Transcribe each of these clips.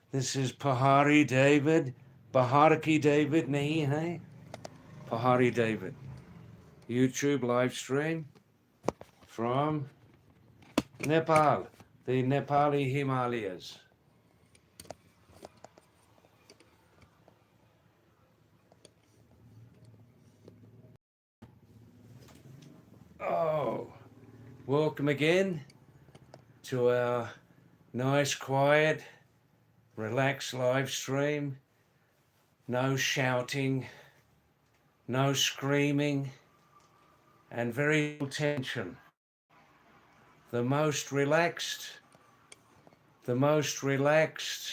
This is Pahadi David. Pahadi David nahi hai? Pahadi David. YouTube live stream from Nepal, the Nepali Himalayas. Oh, welcome again to our nice, quiet, relaxed live stream. No shouting, no screaming, and very little tension. The most relaxed, the most relaxed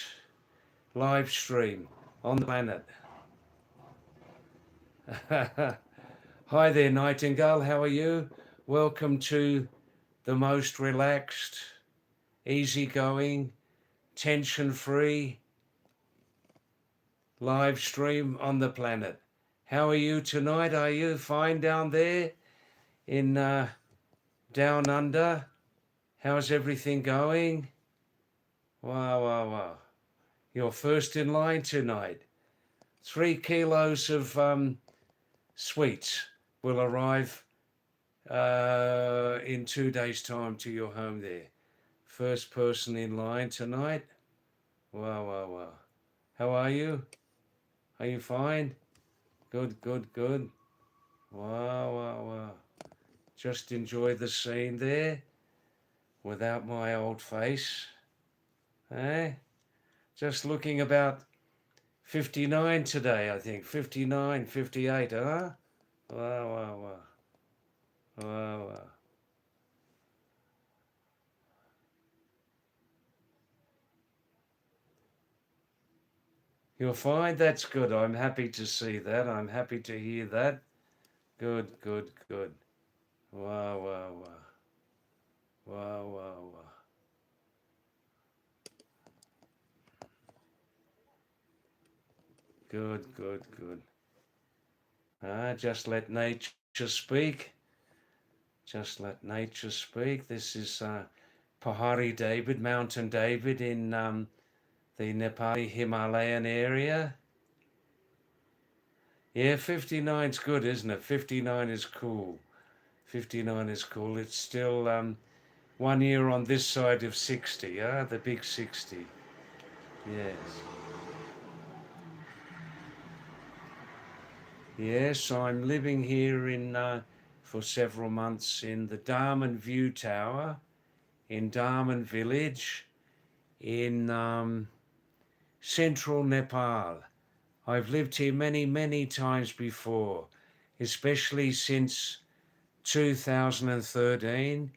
live stream on the planet. Hi there, Nightingale. How are you? Welcome to the most relaxed, easygoing, tension-free live stream on the planet. How are you tonight? Are you fine down there in down under? How's everything going? Wow, wow, wow. You're first in line tonight. 3 kilos of sweets will arrive in 2 days' time to your home there. First person in line tonight. Wow, wow, wow. How are you? Are you fine? Good, good, good. Wow, wow, wow. Just enjoy the scene there without my old face. Eh? Just looking about 59 today, I think. 59, 58, huh? Wow, wow, wow. Wow, wow. You're fine? That's good. I'm happy to see that. I'm happy to hear that. Good, good, good. Wow, wow, wow. Wow, wow, wow. Good, good, good. Just let nature speak. Just let nature speak. This is Pahadi David, Mountain David in the Nepali Himalayan area. Yeah, 59's good, isn't it? 59 is cool. 59 is cool. It's still 1 year on this side of 60, the big 60. Yes. Yes, I'm living here in for several months in the Darman View Tower in Darman village in central Nepal. I've lived here many, many times before, especially since 2013.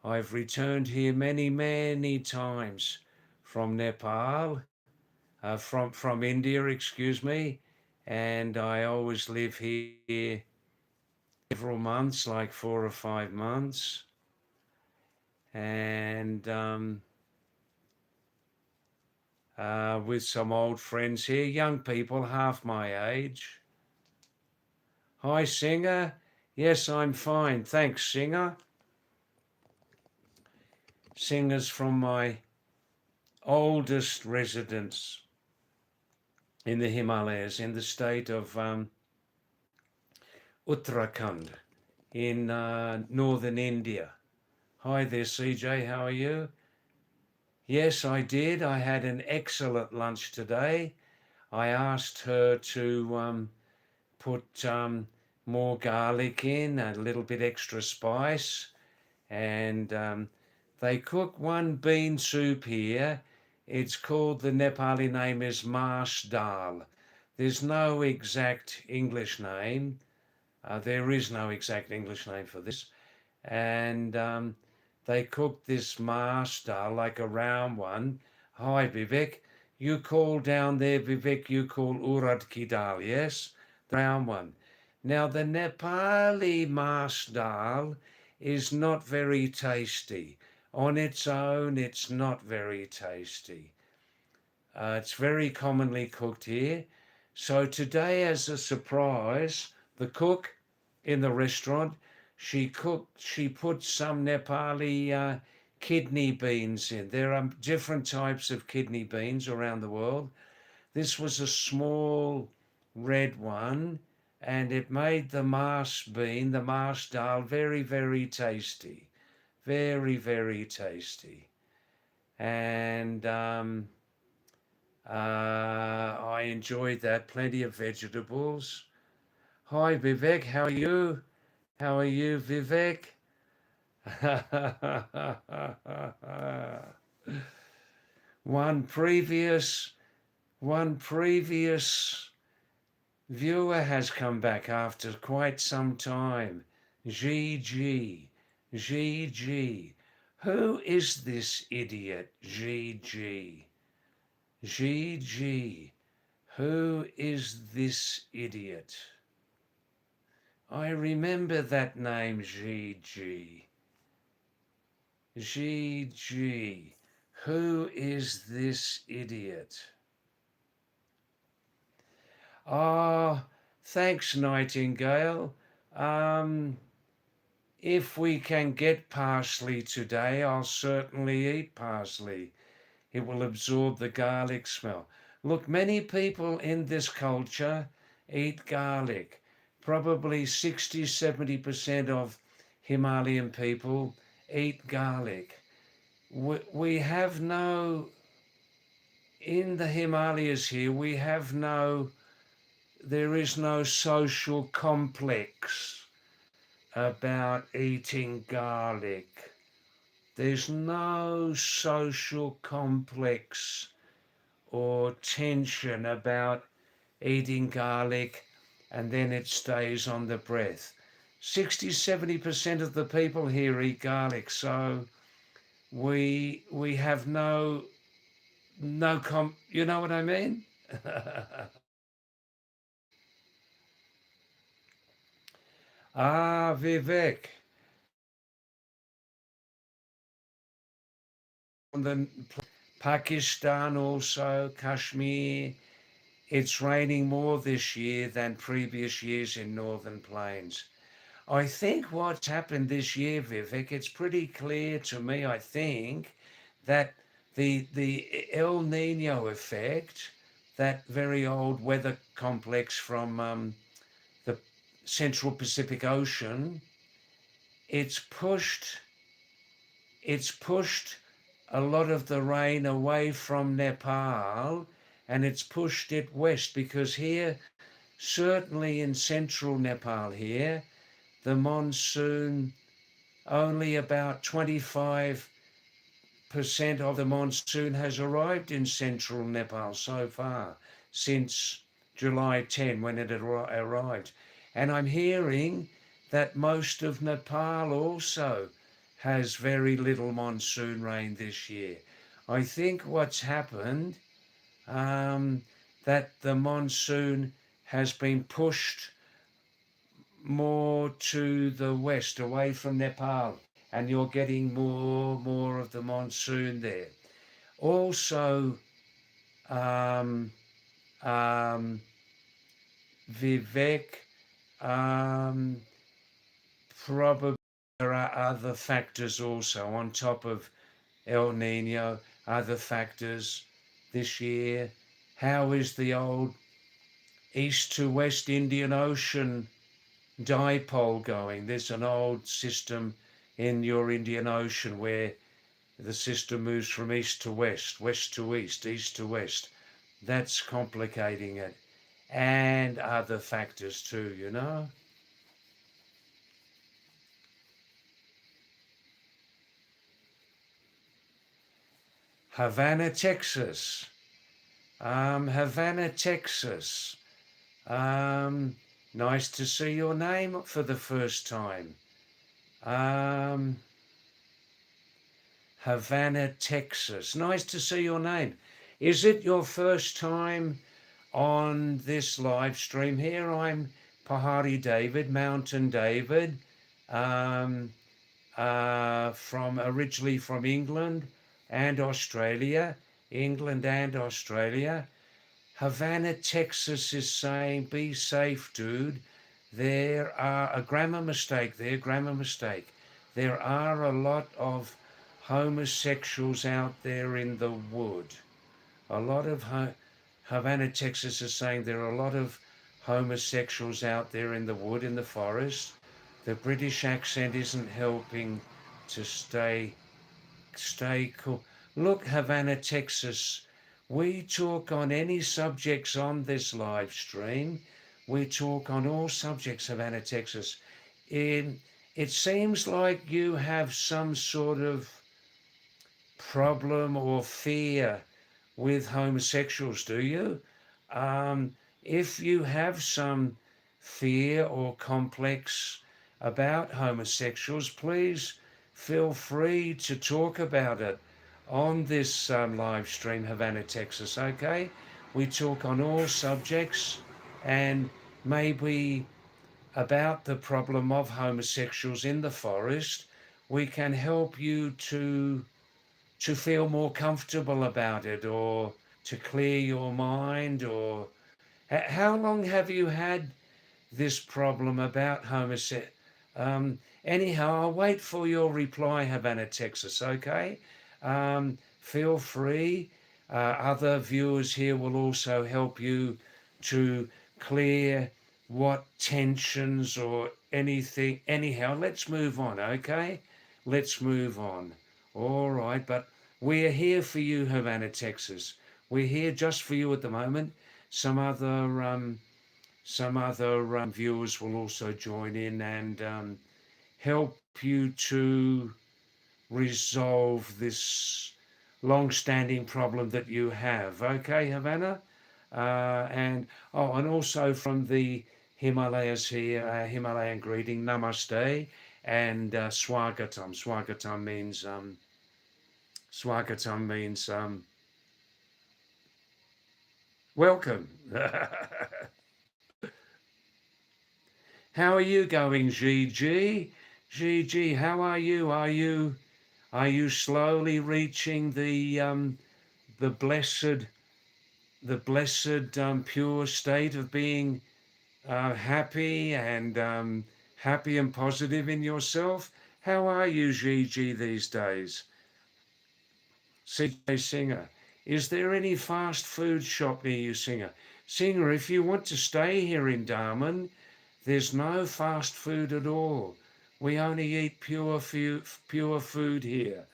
I've returned here many, many times from Nepal, from India, excuse me, and I always live here several months, like 4 or 5 months, and with some old friends here, young people half my age. Hi, Singer. Yes, I'm fine. Thanks, Singer. Singer's from my oldest residence in the Himalayas, in the state of Uttarakhand, in northern India. Hi there, CJ. How are you? Yes, I did. I had an excellent lunch today. I asked her to put more garlic in, a little bit extra spice, and they cook one bean soup here. It's called, the Nepali name is mas dal. There's no exact English name. There is no exact English name for this. And they cook this mas dal like a round one. Hi, Vivek. You call down there, Vivek, you call urad ki dal, yes? The round one. Now, the Nepali mas dal is not very tasty. On its own, it's not very tasty. It's very commonly cooked here. So today, as a surprise, the cook in the restaurant, she put some Nepali kidney beans in. There are different types of kidney beans around the world. This was a small red one, and it made the mas bean, the mas dal, very, very tasty. Very, very tasty. And I enjoyed that. Plenty of vegetables. Hi, Vivek. How are you? How are you, Vivek? one previous, one previous viewer has come back after quite some time. GG, GG. Who is this idiot? GG, GG. Who is this idiot? I remember that name, GG. GG. Who is this idiot? Ah, thanks, Nightingale. If we can get parsley today, I'll certainly eat parsley. It will absorb the garlic smell. Look, many people in this culture eat garlic. Probably 60-70% of Himalayan people eat garlic. We have no, in the Himalayas here, there is no social complex about eating garlic. There's no social complex or tension about eating garlic and then it stays on the breath. 60-70% of the people here eat garlic, so we have you know what I mean? Vivek, on the Pakistan also, Kashmir, it's raining more this year than previous years in Northern Plains. I think what's happened this year, Vivek, it's pretty clear to me, I think, that the El Nino effect, that very old weather complex from the Central Pacific Ocean, it's pushed a lot of the rain away from Nepal and it's pushed it west because here, certainly in central Nepal here, the monsoon, only about 25% of the monsoon has arrived in central Nepal so far since July 10 when it arrived. And I'm hearing that most of Nepal also has very little monsoon rain this year. I think what's happened, that the monsoon has been pushed more to the west, away from Nepal, and you're getting more of the monsoon there. Also, um, um, Vivek, probably there are other factors also on top of El Nino, other factors this year. How is the old east to west Indian Ocean dipole going? There's an old system in your Indian Ocean where the system moves from east to west, west to east to west. That's complicating it. And other factors too, you know. Havana, Texas. Havana, Texas. Nice to see your name for the first time. Havana, Texas. Nice to see your name. Is it your first time on this live stream here? I'm Pahadi David, Mountain David, from originally from England and Australia. England and Australia. Havana, Texas is saying, be safe, dude. There are a grammar mistake there, grammar mistake. There are a lot of homosexuals out there in the wood. A lot of Havana, Texas is saying there are a lot of homosexuals out there in the wood, in the forest. The British accent isn't helping to stay cool. Look, Havana, Texas, we talk on any subjects on this live stream. We talk on all subjects, Havana, Texas. In, it seems like you have some sort of problem or fear with homosexuals, do you? If you have some fear or complex about homosexuals, please feel free to talk about it on this live stream, Havana, Texas, okay? We talk on all subjects and maybe about the problem of homosexuals in the forest. We can help you to feel more comfortable about it or to clear your mind or how long have you had this problem about homosexuality? Anyhow, I'll wait for your reply, Havana, Texas, okay? Feel free. Other viewers here will also help you to clear what tensions or anything. Anyhow, let's move on, okay? Let's move on. All right, but we're here for you, Havana, Texas. We're here just for you at the moment. Some other viewers will also join in and help you to resolve this long-standing problem that you have. Okay, Havana? And also from the Himalayas here, Himalayan greeting, Namaste, and Swagatam. Swagatam means welcome. How are you going, Gigi? Gigi, how are you? Are you slowly reaching the blessed pure state of being happy and positive in yourself? How are you, Gigi, these days? CJ Singer, is there any fast food shop near you, Singer? Singer, if you want to stay here in Darwin, there's no fast food at all. We only eat pure food here.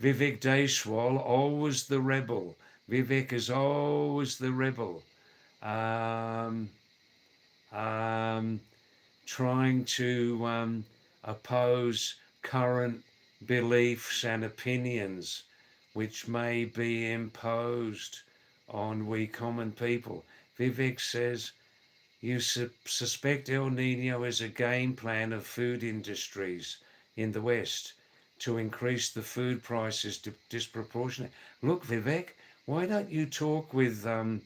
Vivek Deswal, always the rebel. Vivek is always the rebel. Um, um, Trying to oppose current beliefs and opinions which may be imposed on we common people. Vivek says, you suspect El Nino is a game plan of food industries in the West to increase the food prices disproportionately. Look, Vivek, why don't you talk with the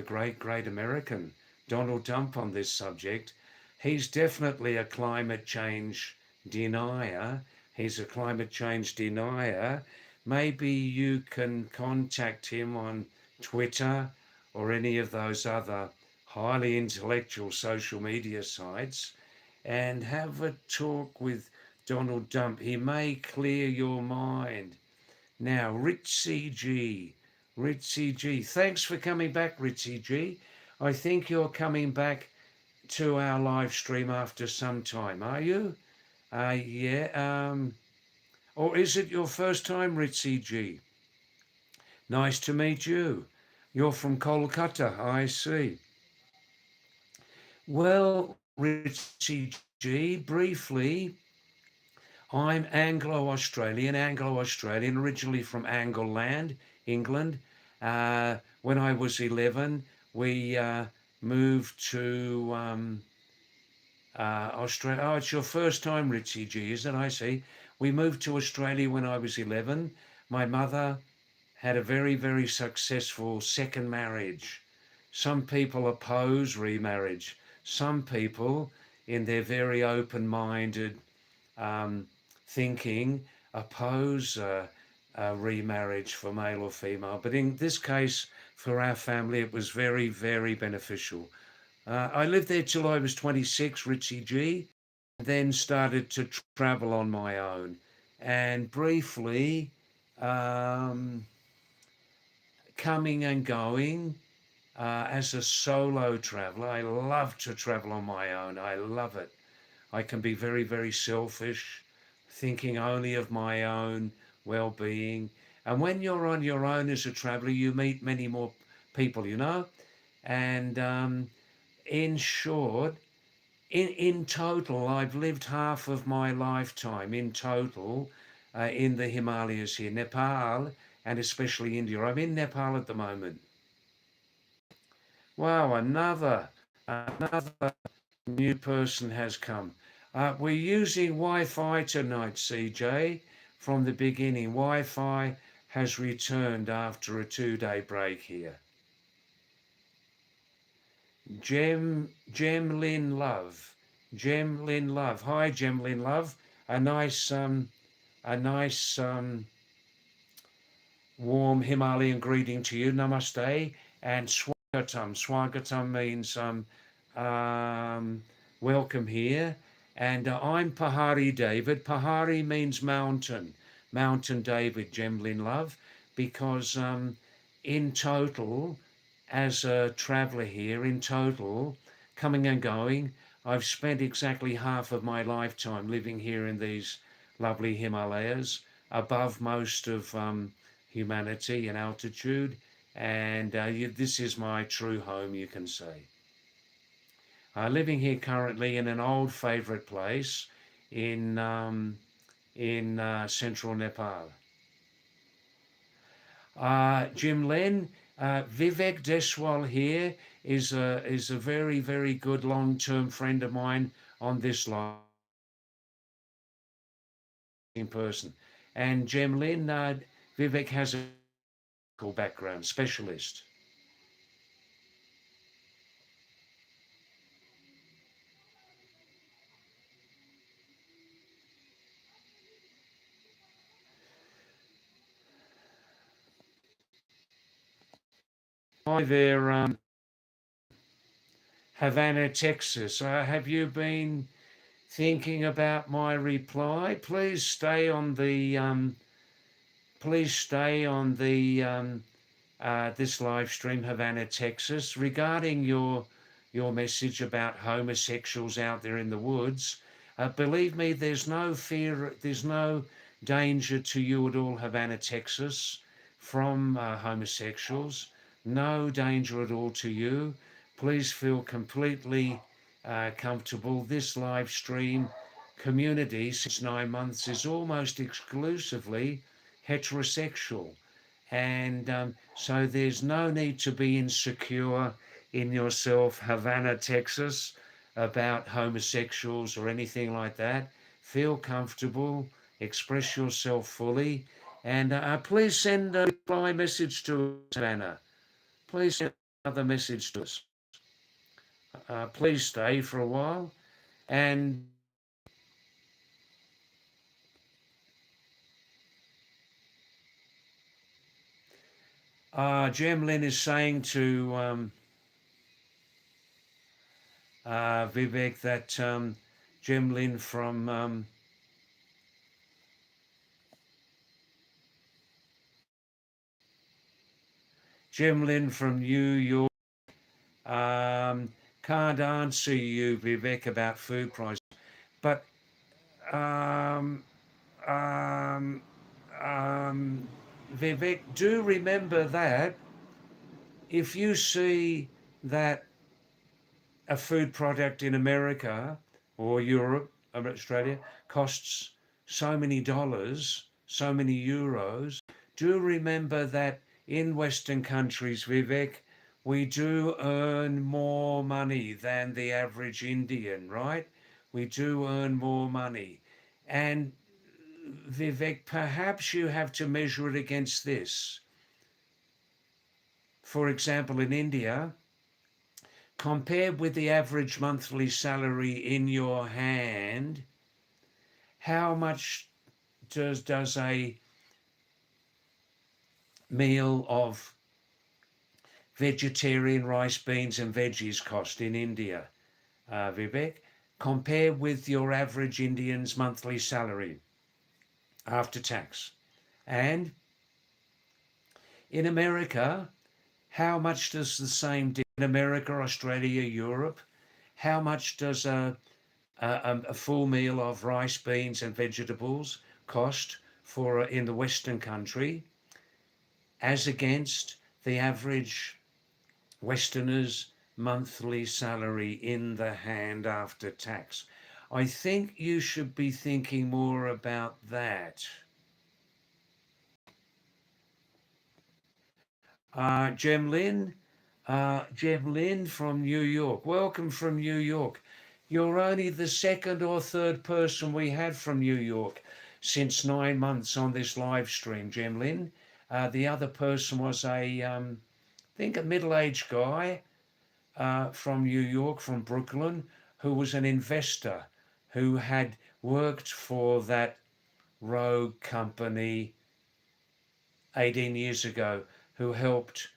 great American Donald Trump on this subject? He's definitely a climate change denier. He's a climate change denier. Maybe you can contact him on Twitter or any of those other highly intellectual social media sites and have a talk with Donald Trump. He may clear your mind. Now, Ritzy G, thanks for coming back, Ritzy G. I think you're coming back to our live stream after some time, are you? Yeah. Or is it your first time, Ritzy G? Nice to meet you. You're from Kolkata, I see. Well, Richie G, briefly, I'm Anglo-Australian, originally from Angleland, England. When I was 11, we moved to Australia. Oh, it's your first time, Richie G, is it? I see. We moved to Australia when I was 11. My mother had a very successful second marriage. Some people oppose remarriage. Some people, in their very open-minded thinking, oppose remarriage for male or female. But in this case, for our family, it was very beneficial. I lived there till I was 26, Richie G, then started to travel on my own. And briefly, um, coming and going as a solo traveler. I love to travel on my own. I love it. I can be very, very selfish, thinking only of my own well being. And when you're on your own as a traveler, you meet many more people, you know? And in short, in total, I've lived half of my lifetime in total in the Himalayas here, Nepal, and especially India. I'm in Nepal at the moment. Wow, another new person has come. We're using Wi-Fi tonight, CJ. From the beginning, Wi-Fi has returned after a 2-day break here. Gem Love, Gem Lynn Love. Hi, Gem Lynn Love. A nice a nice warm Himalayan greeting to you. Namaste and Swagatam. Swagatam means um, welcome here. And I'm Pahadi David. Pahadi means mountain. Mountain David, Gemlin Love, because in total, as a traveller here, in total, coming and going, I've spent exactly half of my lifetime living here in these lovely Himalayas, above most of humanity and altitude. And this is my true home, you can say. Living here currently in an old favourite place in central Nepal. Jim Len, Vivek Deswal here is a very, very good long-term friend of mine on this line in person. And Jim Lin, Vivek has a background specialist. Hi there, Havana, Texas. Have you been thinking about my reply? Please stay on the this live stream, Havana, Texas, regarding your message about homosexuals out there in the woods. Believe me, there's no fear, there's no danger to you at all, Havana, Texas, from homosexuals. No danger at all to you. Please feel completely comfortable. This live stream community, since 9 months, is almost exclusively heterosexual. And so there's no need to be insecure in yourself, Havana, Texas, about homosexuals or anything like that. Feel comfortable, express yourself fully, and please send a reply message to us, Havana. Please send another message to us. Please stay for a while. And Jem Lin is saying to Vivek that Jem Lin from Jem Lin from New York can't answer you, Vivek, about food prices, but um, um, um, Vivek, do remember that if you see that a food product in America or Europe or Australia costs so many dollars, so many euros, do remember that in Western countries, Vivek, we do earn more money than the average Indian, right? We do earn more money. And Vivek, perhaps you have to measure it against this. For example, in India, compared with the average monthly salary in your hand, how much does a meal of vegetarian rice, beans and veggies cost in India, Vivek? Compare with your average Indian's monthly salary after tax. And in America, how much does the same in America, Australia, Europe? How much does a full meal of rice, beans, and vegetables cost for in the Western country, as against the average Westerner's monthly salary in the hand after tax? I think you should be thinking more about that. Jem Lynn, Jem Lynn from New York. Welcome from New York. You're only the second or third person we had from New York since 9 months on this live stream, Jem Lynn. The other person was I think a middle-aged guy from New York, from Brooklyn, who was an investor who had worked for that rogue company 18 years ago, who helped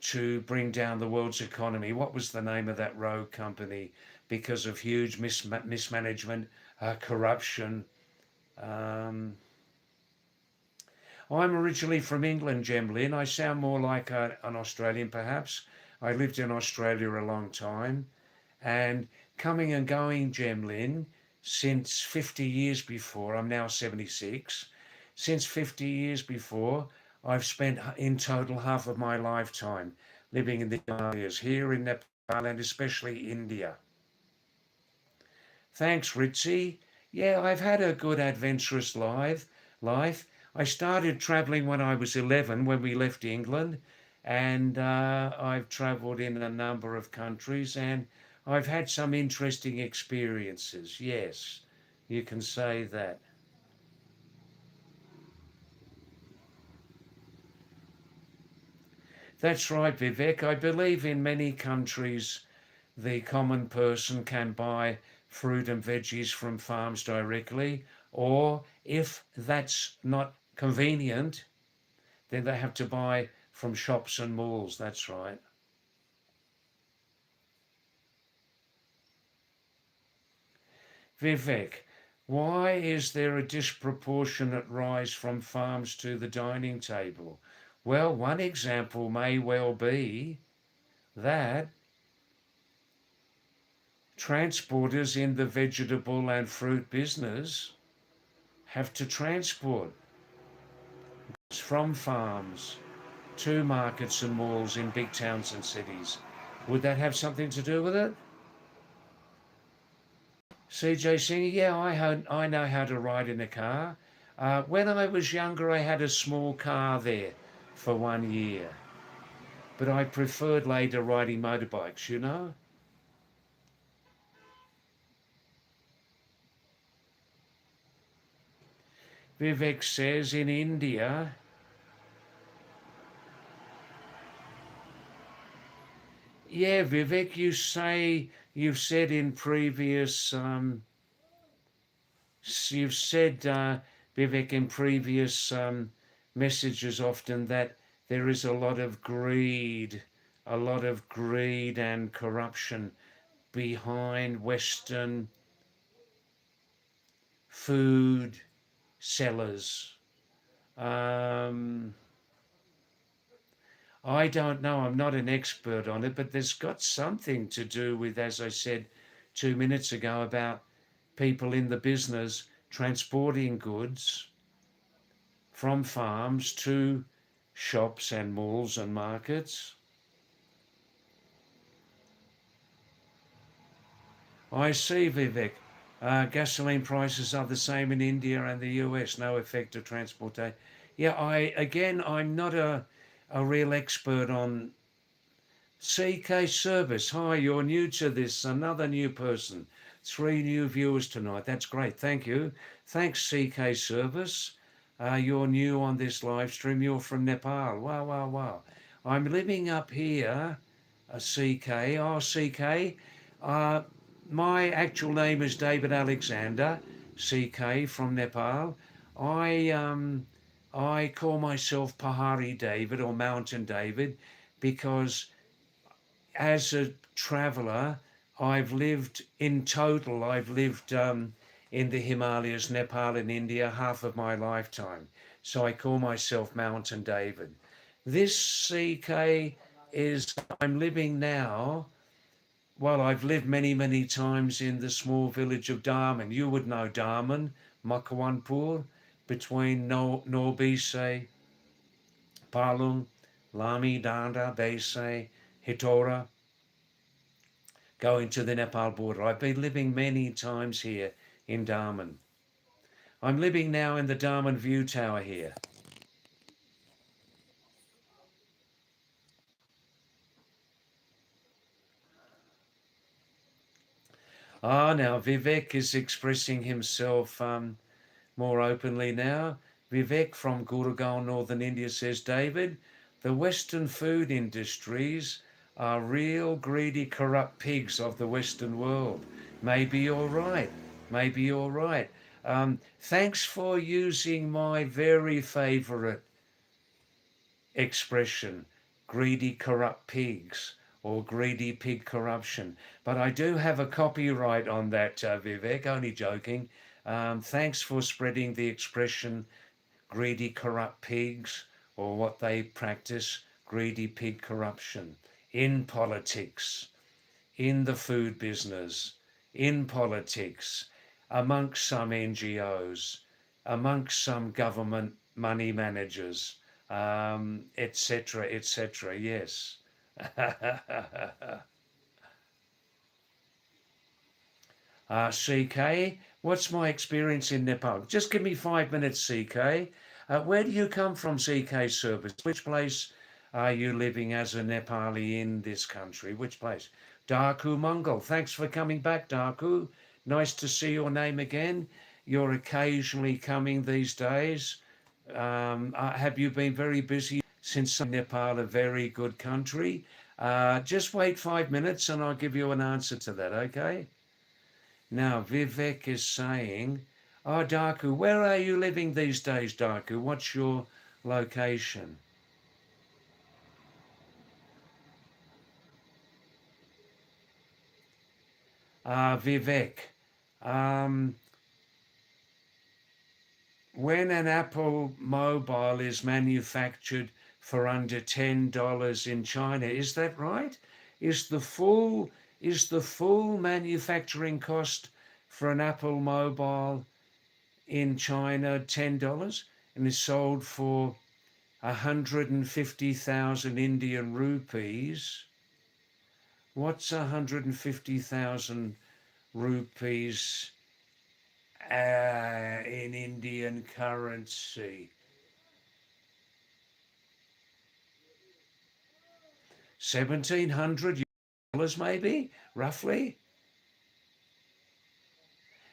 to bring down the world's economy. What was the name of that rogue company? Because of huge mismanagement, corruption. Um, I'm originally from England, Jem Lynn. I sound more like an Australian, perhaps. I lived in Australia a long time. And coming and going, Jem Lynn, since 50 years before, I'm now 76. Since 50 years before, I've spent in total half of my lifetime living in the Himalayas, here in Nepal and especially India. Thanks, Ritzy. Yeah, I've had a good adventurous life. I started travelling when I was 11, when we left England, and I've travelled in a number of countries, and I've had some interesting experiences. Yes, you can say that. That's right, Vivek. I believe in many countries the common person can buy fruit and veggies from farms directly, or if that's not convenient, then they have to buy from shops and malls. That's right. Vivek, why is there a disproportionate rise from farms to the dining table? Well, one example may well be that transporters in the vegetable and fruit business have to transport from farms to markets and malls in big towns and cities. Would that have something to do with it? CJ Singer, yeah, I know how to ride in a car. When I was younger, I had a small car there for 1 year, but I preferred later riding motorbikes, you know? Vivek says in India, yeah, Vivek, you've said in previous, you've said, Vivek, in previous messages often that there is a lot of greed and corruption behind Western food sellers. Um, I don't know, I'm not an expert on it, but there's got something to do with, as I said 2 minutes ago, about people in the business transporting goods from farms to shops and malls and markets. I see, Vivek. Gasoline prices are the same in India and the US, no effect of transportation. Yeah, I'm not a real expert on CK Service. Hi, you're new to this, another new person. 3 new viewers tonight. That's great. Thank you. Thanks, CK Service. You're new on this live stream. You're from Nepal. Wow, wow, wow. I'm living up here, CK. Oh, CK. Uh, my actual name is David Alexander, CK from Nepal. I I call myself Pahadi David or Mountain David because as a traveler, I've lived in total, in the Himalayas, Nepal and India, half of my lifetime. So I call myself Mountain David. This CK is, I'm living now, well, I've lived many, many times in the small village of Darman. You would know Darman, Makwanpur, between Norbise, Palung, Lami, Danda, Dese, Hitora, going to the Nepal border. I've been living many times here in Darman. I'm living now in the Darman View Tower here. Now Vivek is expressing himself more openly now. Vivek from Gurgaon, Northern India says, David, the Western food industries are real greedy, corrupt pigs of the Western world. Maybe you're right. Maybe you're right. Thanks for using my very favourite expression, greedy, corrupt pigs, or greedy pig corruption. But I do have a copyright on that, Vivek, only joking. Thanks for spreading the expression greedy, corrupt pigs, or what they practice, greedy pig corruption, in politics, in the food business, in politics, amongst some NGOs, amongst some government money managers, etc., etc. Yes. CK, what's my experience in Nepal? Just give me 5 minutes, CK. Where do you come from, CK Service? Which place are you living as a Nepali in this country? Which place? Darku Mongol. Thanks for coming back, Darku. Nice to see your name again. You're occasionally coming these days. Have you been very busy since Nepal, a very good country? Just wait 5 minutes and I'll give you an answer to that, okay? Now, Vivek is saying, oh, Darku, where are you living these days, Darku? What's your location? Vivek, um, when an Apple mobile is manufactured for under $10 in China, is that right? Is the full manufacturing cost for an Apple mobile in China $10 and is sold for 150,000 Indian rupees? What's 150,000 rupees in Indian currency? 1,700 dollars maybe, roughly?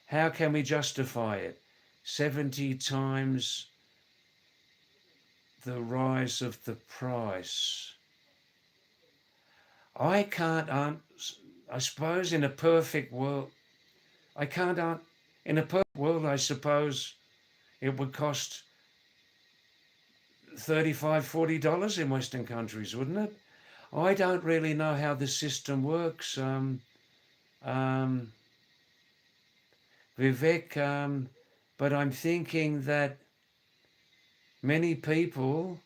How can we justify it? 70 times the rise of the price. I can't I suppose in a perfect world, I can't in a perfect world, I suppose it would cost $35, $40 in Western countries, wouldn't it? I don't really know how the system works, Vivek, but I'm thinking that many people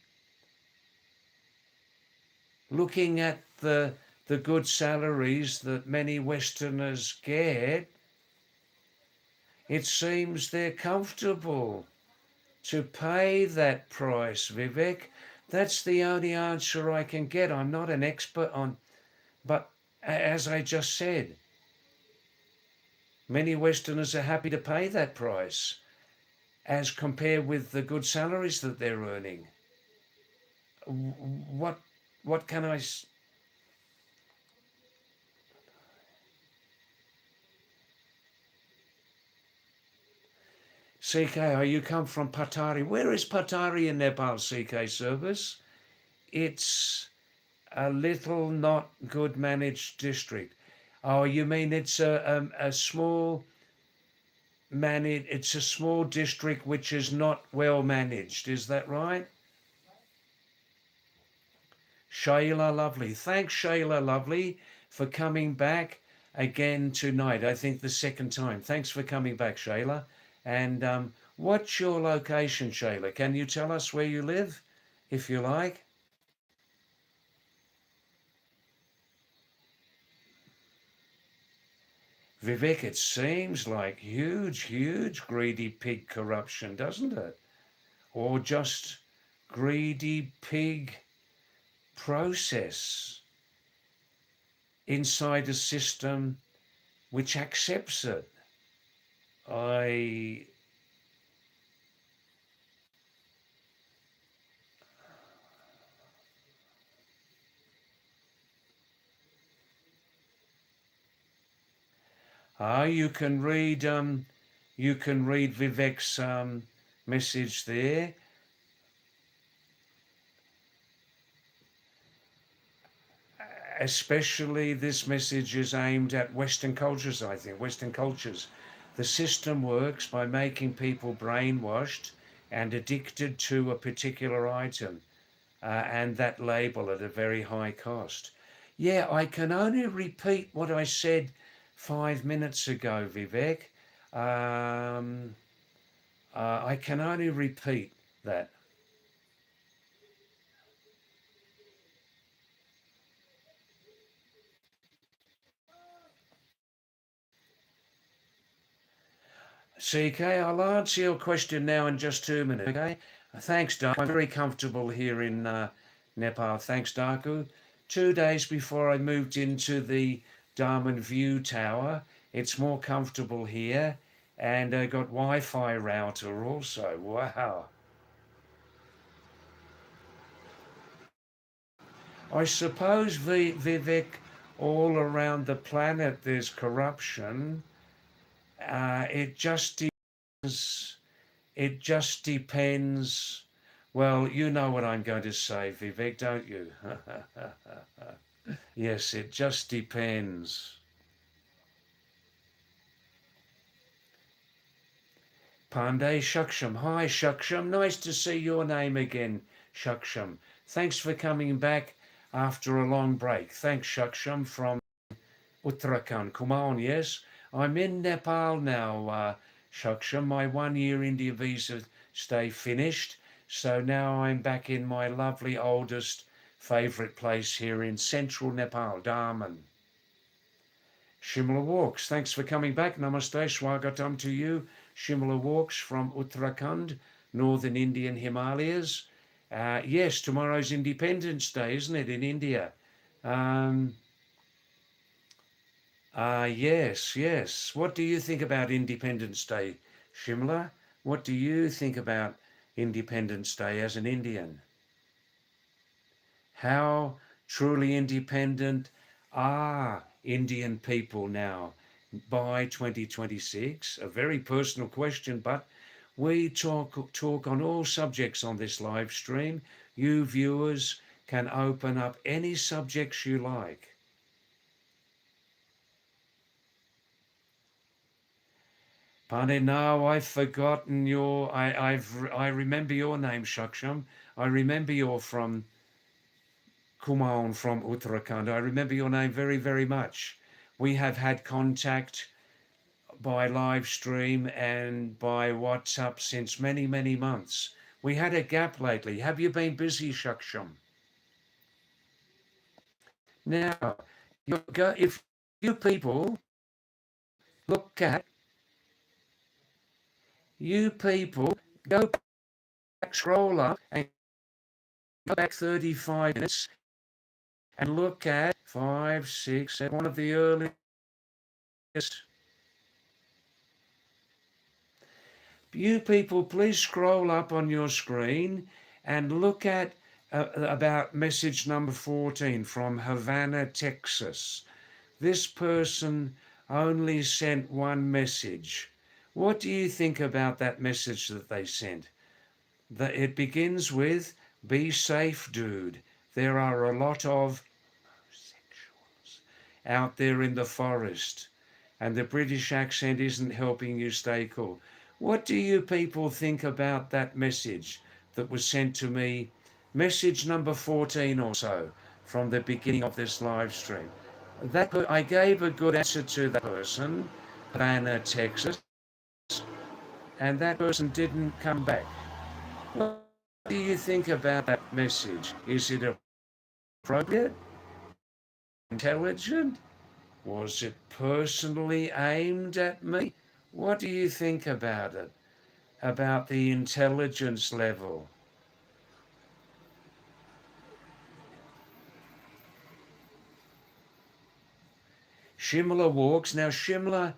looking at the good salaries that many Westerners get, it seems they're comfortable to pay that price, Vivek. That's the only answer I can get. I'm not an expert on, but as I just said, many Westerners are happy to pay that price as compared with the good salaries that they're earning. What can I... CK, you come from Patari. Where is Patari in Nepal, CK Service? It's a little not good managed district. Oh, you mean it's a small it's a small district which is not well managed, is that right? Shayla Lovely. Thanks, Shayla Lovely, for coming back again tonight. I think the second time. Thanks for coming back, Shayla. And what's your location, Shayla? Can you tell us where you live, if you like? Vivek, it seems like huge greedy pig corruption, doesn't it? Or just greedy pig process inside a system which accepts it. I you can read Vivek's message there. Especially this message is aimed at Western cultures, I think. Western cultures. The system works by making people brainwashed and addicted to a particular item, and that label at a very high cost. Yeah, I can only repeat what I said 5 minutes ago, Vivek. Um, I can only repeat that. CK, I'll answer your question now in just 2 minutes, okay? Thanks, Dark. I'm very comfortable here in Nepal. Thanks, Darku. 2 days before I moved into the Darman View Tower, it's more comfortable here, and I got Wi-Fi router also. Wow. I suppose, Vivek, all around the planet there's corruption. It just depends. It just depends. Well, you know what I'm going to say, Vivek, don't you? Yes, it just depends. Pandey Shaksham. Hi, Shaksham. Nice to see your name again, Shaksham. Thanks for coming back after a long break. Thanks, Shaksham, from Uttarakhand. Come on, yes. I'm in Nepal now, Shaksham. My 1 year India visa stay finished. So now I'm back in my lovely oldest favourite place here in central Nepal, Darman. Shimla Walks, thanks for coming back. Namaste, Swagatam to you. Shimla Walks from Uttarakhand, northern Indian Himalayas. Yes, tomorrow's Independence Day, isn't it, in India? Um, yes. What do you think about Independence Day, Shimla? What do you think about Independence Day as an Indian? How truly independent are Indian people now by 2026? A very personal question, but we talk on all subjects on this live stream. You viewers can open up any subjects you like. Pane, no, I've forgotten your. I remember your name, Shaksham. I remember you're from Kumaon, from Uttarakhand. I remember your name very much. We have had contact by live stream and by WhatsApp since many months. We had a gap lately. Have you been busy, Shaksham? Now, if you people look at you people, go back, scroll up, and go back 35 minutes and look at 5, 6, 7, one of the earliest. You people, please scroll up on your screen and look at about message number 14 from Havana, Texas. This person only sent one message. What do you think about that message that they sent? It begins with, "Be safe, dude. There are a lot of homosexuals out there in the forest, and the British accent isn't helping you stay cool." What do you people think about that message that was sent to me Message number 14 or so from the beginning of this live stream. I gave a good answer to that person, Havana, Texas, and that person didn't come back. What do you think about that message? Is it appropriate? Intelligent? Was it personally aimed at me? What do you think about it? About the intelligence level? Shimla walks. Now, Shimla,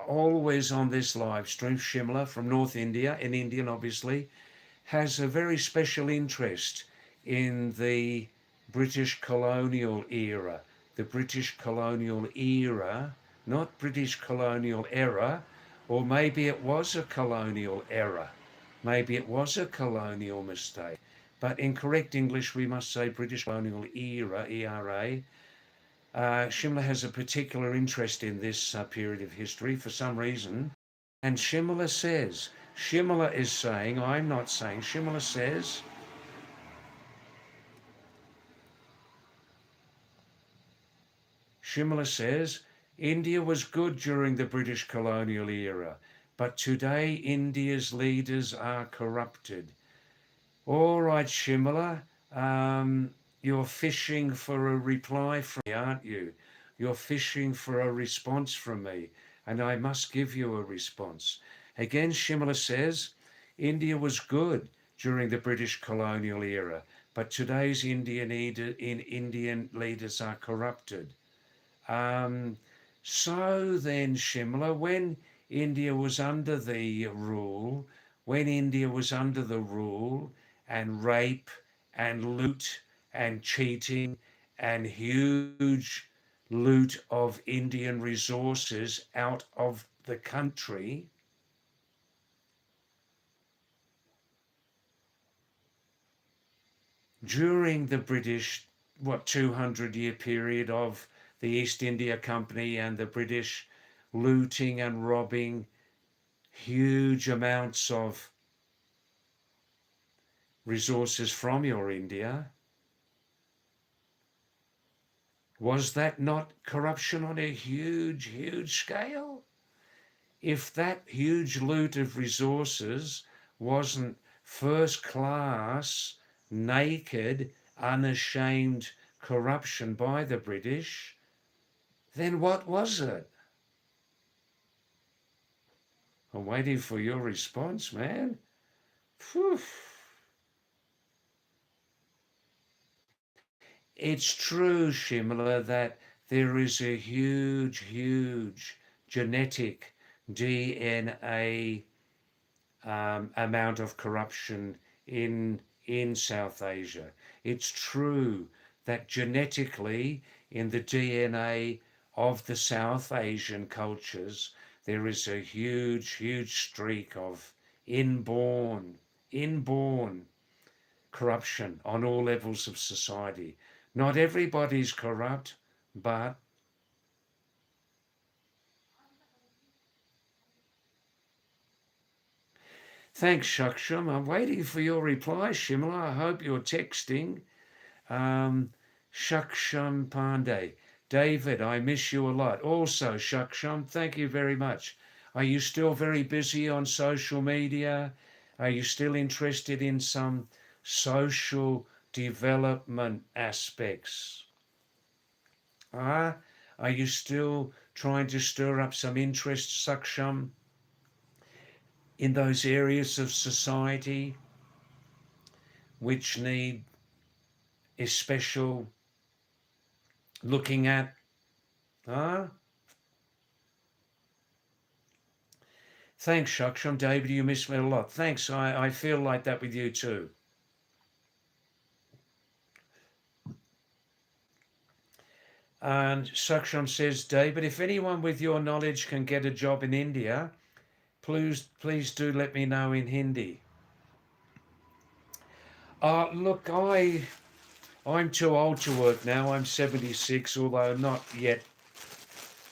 always on this live stream, Shimla from North India, in Indian obviously, has a very special interest in the British colonial era. The British colonial era, not British colonial era, or maybe it was a colonial era. Maybe it was a colonial mistake. But in correct English, we must say British colonial era, ERA. Shimla has a particular interest in this period of history for some reason. And Shimla is saying, I'm not saying, Shimla says, India was good during the British colonial era, but today India's leaders are corrupted. All right, Shimla, you're fishing for a reply from me, aren't you? You're fishing for a response from me, and I must give you a response. Again, Shimla says, India was good during the British colonial era, but today's Indian leaders are corrupted. So then, Shimla, when India was under the rule, and rape and loot and cheating and huge loot of Indian resources out of the country, during the British, 200-year period of the East India Company and the British looting and robbing huge amounts of resources from your India, was that not corruption on a huge, huge scale? If that huge loot of resources wasn't first class, naked, unashamed corruption by the British, then what was it? I'm waiting for your response, man. Phew. It's true, Shimla, that there is a huge, huge genetic DNA amount of corruption in South Asia. It's true that genetically in the DNA of the South Asian cultures there is a huge, huge streak of inborn corruption on all levels of society. Not everybody's corrupt, but thanks, Shaksham. I'm waiting for your reply, Shimla. I hope you're texting. Shaksham Pandey. David, I miss you a lot. Also, Shaksham, thank you very much. Are you still very busy on social media? Are you still interested in some social development aspects? Are you still trying to stir up some interest, Shaksham, in those areas of society which need especial looking at? Thanks, Shaksham. David, you miss me a lot. Thanks. I feel like that with you too. And Shaksham says, David, if anyone with your knowledge can get a job in India, please do let me know in Hindi. Look, I'm too old to work now. I'm 76, although not yet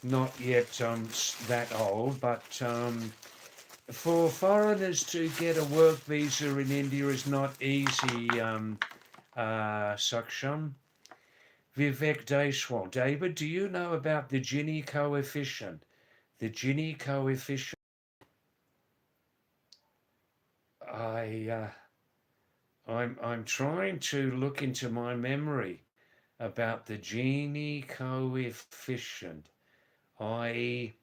that old, but for foreigners to get a work visa in India is not easy, Saksham. Vivek Deshwal. David, do you know about the Gini coefficient? The Gini coefficient. I, I'm trying to look into my memory about the Gini coefficient. I,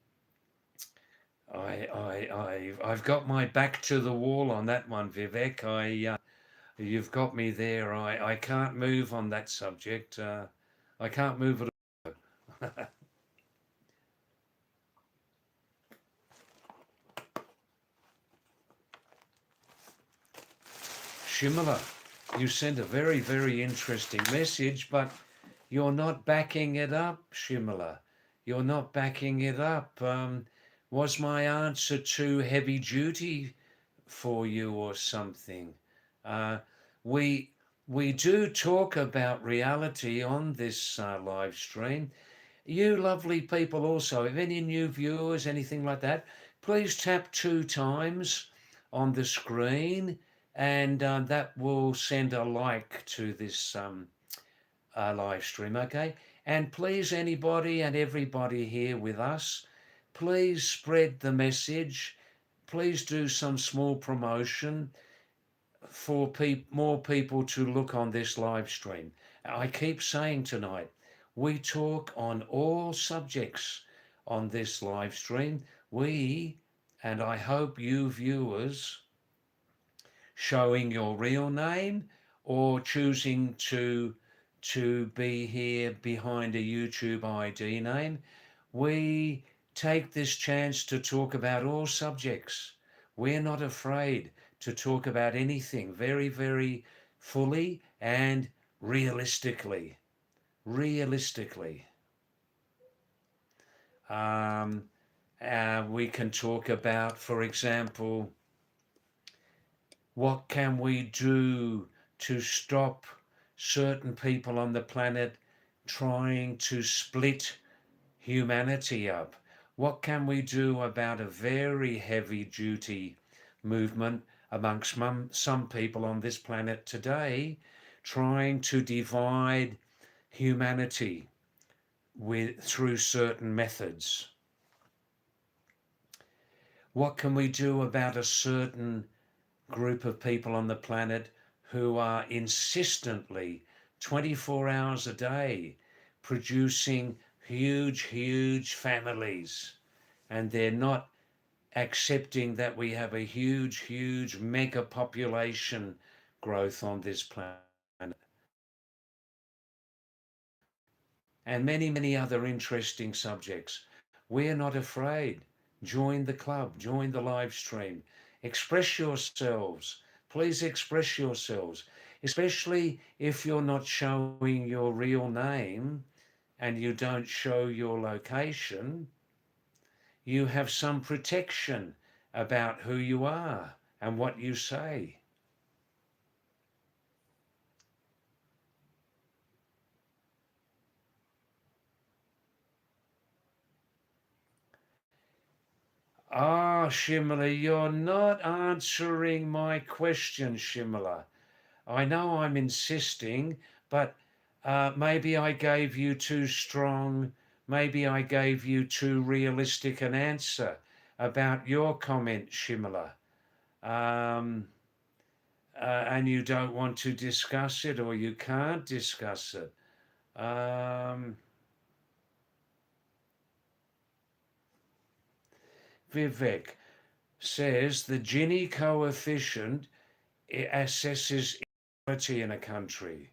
I've got my back to the wall on that one, Vivek. You've got me there. I can't move on that subject. I can't move at all. Shimala, you sent a very, very interesting message, but you're not backing it up, Shimala. You're not backing it up. Was my answer too heavy duty for you or something? Uh, we we do talk about reality on this live stream. You lovely people also, if any new viewers, anything like that, please tap 2 times on the screen and that will send a like to this live stream, okay? And please, anybody and everybody here with us, please spread the message. Please do some small promotion for more people to look on this live stream. I keep saying tonight, we talk on all subjects on this live stream. We, and I hope you viewers, showing your real name or choosing to be here behind a YouTube ID name, we take this chance to talk about all subjects. We're not afraid to talk about anything very, very fully and realistically. Realistically. Um, we can talk about, for example, what can we do to stop certain people on the planet trying to split humanity up? What can we do about a very heavy duty movement amongst some people on this planet today trying to divide humanity through certain methods? What can we do about a certain group of people on the planet who are insistently 24 hours a day producing huge families, and they're not accepting that we have a huge mega population growth on this planet, and many other interesting subjects. We're not afraid. Join the club, join the live stream, express yourselves. Please express yourselves, especially if you're not showing your real name and you don't show your location. You have some protection about who you are and what you say. Ah, Shimala, you're not answering my question, Shimala. I know I'm insisting, but maybe I gave you too strong, maybe I gave you too realistic an answer about your comment, Shimala. Um, and you don't want to discuss it or you can't discuss it. Vivek says the Gini coefficient assesses inequality in a country.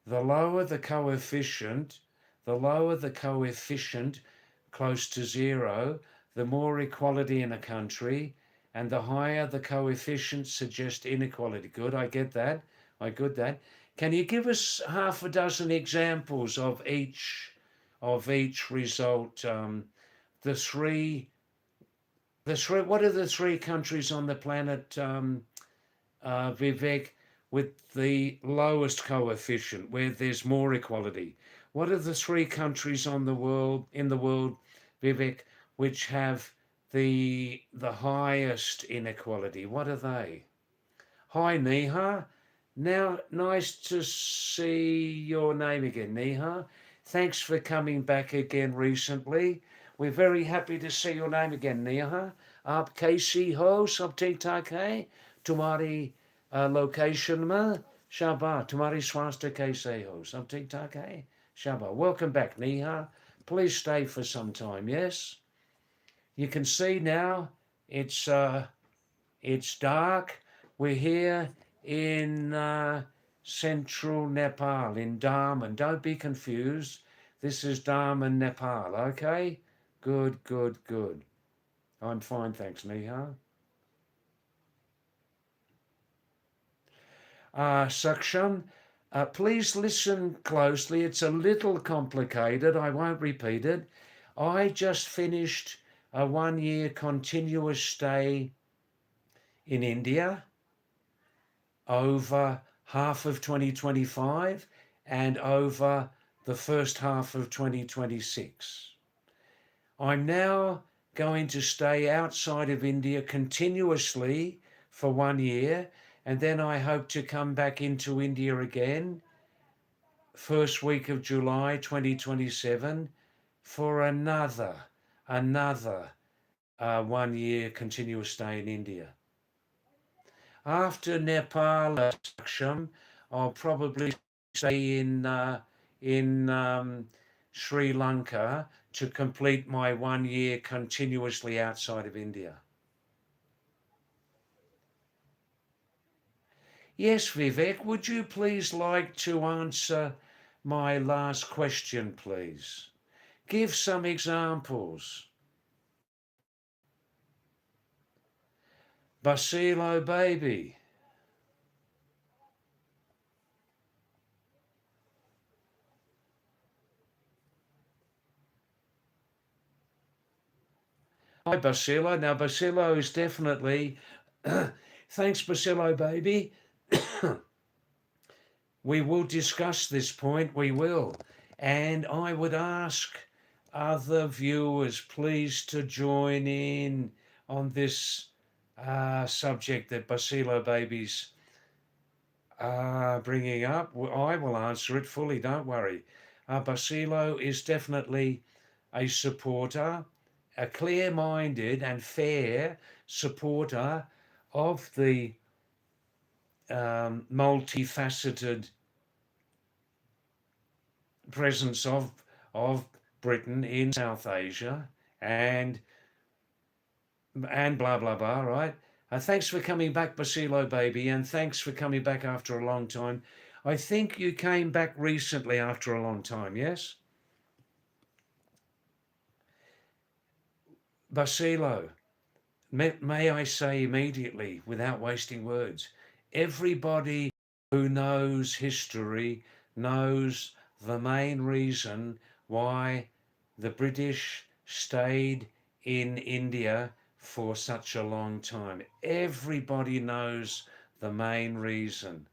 The lower the coefficient, close to zero, the more equality in a country, and the higher the coefficient suggests inequality. Good, I get that. I get that. Can you give us half a dozen examples of each result? The three, the three. What are the three countries on the planet, Vivek, with the lowest coefficient, where there's more equality? What are the three countries in the world, Vivek, which have the highest inequality. What are they? Hi, Neha. Now, nice to see your name again, Neha. Thanks for coming back again recently. We're very happy to see your name again, Neha. आप कैसी हो? सब ठीक ठाक है? तुम्हारी location में? शाबा, तुम्हारी स्वास्थ्य कैसे हो? सब ठीक ठाक है? Shaba. Welcome back, Neha. Please stay for some time, yes? You can see now it's dark. We're here in central Nepal, in Dharman. Don't be confused. This is Dharman, Nepal, okay? Good, good, good. I'm fine, thanks, Neha. Saksham, please listen closely. It's a little complicated. I won't repeat it. I just finished a 1 year continuous stay in India over half of 2025 and over the first half of 2026. I'm now going to stay outside of India continuously for 1 year, and then I hope to come back into India again first week of July 2027 for another 1 year continuous stay in India. After Nepal, Saksham, I'll probably stay in Sri Lanka to complete my 1 year continuously outside of India. Yes, Vivek, would you please like to answer my last question, please? Give some examples. Basilo baby. Hi, Basilo. Now, Basilo is definitely, thanks, Basilo baby. We will discuss this point, we will. And I would ask other viewers, please, to join in on this subject that Basilo baby's bringing up. I will answer it fully, don't worry. Basilo is definitely a supporter, a clear-minded and fair supporter of the multifaceted presence of Britain in South Asia and blah blah blah, right? Thanks for coming back, Basilo baby, and thanks for coming back after a long time. I think you came back recently after a long time, yes? Basilo, may I say immediately, without wasting words, everybody who knows history knows the main reason why the British stayed in India for such a long time. Everybody knows the main reason.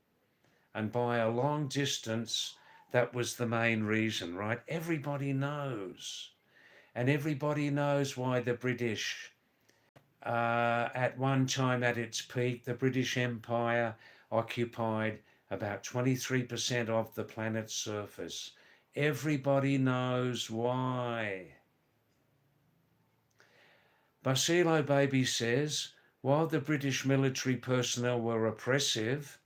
And by a long distance, that was the main reason, right? Everybody knows. And everybody knows why the British, at one time at its peak, the British Empire occupied about 23% of the planet's surface. Everybody knows why. Basilo baby says, while the British military personnel were oppressive,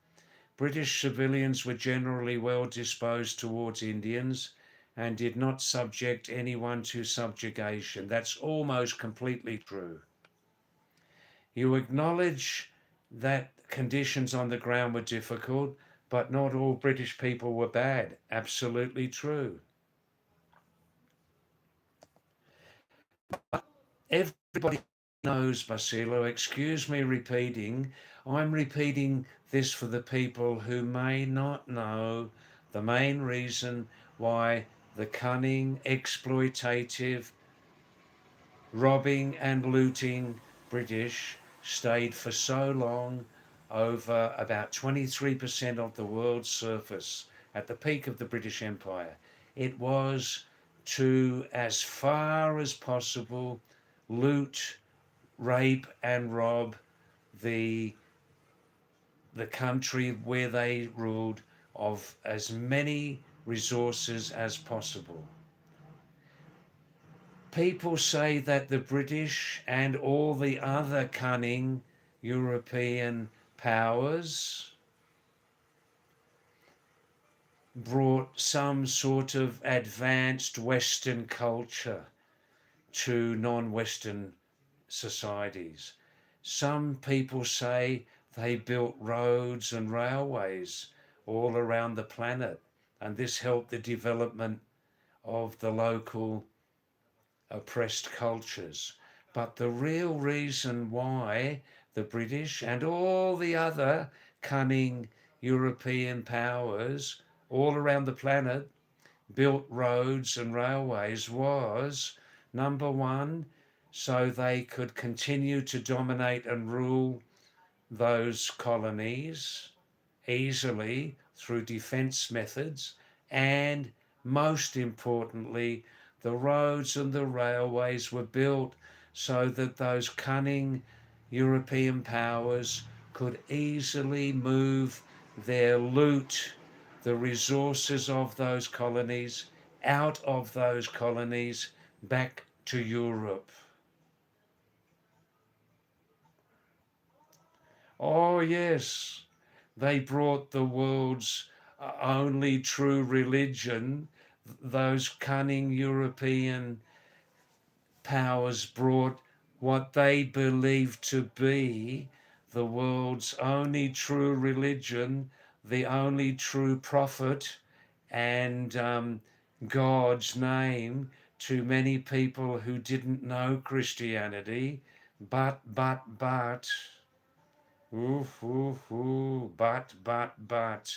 British civilians were generally well disposed towards Indians and did not subject anyone to subjugation. That's almost completely true. You acknowledge that conditions on the ground were difficult, but not all British people were bad. Absolutely true. Everybody knows, Basilo, excuse me repeating, I'm repeating this for the people who may not know the main reason why the cunning, exploitative, robbing and looting British stayed for so long over about 23% of the world's surface at the peak of the British Empire. It was to, as far as possible, loot, rape and rob the the country where they ruled of as many resources as possible. People say that the British and all the other cunning European powers brought some sort of advanced Western culture to non-Western societies. Some people say they built roads and railways all around the planet, and this helped the development of the local oppressed cultures. But the real reason why the British and all the other cunning European powers all around the planet built roads and railways was, number one, so they could continue to dominate and rule those colonies easily through defense methods, and most importantly, the roads and the railways were built so that those cunning European powers could easily move their loot, the resources of those colonies, out of those colonies back to Europe. Oh, yes, they brought the world's only true religion. Those cunning European powers brought what they believed to be the world's only true religion, the only true prophet, and God's name to many people who didn't know Christianity. But, oof, oof, oof, but,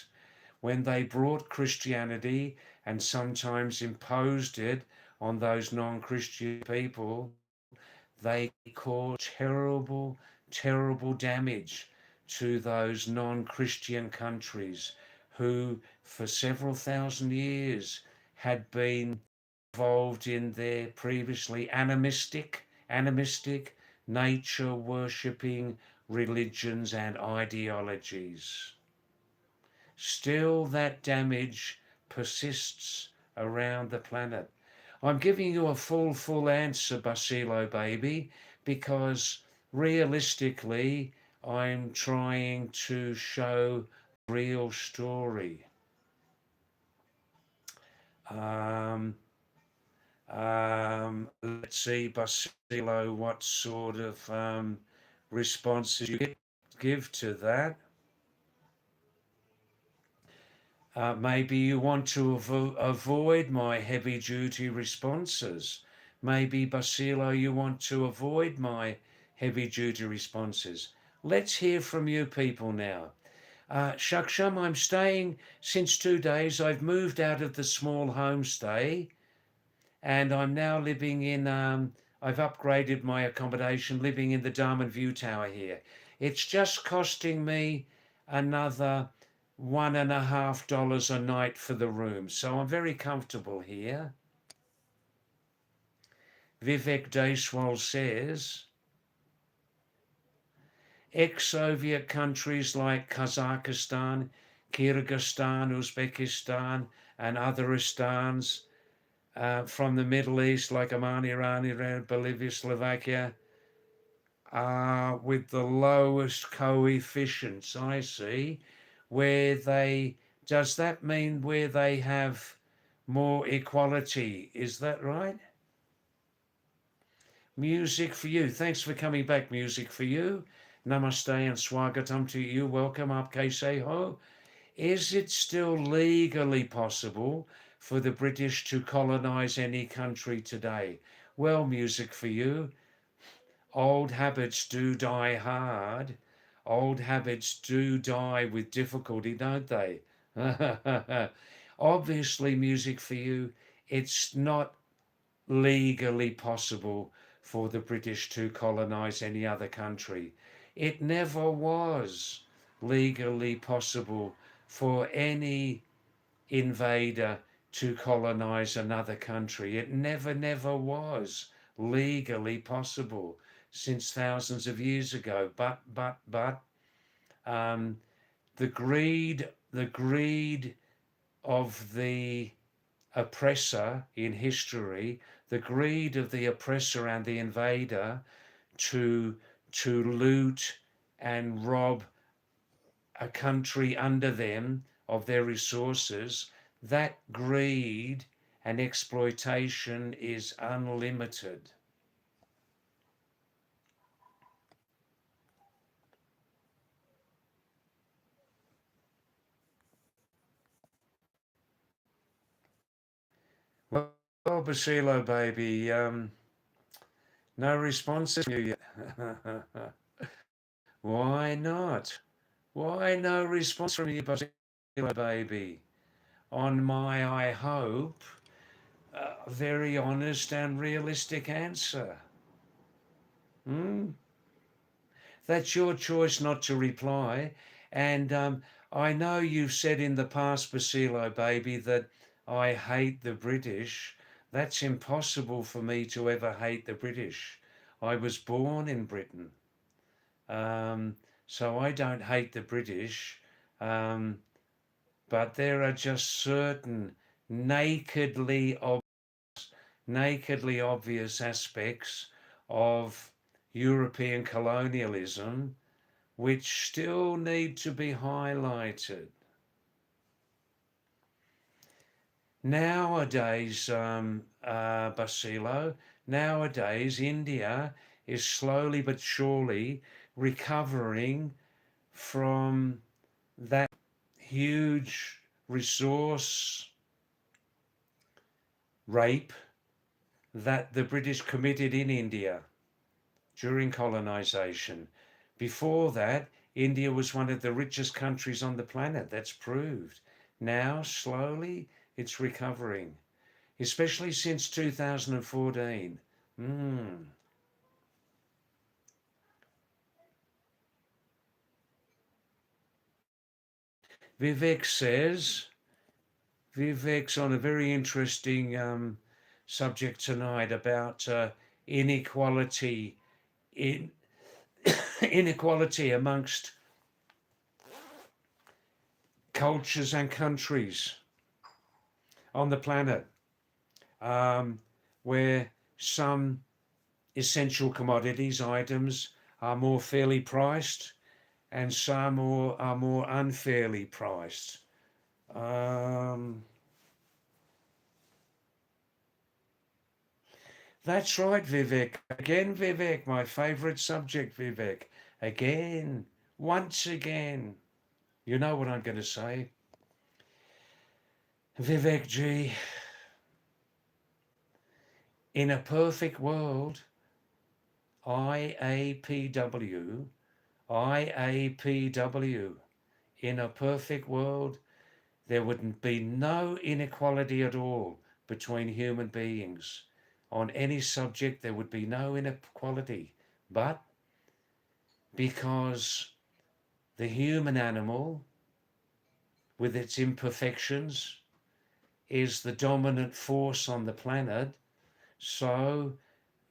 when they brought Christianity and sometimes imposed it on those non-Christian people, they caused terrible, terrible damage to those non-Christian countries who for several thousand years had been involved in their previously animistic nature worshipping religions and ideologies. Still, that damage persists around the planet. I'm giving you a full answer, Basilo baby, because realistically, I'm trying to show the real story. Um, let's see, Basilo, what sort of responses you give to that. Maybe you want to avoid my heavy duty responses. Maybe, Basilo, you want to avoid my heavy duty responses. Let's hear from you people now. Shaksham, I'm staying since 2 days. I've moved out of the small homestay and I'm now living in, I've upgraded my accommodation, living in the Darman View Tower here. It's just costing me another $1.50 a night for the room. So I'm very comfortable here. Vivek Deswal says, ex-Soviet countries like Kazakhstan, Kyrgyzstan, Uzbekistan, and other Istans from the Middle East like Oman, Iran, Bolivia, Slovakia, with the lowest coefficients, I see, where they, does that mean where they have more equality? Is that right? Music for you. Thanks for coming back, Music for you. Namaste and swagatam to you. Welcome up, Kaise Ho. Is it still legally possible for the British to colonize any country today? Well, Music for you. Old habits do die hard. Old habits do die with difficulty, don't they? Obviously, Music for you, it's not legally possible for the British to colonize any other country. It never was legally possible for any invader to colonize another country. It never was legally possible. since thousands of years ago. But um, the greed of the oppressor in history, the greed of the oppressor and the invader to loot and rob a country under them of their resources, that greed and exploitation is unlimited. Well, Basilo, baby, no response from you yet. Why not? Why no response from you, Basilo, baby? On my, I hope, very honest and realistic answer. Hmm? That's your choice not to reply. And I know you've said in the past, Basilo, baby, that I hate the British. That's impossible for me to ever hate the British. I was born in Britain. Um, so I don't hate the British. Um, but there are just certain nakedly obvious aspects of European colonialism which still need to be highlighted. Nowadays, Basilo, nowadays India is slowly but surely recovering from that huge resource rape that the British committed in India during colonization. Before that, India was one of the richest countries on the planet. That's proved. Now, slowly, it's recovering, especially since 2014. Vivek says, Vivek's on a very interesting subject tonight about inequality in inequality amongst cultures and countries on the planet, um, where some essential commodities, items, are more fairly priced and some are more unfairly priced. Um, that's right, Vivek. Again, Vivek, my favourite subject, Vivek. Again, once again. You know what I'm going to say. Vivek G, in a perfect world, IAPW, IAPW, in a perfect world, there would be no inequality at all between human beings. On any subject, there would be no inequality. But because the human animal, with its imperfections, is the dominant force on the planet, so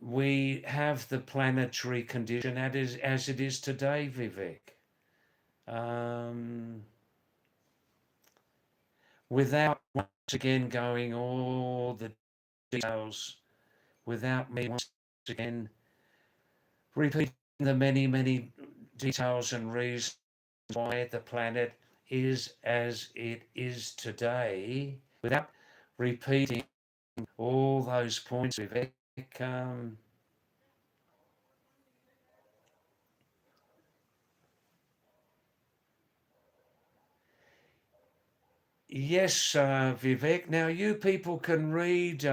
we have the planetary condition as it is today, Vivek. Um, without once again going all the details, without me once again repeating the many, many details and reasons why the planet is as it is today, without repeating all those points, Vivek. Um, Yes, Vivek. Now, you people can read,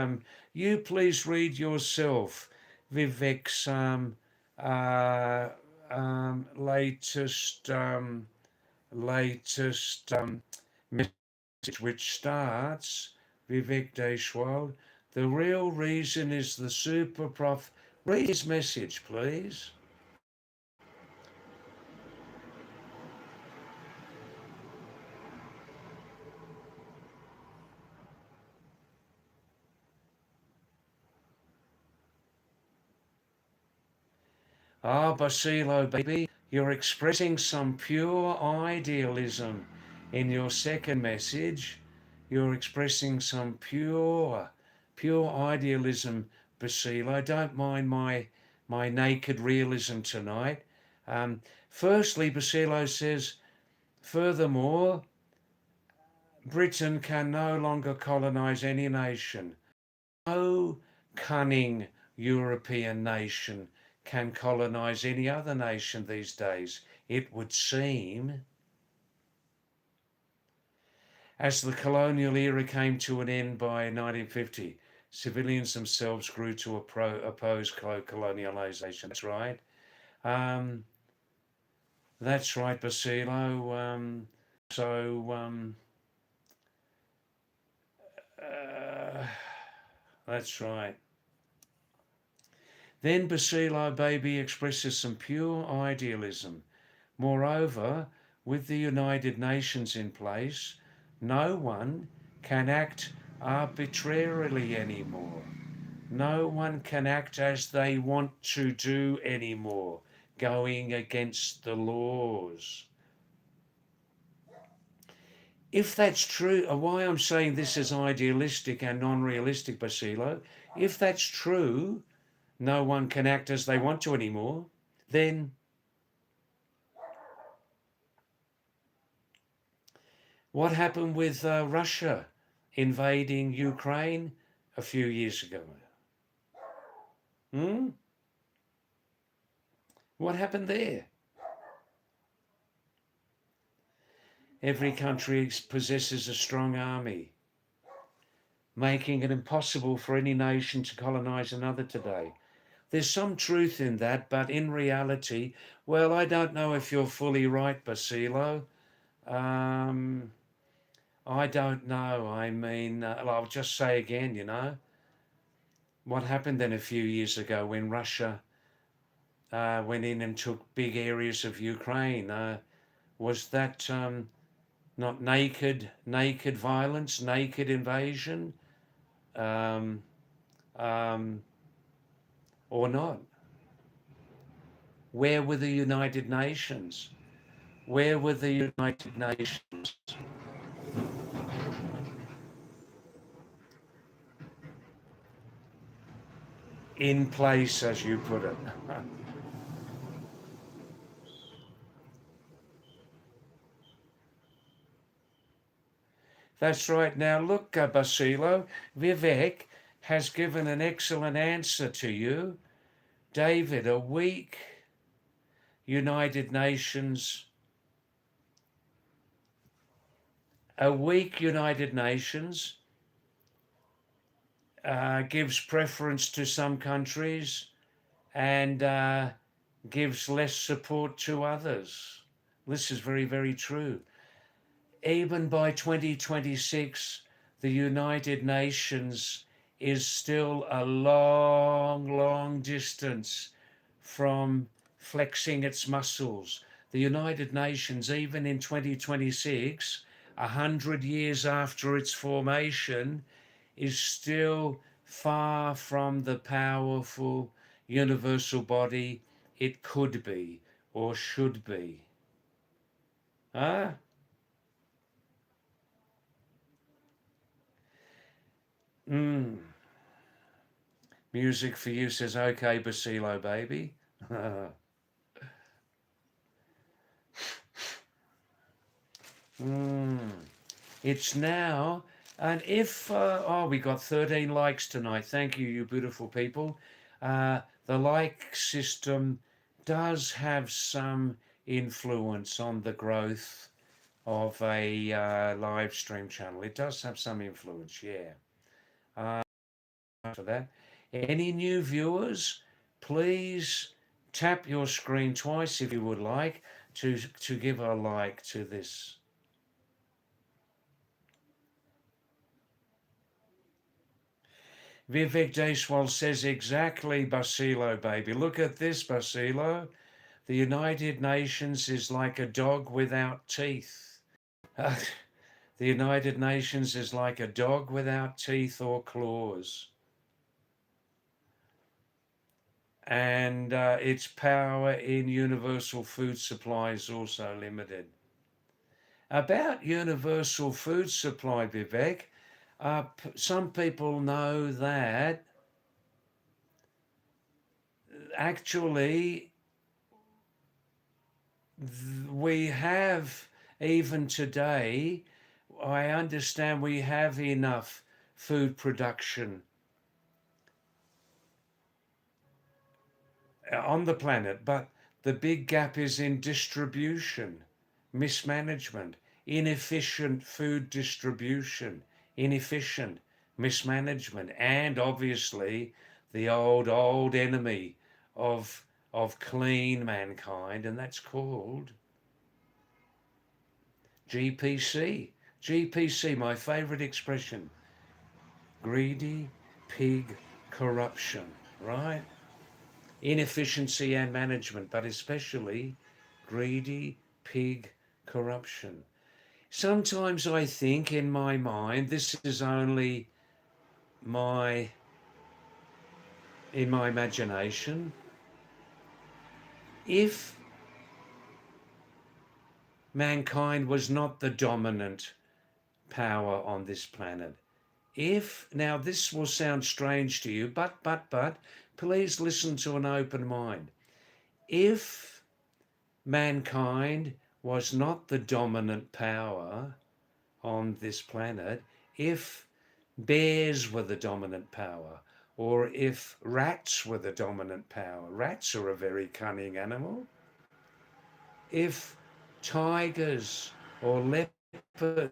you please read yourself Vivek's uh, latest message, which starts Vivek Deshwal. The real reason is the super prof. Read his message, please. Ah, Basilo, baby, you're expressing some pure idealism in your second message. You're expressing some pure idealism, Basilo. Don't mind my naked realism tonight. Firstly, Basilo says, furthermore, Britain can no longer colonize any nation. No cunning European nation can colonize any other nation these days, it would seem. As the colonial era came to an end by 1950, civilians themselves grew to oppose colonialisation. That's right. Um, that's right, Basilo. So, uh, that's right. Then Basilo, baby, expresses some pure idealism. Moreover, with the United Nations in place, no one can act arbitrarily anymore. No one can act as they want to do anymore, going against the laws. If that's true, why I'm saying this is idealistic and non-realistic, Basilo, if that's true, no one can act as they want to anymore, then what happened with Russia invading Ukraine a few years ago? Hmm? What happened there? Every country possesses a strong army, making it impossible for any nation to colonize another today. There's some truth in that, but in reality, well, I don't know if you're fully right, Basilo. Um, I don't know. I mean, I'll just say again, what happened then a few years ago when Russia went in and took big areas of Ukraine? Was that not naked violence, naked invasion, um, um, or not? Where were the United Nations? Where were the United Nations? In place, as you put it. That's right. Now look, Basilo, Vivek has given an excellent answer to you. David, United Nations, a weak United Nations gives preference to some countries and gives less support to others. This is very, very true. Even by 2026, the United Nations is still a long, long distance from flexing its muscles. The United Nations, even in 2026, 100 years after its formation, is still far from the powerful universal body it could be or should be. Huh? Mm. Music for you says, okay, Basilo, baby. mm. It's now, and if, we got 13 likes tonight. Thank you, you beautiful people. The like system does have some influence on the growth of a live stream channel. It does have some influence, yeah. For that. Any new viewers, please tap your screen twice if you would like to give a like to this. Vivek Deswal says exactly, Basilo, baby. Look at this, Basilo. The United Nations is like a dog without teeth. The United Nations is like a dog without teeth or claws. and its power in universal food supply is also limited. About universal food supply, Vivek, some people know that actually we have, even today, I understand we have enough food production on the planet, but the big gap is in distribution, mismanagement, inefficient food distribution, inefficient mismanagement, and obviously the old enemy of clean mankind, and that's called GPC. GPC, my favorite expression, greedy pig corruption, right? Inefficiency and management, but especially greedy pig corruption. Sometimes I think in my mind, this is only my in my imagination, if mankind was not the dominant power on this planet, if, now this will sound strange to you, but please listen to an open mind. If mankind was not the dominant power on this planet, if bears were the dominant power, or if rats were the dominant power, rats are a very cunning animal, if tigers or leopards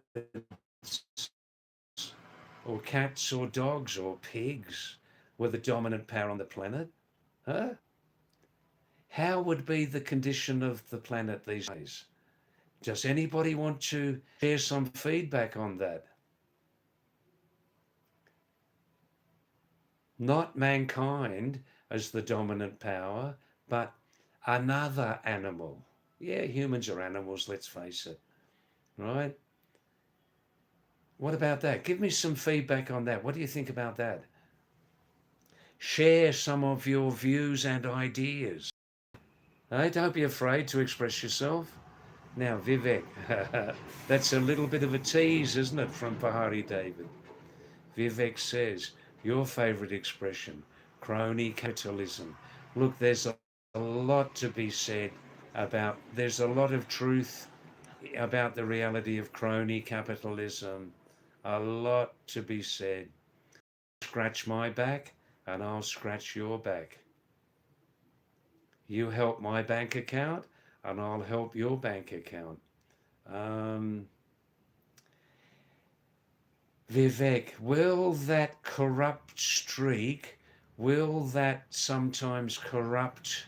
or cats or dogs or pigs were the dominant power on the planet, huh? How would be the condition of the planet these days? Does anybody want to share some feedback on that? Not mankind as the dominant power, but another animal. Yeah, humans are animals, let's face it, right? What about that? Give me some feedback on that. What do you think about that? Share some of your views and ideas. Hey, don't be afraid to express yourself. Now, Vivek, that's a little bit of a tease, isn't it, from Pahadi David? Vivek says, your favourite expression, crony capitalism. Look, there's a lot to be said about, there's a lot of truth about the reality of crony capitalism. A lot to be said. Scratch my back and I'll scratch your back. You help my bank account and I'll help your bank account. Vivek, will that corrupt streak, will that sometimes corrupt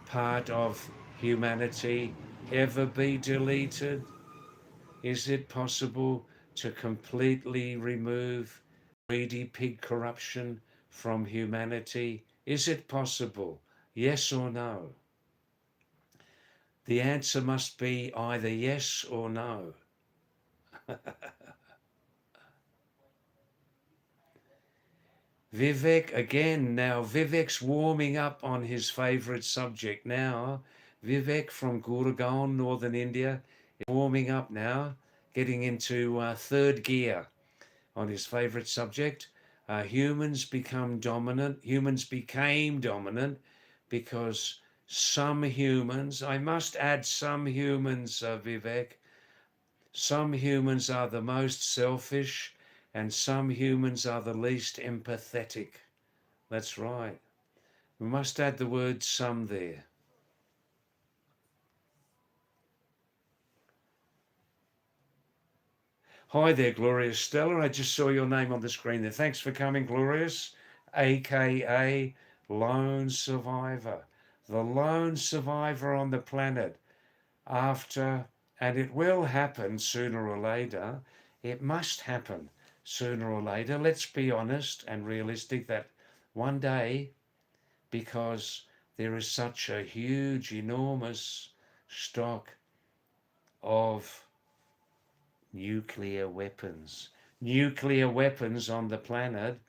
part of humanity ever be deleted? Is it possible to completely remove greedy pig corruption from humanity? Is it possible? Yes or no? The answer must be either yes or no. Vivek again now. Vivek's warming up on his favourite subject now. Vivek from Gurgaon, northern India, is warming up now, getting into third gear on his favourite subject. Humans became dominant because some humans, I must add some humans, Vivek, some humans are the most selfish and some humans are the least empathetic. That's right. We must add the word some there. Hi there, Glorious Stella. I just saw your name on the screen there. Thanks for coming, Glorious, aka Lone Survivor. The lone survivor on the planet after, and it will happen sooner or later. It must happen sooner or later. Let's be honest and realistic that one day, because there is such a huge, enormous stock of nuclear weapons on the planet,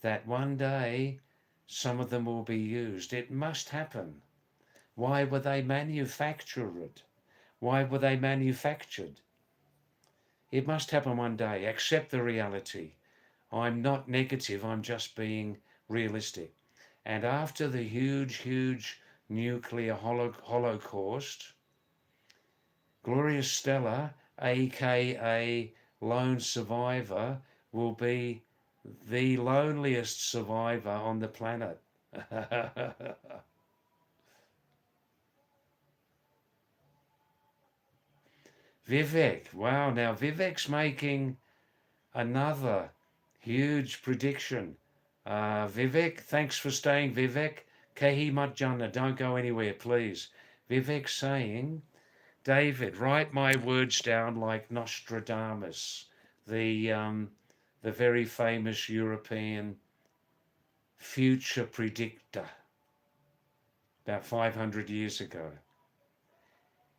that one day some of them will be used. It must happen. Why were they manufactured? Why were they manufactured? It must happen one day. Accept the reality. I'm not negative, I'm just being realistic. And after the huge nuclear holocaust, Gloria Stella, aka lone survivor, will be the loneliest survivor on the planet. Vivek, wow, now Vivek's making another huge prediction. Vivek, thanks for staying, Vivek. Kehi Matjana, don't go anywhere, please. Vivek saying, David, write my words down like Nostradamus, the very famous European future predictor about 500 years ago.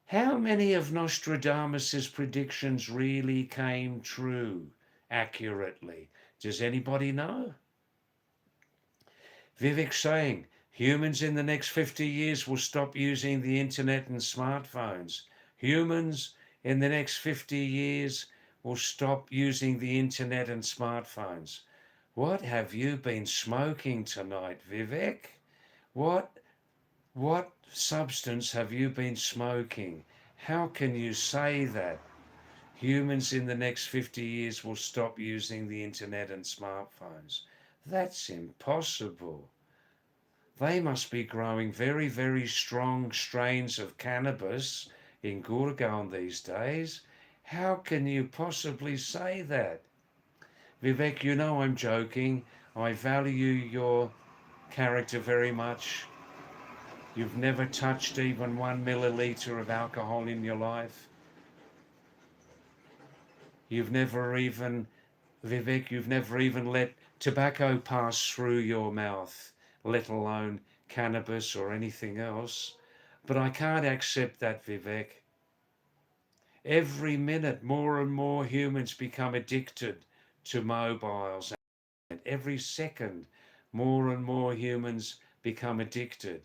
How many of Nostradamus's predictions really came true accurately? Does anybody know? Vivek saying, humans in the next 50 years will stop using the internet and smartphones. Humans in the next 50 years will stop using the internet and smartphones. What have you been smoking tonight, Vivek? What substance have you been smoking? How can you say that? Humans in the next 50 years will stop using the internet and smartphones. That's impossible. They must be growing very strong strains of cannabis in Gurgaon these days. How can you possibly say that? Vivek, you know I'm joking. I value your character very much. You've never touched even 1 milliliter of alcohol in your life. You've never even, Vivek, you've never even let tobacco pass through your mouth, let alone cannabis or anything else. But I can't accept that, Vivek. Every minute, more and more humans become addicted to mobiles. And every second, more and more humans become addicted.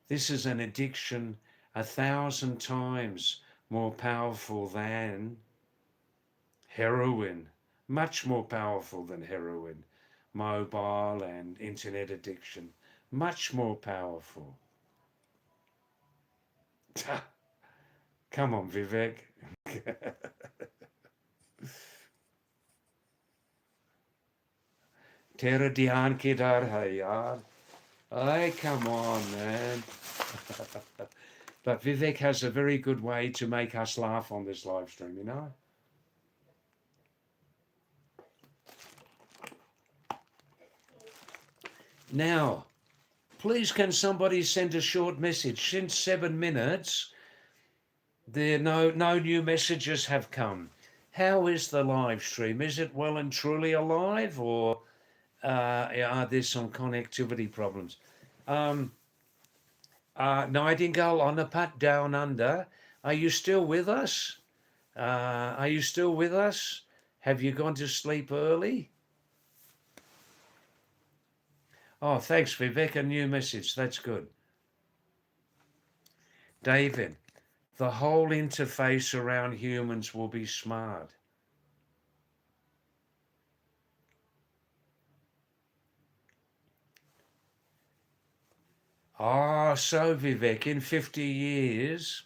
This is an addiction 1,000 times more powerful than heroin, much more powerful than heroin, mobile and internet addiction, much more powerful. Come on, Vivek. Tera dhyan kidhar hai yaar. Ay, come on, man. But Vivek has a very good way to make us laugh on this live stream, you know? Now, please can somebody send a short message? Since 7 minutes, there no new messages have come. How is the live stream? Is it well and truly alive, or are there some connectivity problems? Nightingale on the Pat Down Under, are you still with us? Are you still with us? Have you gone to sleep early? Oh, thanks, Vivek. A new message. That's good. David, the whole interface around humans will be smart. Ah, so Vivek, in 50 years,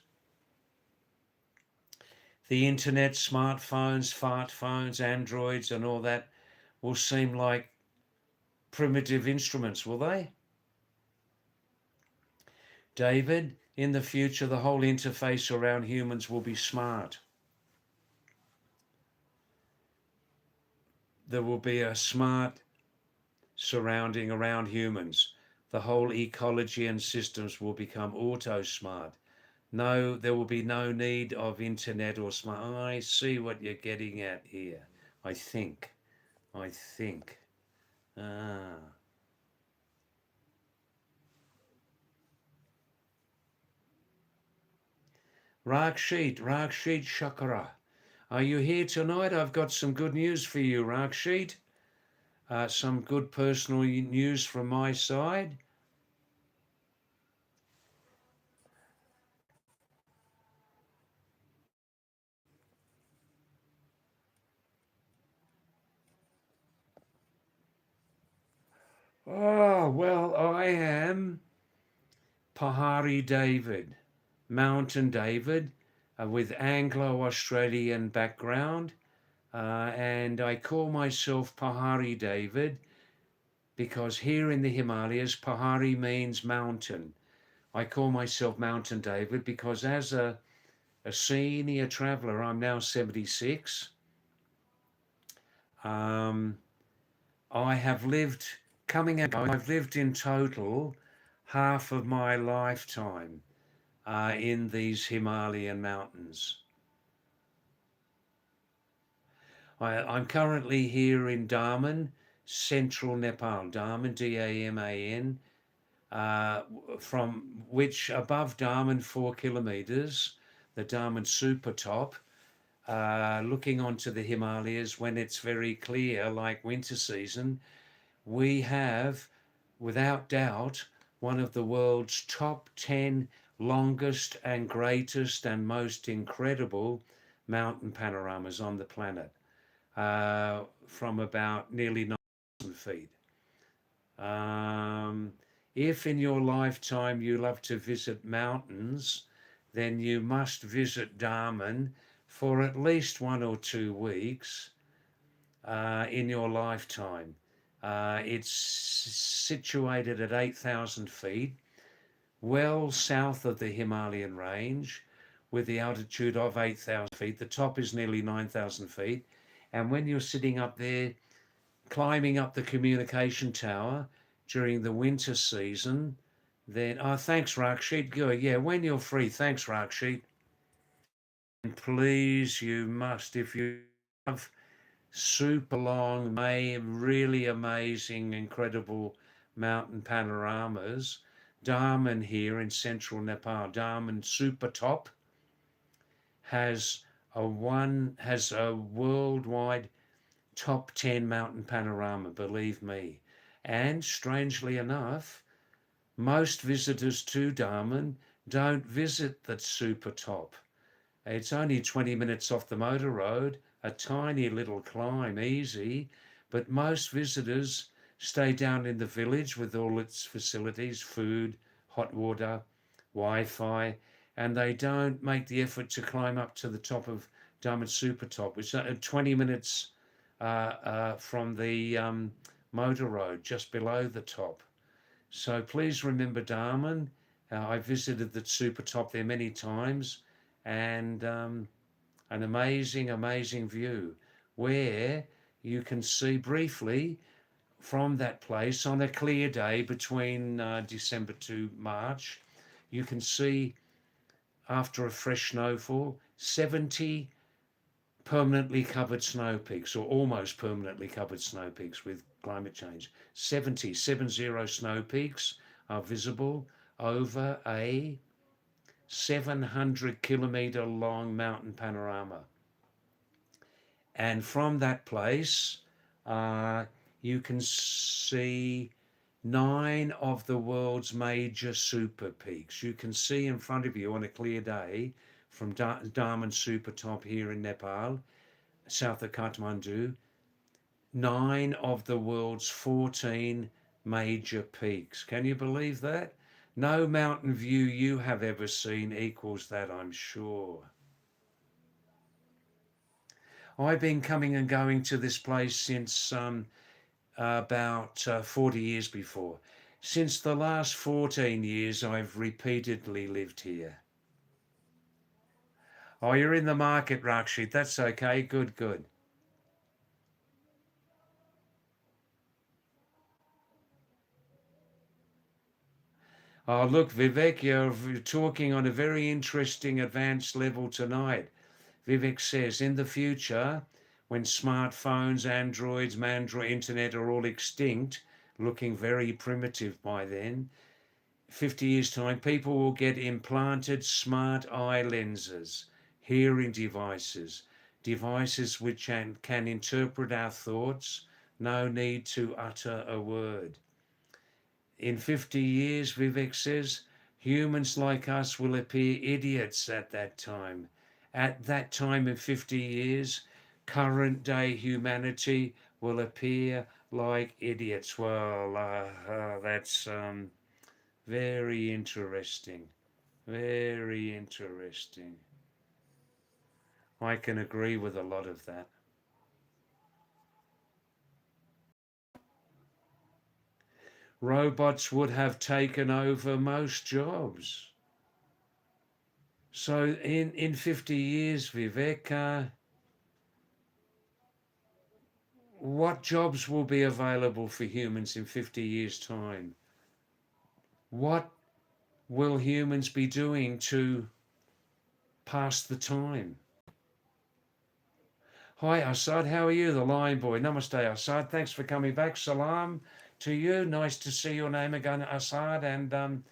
the internet, smartphones, fart phones, androids, and all that will seem like primitive instruments, will they? David, in the future, the whole interface around humans will be smart. There will be a smart surrounding around humans. The whole ecology and systems will become auto-smart. No, there will be no need of internet or smart. I see what you're getting at here. I think. Ah. Rakshit Shakara. Are you here tonight? I've got some good news for you, Rakshit. Some good personal news from my side. Oh, well, I am Pahadi David, Mountain David, with Anglo-Australian background. And I call myself Pahari David because here in the Himalayas, Pahari means mountain. I call myself Mountain David because as a senior traveller, I'm now 76. Um, I have lived, I've lived in total half of my lifetime in these Himalayan mountains. I'm currently here in Daman, central Nepal, Daman, Daman, from which above Daman 4 kilometers, the Daman super top, looking onto the Himalayas when it's very clear, like winter season, we have, without doubt, one of the world's top 10 longest and greatest and most incredible mountain panoramas on the planet, from about nearly 9,000 feet. Um, if in your lifetime you love to visit mountains, then you must visit Darman for at least 1 or 2 weeks in your lifetime. It's situated at 8,000 feet, well south of the Himalayan range, with the altitude of 8,000 feet. The top is nearly 9,000 feet. And when you're sitting up there, climbing up the communication tower during the winter season, then, oh, thanks, Rakshit. Good. Yeah, when you're free, thanks, Rakshit. And please, you must, if you have super long, really amazing, incredible mountain panoramas. Daman here in central Nepal, Daman Super Top has a worldwide top 10 mountain panorama, believe me. And strangely enough, most visitors to Daman don't visit the super top. It's only 20 minutes off the motor road, a tiny little climb, easy, but most visitors stay down in the village with all its facilities, food, hot water, Wi-Fi, and they don't make the effort to climb up to the top of Diamond Super Top, which is 20 minutes from the motor road, just below the top. So please remember Darman. I visited the super top there many times, and an amazing, amazing view where you can see briefly from that place on a clear day between December to March. You can see after a fresh snowfall 70 permanently covered snow peaks, or almost permanently covered snow peaks with climate change. 70 snow peaks are visible over a 700-kilometer long mountain panorama. And from that place, you can see 9 of the world's major super peaks. You can see in front of you on a clear day from Daman Super Top here in Nepal, south of Kathmandu, 9 of the world's 14 major peaks. Can you believe that? No mountain view you have ever seen equals that, I'm sure. I've been coming and going to this place since about 40 years before. Since the last 14 years, I've repeatedly lived here. Oh, you're in the market, Rakshit. That's okay. Good, good. Oh, look, Vivek, you're talking on a very interesting advanced level tonight. Vivek says, in the future, when smartphones, Androids, Mandroid, internet are all extinct, looking very primitive by then, 50 years' time, people will get implanted smart eye lenses, hearing devices, devices which can interpret our thoughts, No need to utter a word. In 50 years, Vivek says, humans like us will appear idiots at that time. At that time in 50 years, current day humanity will appear like idiots. Well, that's very interesting. Very interesting. I can agree with a lot of that. Robots would have taken over most jobs. So in 50 years, Vivek, what jobs will be available for humans in 50 years' time? What will humans be doing to pass the time? Hi, Assad. How are you? The Lion Boy. Namaste, Assad. Thanks for coming back. Salam to you. Nice to see your name again, Assad. And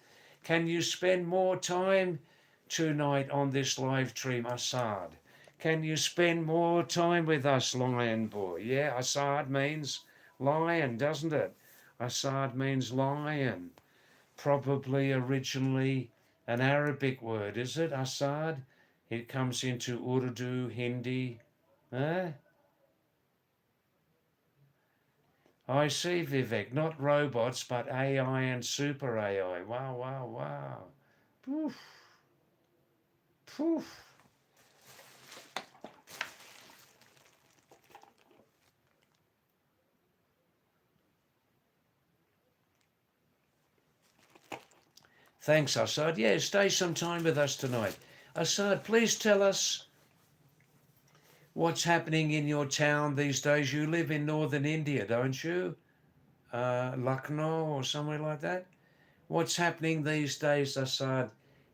can you spend more time tonight on this live stream, Assad? Can you spend more time with us, Lion Boy? Yeah, Assad means lion, doesn't it? Assad means lion. Probably originally an Arabic word, is it, Assad? It comes into Urdu, Hindi. Eh? I see, Vivek. Not robots, but AI and super AI. Wow, wow, wow. Poof, poof. Thanks, Assad. Yeah, stay some time with us tonight. Assad, please tell us what's happening in your town these days. You live in northern India, don't you? Lucknow or somewhere like that? What's happening these days, Assad,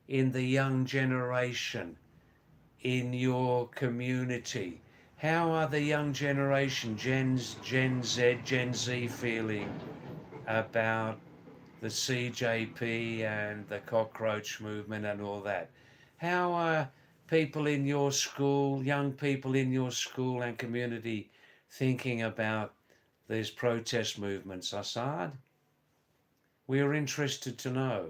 in the young generation, in your community? How are the young generation, Gen Z, Gen Z, feeling about the CJP and the cockroach movement and all that? How are people in your school, young people in your school and community, thinking about these protest movements, Assad? We are interested to know.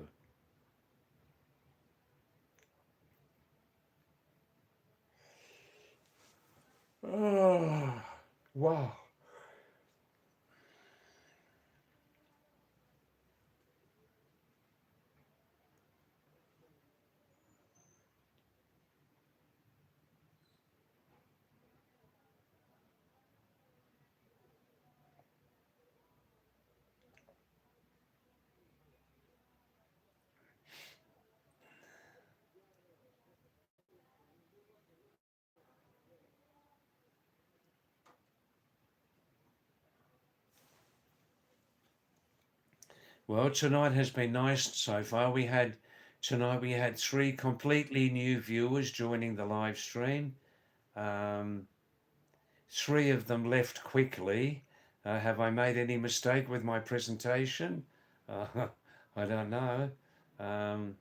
Oh, wow. Well, tonight has been nice so far. Tonight we had three completely new viewers joining the live stream. Um, Three of them left quickly. Have I made any mistake with my presentation? Uh, I don't know, um,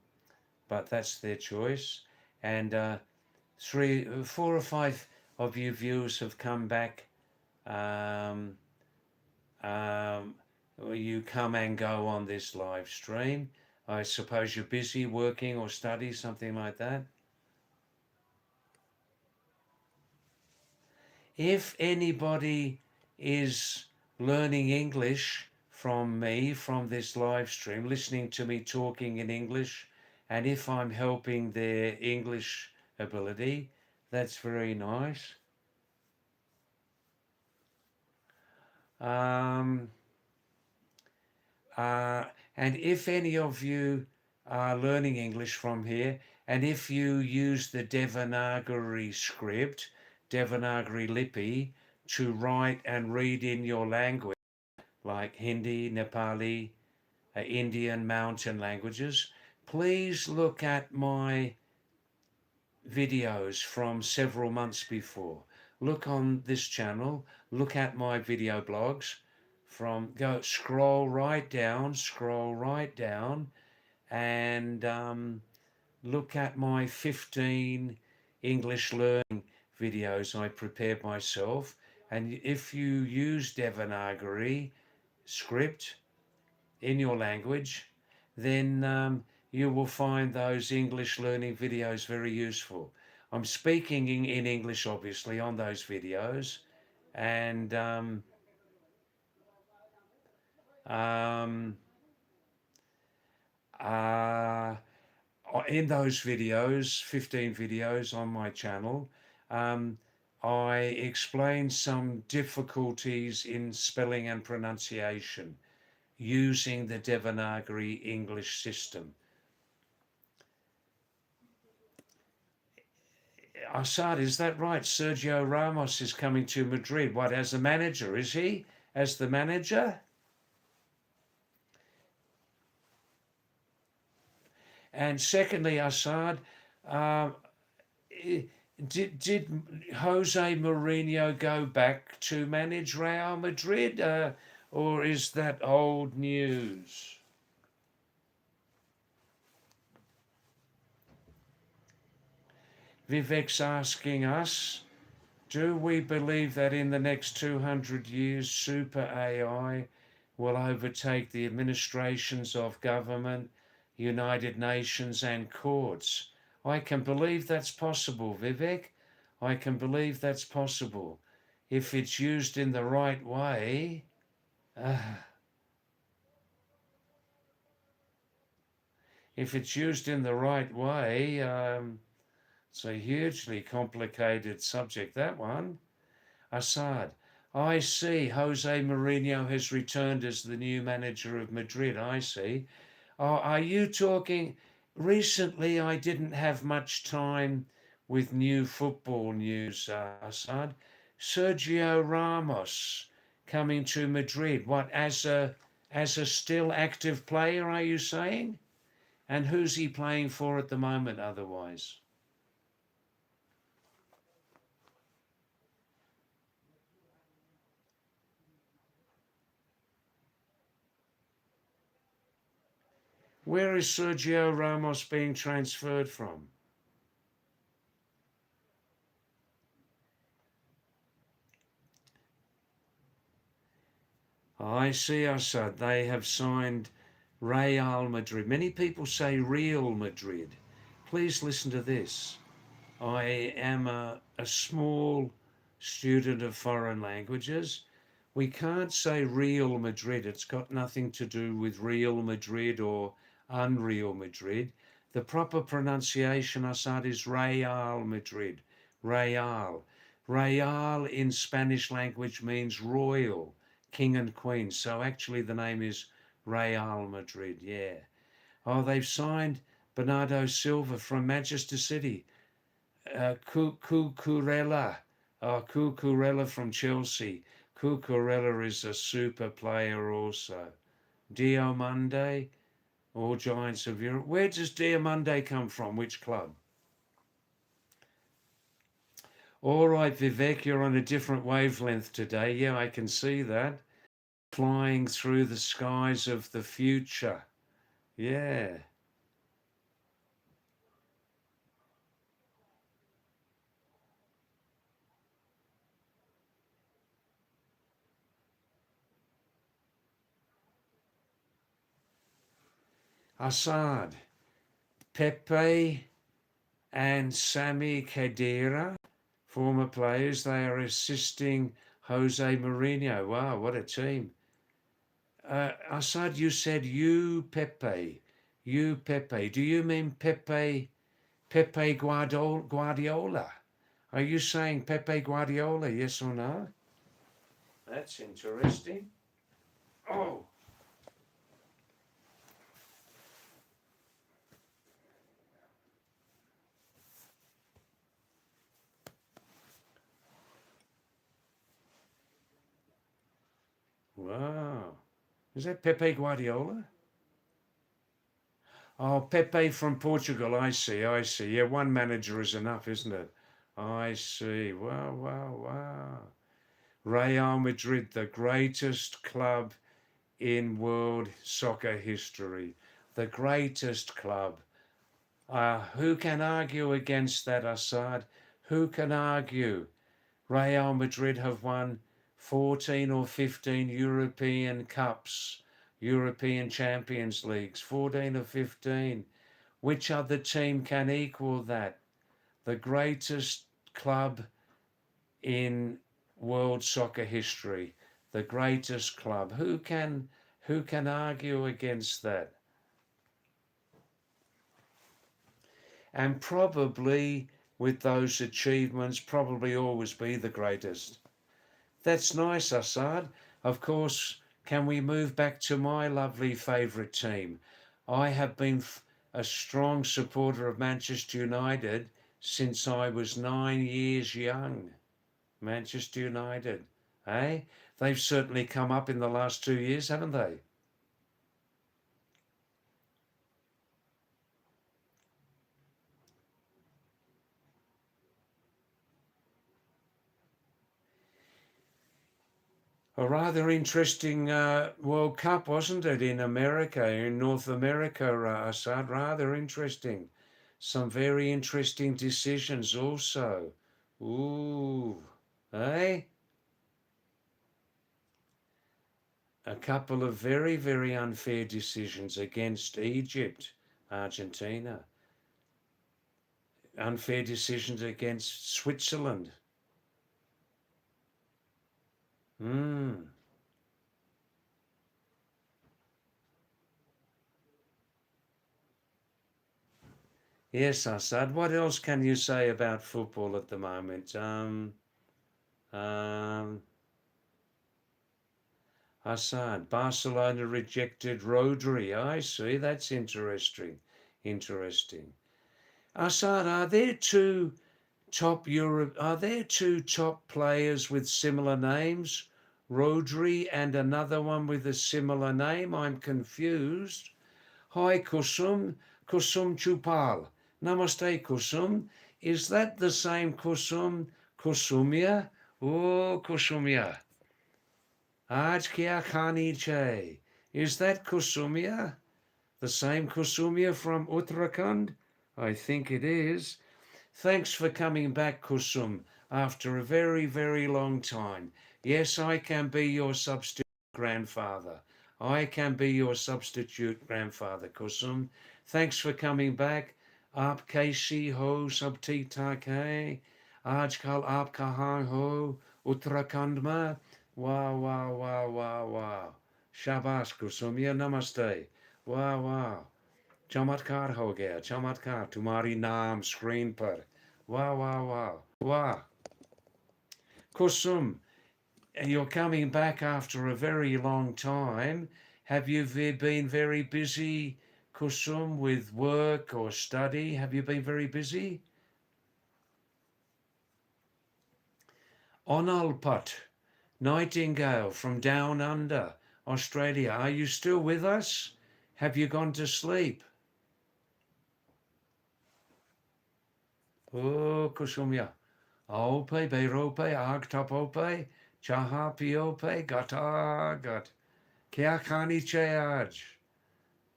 but that's their choice. And four or five of you viewers have come back. Um, um, you come and go on this live stream. I suppose you're busy working or study, something like that. If anybody is learning English from me, from this live stream, listening to me talking in English, and if I'm helping their English ability, that's very nice. Um, Uh, and if any of you are learning English from here, and if you use the Devanagari script, Devanagari Lipi, to write and read in your language, like Hindi, Nepali, Indian mountain languages, please look at my videos from several months before. Look on this channel, look at my video blogs go scroll right down and look at my 15 English learning videos I prepared myself And if you use Devanagari script in your language, then you will find those English learning videos very useful. I'm speaking in English, obviously, on those videos, and um, uh, in those videos, 15 videos on my channel, um, I explain some difficulties in spelling and pronunciation using the Devanagari English system. Assad, is that right? Sergio Ramos is coming to Madrid. What, as the manager, is he? As the manager? And secondly, Assad, uh, did Jose Mourinho go back to manage Real Madrid, or is that old news? Vivek's asking us, do we believe that in the next 200 years super AI will overtake the administrations of government, United Nations and courts? I can believe that's possible, Vivek. I can believe that's possible. If it's used in the right way, uh, if it's used in the right way, it's a hugely complicated subject, that one. Assad, I see Jose Mourinho has returned as the new manager of Madrid. I see. Are you talking? Recently, I didn't have much time with new football news, Assad. Sergio Ramos coming to Madrid. What, as a still active player, are you saying? And who's he playing for at the moment otherwise? Where is Sergio Ramos being transferred from? I see, Assad. They have signed Real Madrid. Many people say Real Madrid. Please listen to this. I am a small student of foreign languages. We can't say Real Madrid. It's got nothing to do with Real Madrid or Unreal Madrid. The proper pronunciation, Assad, is Real Madrid. Real. Real in Spanish language means royal, king and queen. So actually the name is Real Madrid, yeah. Oh, they've signed Bernardo Silva from Manchester City. Cucurella. Cucurella from Chelsea. Cucurella is a super player also. Diomande, all giants of Europe. Where does Diomande come from? Which club? All right, Vivek, you're on a different wavelength today. Yeah, I can see that. Flying through the skies of the future. Yeah. Assad, Pepe and Sami Khedira, former players, they are assisting Jose Mourinho. Wow, what a team. Assad, you said you Pepe. You Pepe. Do you mean Pepe Guardiola? Are you saying Pepe Guardiola, yes or no? That's interesting. Oh, wow. Is that Pepe Guardiola? Oh, Pepe from Portugal. I see. I see. Yeah, one manager is enough, isn't it? I see. Wow, wow, wow. Real Madrid, the greatest club in world soccer history. The greatest club. Who can argue against that, Assad? Who can argue? Real Madrid have won 14 or 15 European Cups, European Champions Leagues, 14 or 15. Which other team can equal that? The greatest club in world soccer history, the greatest club. Who can argue against that? And probably with those achievements, probably always be the greatest. That's nice, Assad. Of course, can we move back to my lovely favourite team? I have been a strong supporter of Manchester United since I was 9 years young. Manchester United, eh? They've certainly come up in the last 2 years, haven't they? A rather interesting World Cup, wasn't it, in America, in North America, Assad? Rather interesting. Some very interesting decisions also. Ooh, eh? A couple of very, very unfair decisions against Egypt, Argentina. Unfair decisions against Switzerland. Hmm. Yes, Assad. What else can you say about football at the moment? Um, Assad, Barcelona rejected Rodri. I see. That's interesting. Interesting. Assad, are there two top players with similar names? Rodri and another one with a similar name? I'm confused. Hi, Kusum. Kusum Chupal. Namaste, Kusum. Is that the same Kusum? Kusumia? Oh, Kusumia. Aaj kya khani chai? Is that Kusumia? The same Kusumia from Uttarakhand? I think it is. Thanks for coming back, Kusum, after a very, very long time. Yes, I can be your substitute grandfather. I can be your substitute grandfather, Kusum. Thanks for coming back. Aap kaisi ho, sab theek thaak hai? Aajkal aap kahan ho? Uttarakhand mein? Wow, wow, wow, wow, wow. Shabash, Kusum. Ya namaste. Wow, wow. चमत्कार हो गया चमत्कार तुम्हारी नाम screen पर वाह वाह वाह वाह Kusum, you're coming back after a very long time. Have you been very busy, Kusum, with work or study? Have you been very busy? Onalput, Nightingale from down under, Australia. Are you still with us? Have you gone to sleep? Oh, Kusumya. Aope, Berope, Agtapope, Chaha Piope, Gatagat, Kiakani Cheaj.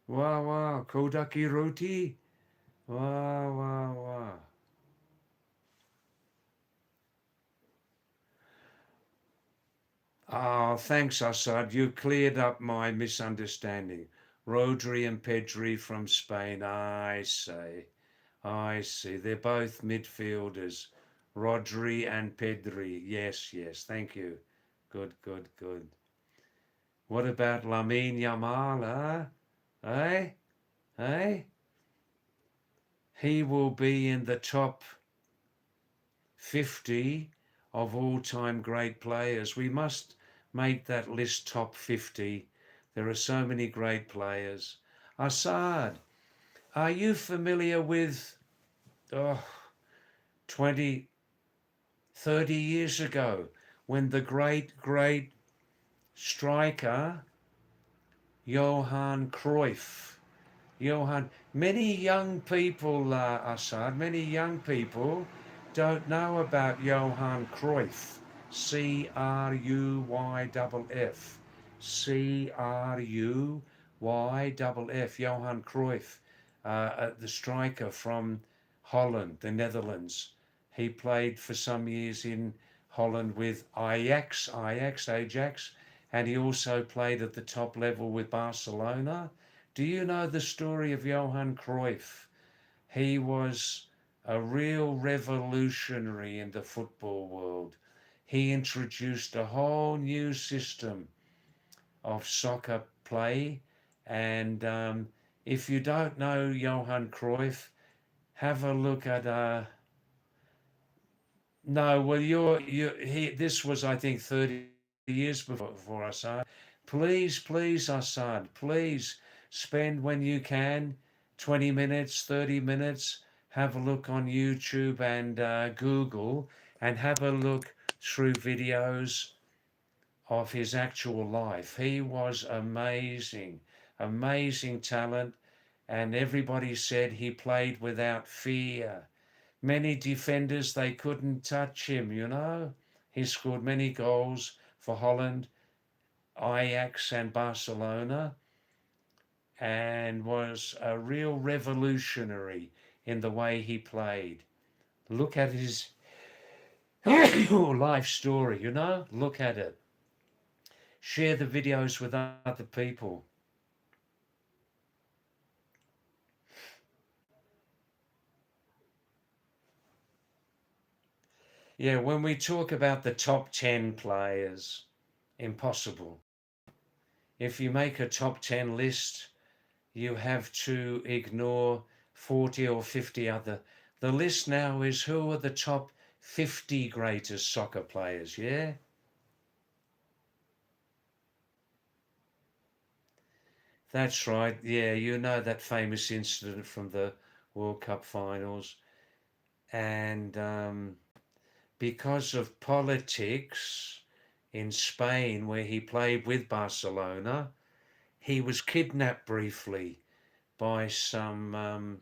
Wah wah, Kodaki Roti. Wah wah wah. Ah, thanks, Assad. You cleared up my misunderstanding. Rodri and Pedri from Spain. I say. I see. They're both midfielders. Rodri and Pedri. Yes, yes. Thank you. Good, good, good. What about Lamine Yamal, huh? Eh? Eh? He will be in the top 50 of all-time great players. We must make that list top 50. There are so many great players. Assad, are you familiar with oh, 20, 30 years ago when the great, great striker Johan Cruyff. Many young people, Assad, many young people don't know about Johan Cruyff. Cruyff. Cruyff. Johan Cruyff, the striker from Holland, the Netherlands. He played for some years in Holland with Ajax, and he also played at the top level with Barcelona. Do you know the story of Johan Cruyff? He was a real revolutionary in the football world. He introduced a whole new system of soccer play, and if you don't know Johan Cruyff, have a look at no, well, this was, I think, 30 years before Assad. Please, Assad, please spend when you can 20 minutes, 30 minutes. Have a look on YouTube and Google, and have a look through videos of his actual life. He was amazing, amazing talent, and everybody said he played without fear. Many defenders, they couldn't touch him, you know. He scored many goals for Holland, Ajax and Barcelona, and was a real revolutionary in the way he played. Look at his life story, you know. Look at it. Share the videos with other people. Yeah, when we talk about the top 10 players, impossible. If you make a top 10 list, you have to ignore 40 or 50 other. The list now is who are the top 50 greatest soccer players, yeah? That's right, yeah, you know that famous incident from the World Cup finals. And because of politics in Spain, where he played with Barcelona, he was kidnapped briefly by some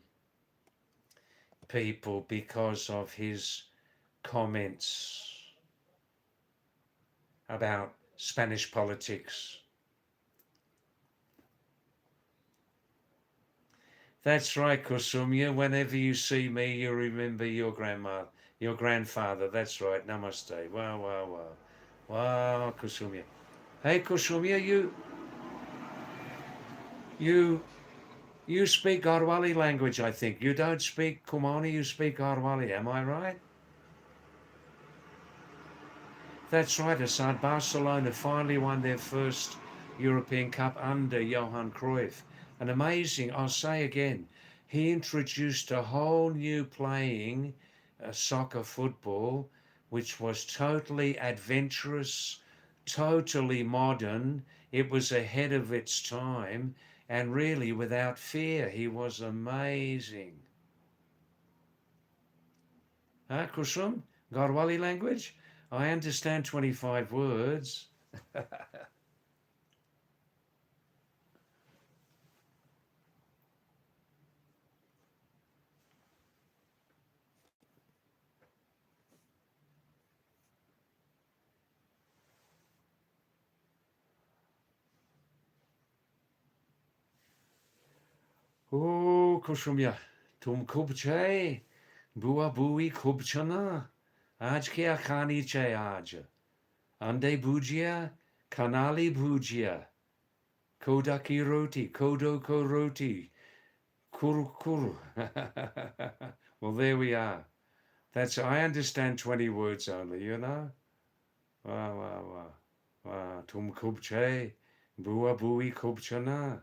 people because of his comments about Spanish politics. That's right, Kusumya. Whenever you see me, you remember your grandma, your grandfather. That's right. Namaste. Wow, wow, wow. Wow, Kusumya. Hey, Kusumya, you, you speak Garhwali language, I think. You don't speak Kumani, you speak Garhwali. Am I right? That's right, Assad. Barcelona finally won their first European Cup under Johan Cruyff. And amazing, I'll say again, he introduced a whole new playing soccer football, which was totally adventurous, totally modern. It was ahead of its time, and really without fear. He was amazing. Huh, Kusum? Garhwali language? I understand 25 words. Oh, Kusumya, tum kubche, bua bui kubchana, aj kya khani che aj. Ande bujia, kanali bujia, kodaki roti, kodoko roti, kuru kuru. Well, there we are. That's, I understand 20 words only, you know? Wow, wow, wow. Wow, tum kubche, bua bui kubchana,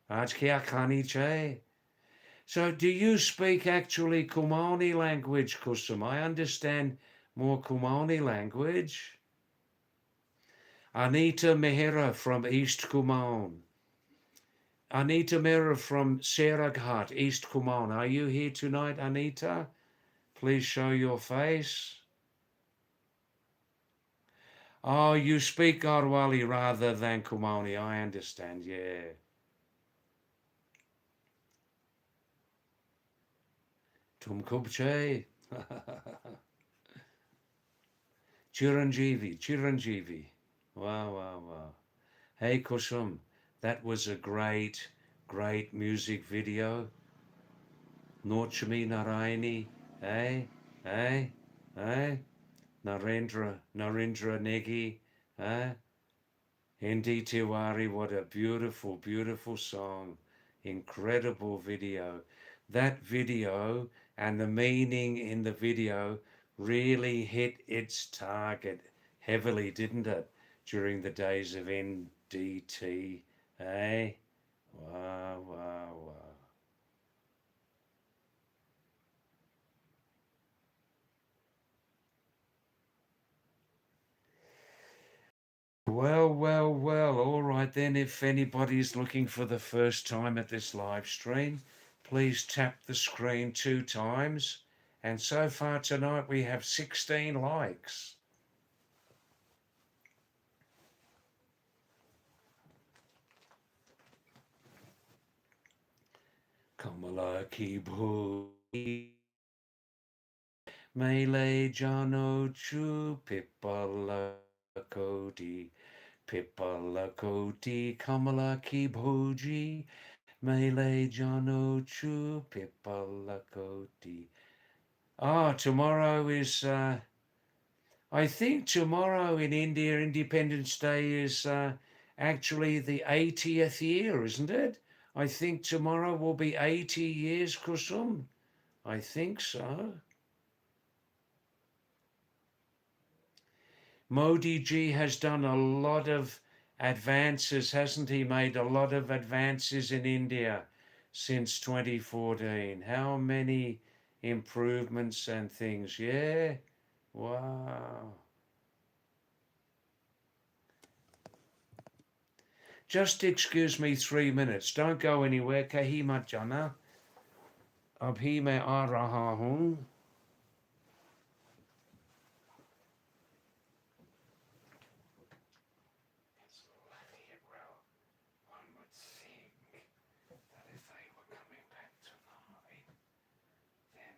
aj kya khani che. So do you speak actually Kumani language, Kusum? I understand more Kumani language. Anita Mehra from East Kumaon. Anita Mehra from Seraghat, East Kumaon. Are you here tonight, Anita? Please show your face. Oh, you speak Garhwali rather than Kumani. I understand, yeah. Tum kubche. Chiranjeevi. Wow, wow, wow. Hey, Kusum, that was a great, great music video. Nochami Narayani, eh? Eh? eh? Narendra Negi, eh? Hindi Tiwari, what a beautiful, beautiful song. Incredible video. That video and the meaning in the video really hit its target heavily, didn't it? During the days of NDT, eh? Wow, wow, wow. Well, well, well. All right then. If anybody's looking for the first time at this live stream, please tap the screen 2 times. And so far tonight we have 16 likes. Kamala ki bhoi mele jano chu pipala koti Kamala ki bhoji mele jano chu pipala koti. Ah, tomorrow is, I think tomorrow in India, Independence Day is actually the 80th year, isn't it? I think tomorrow will be 80 years, Kusum. I think so. Modi ji has done a lot of advances, hasn't he? Made a lot of advances in India since 2014. How many improvements and things? Yeah. Wow. Just excuse me 3 minutes. Don't go anywhere. Kahi mat jana. Abhi main aa raha hoon. It's bloody well. One would think that if they were coming back tonight, then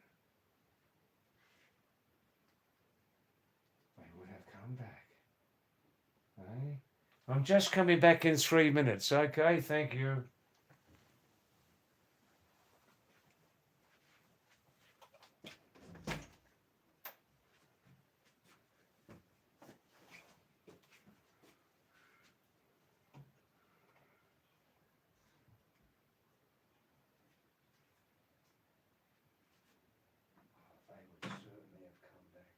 they would have come back. Eh? I'm just coming back in 3 minutes. Okay, thank you. They would certainly have come back.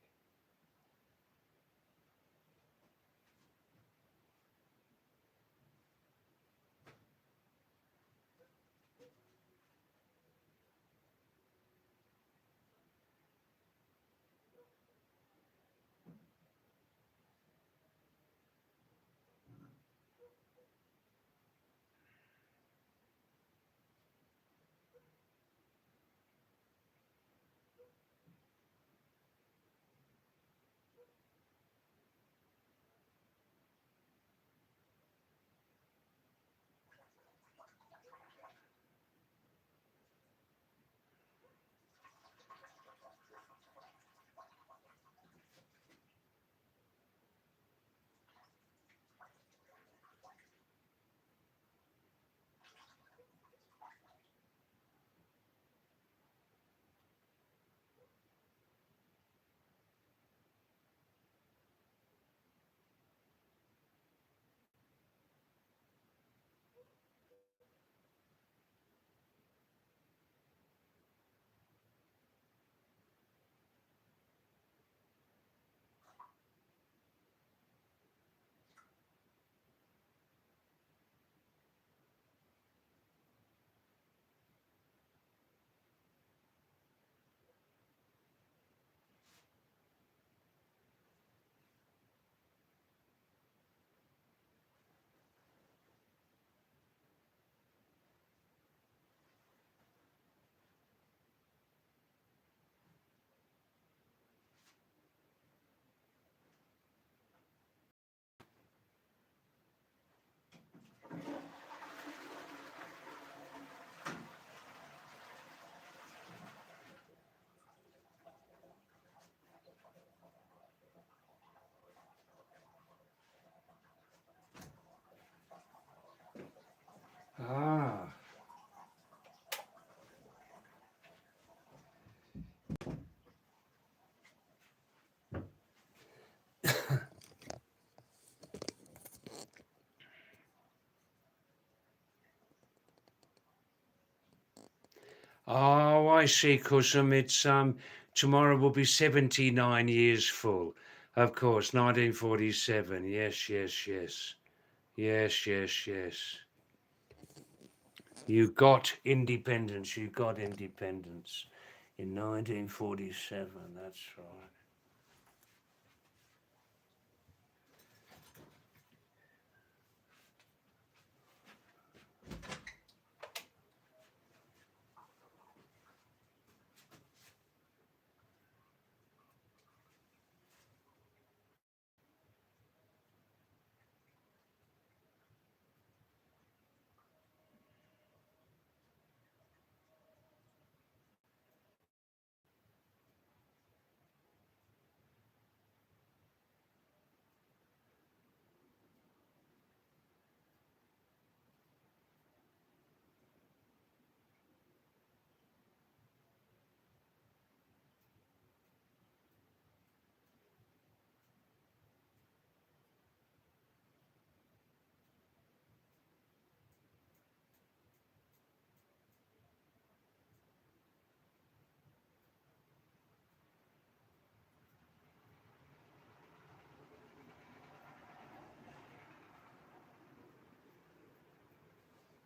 Oh, I see, Kusum. It's tomorrow will be 79 years full. Of course, 1947. Yes, yes, yes. Yes, yes, yes. You got independence. You got independence in 1947. That's right.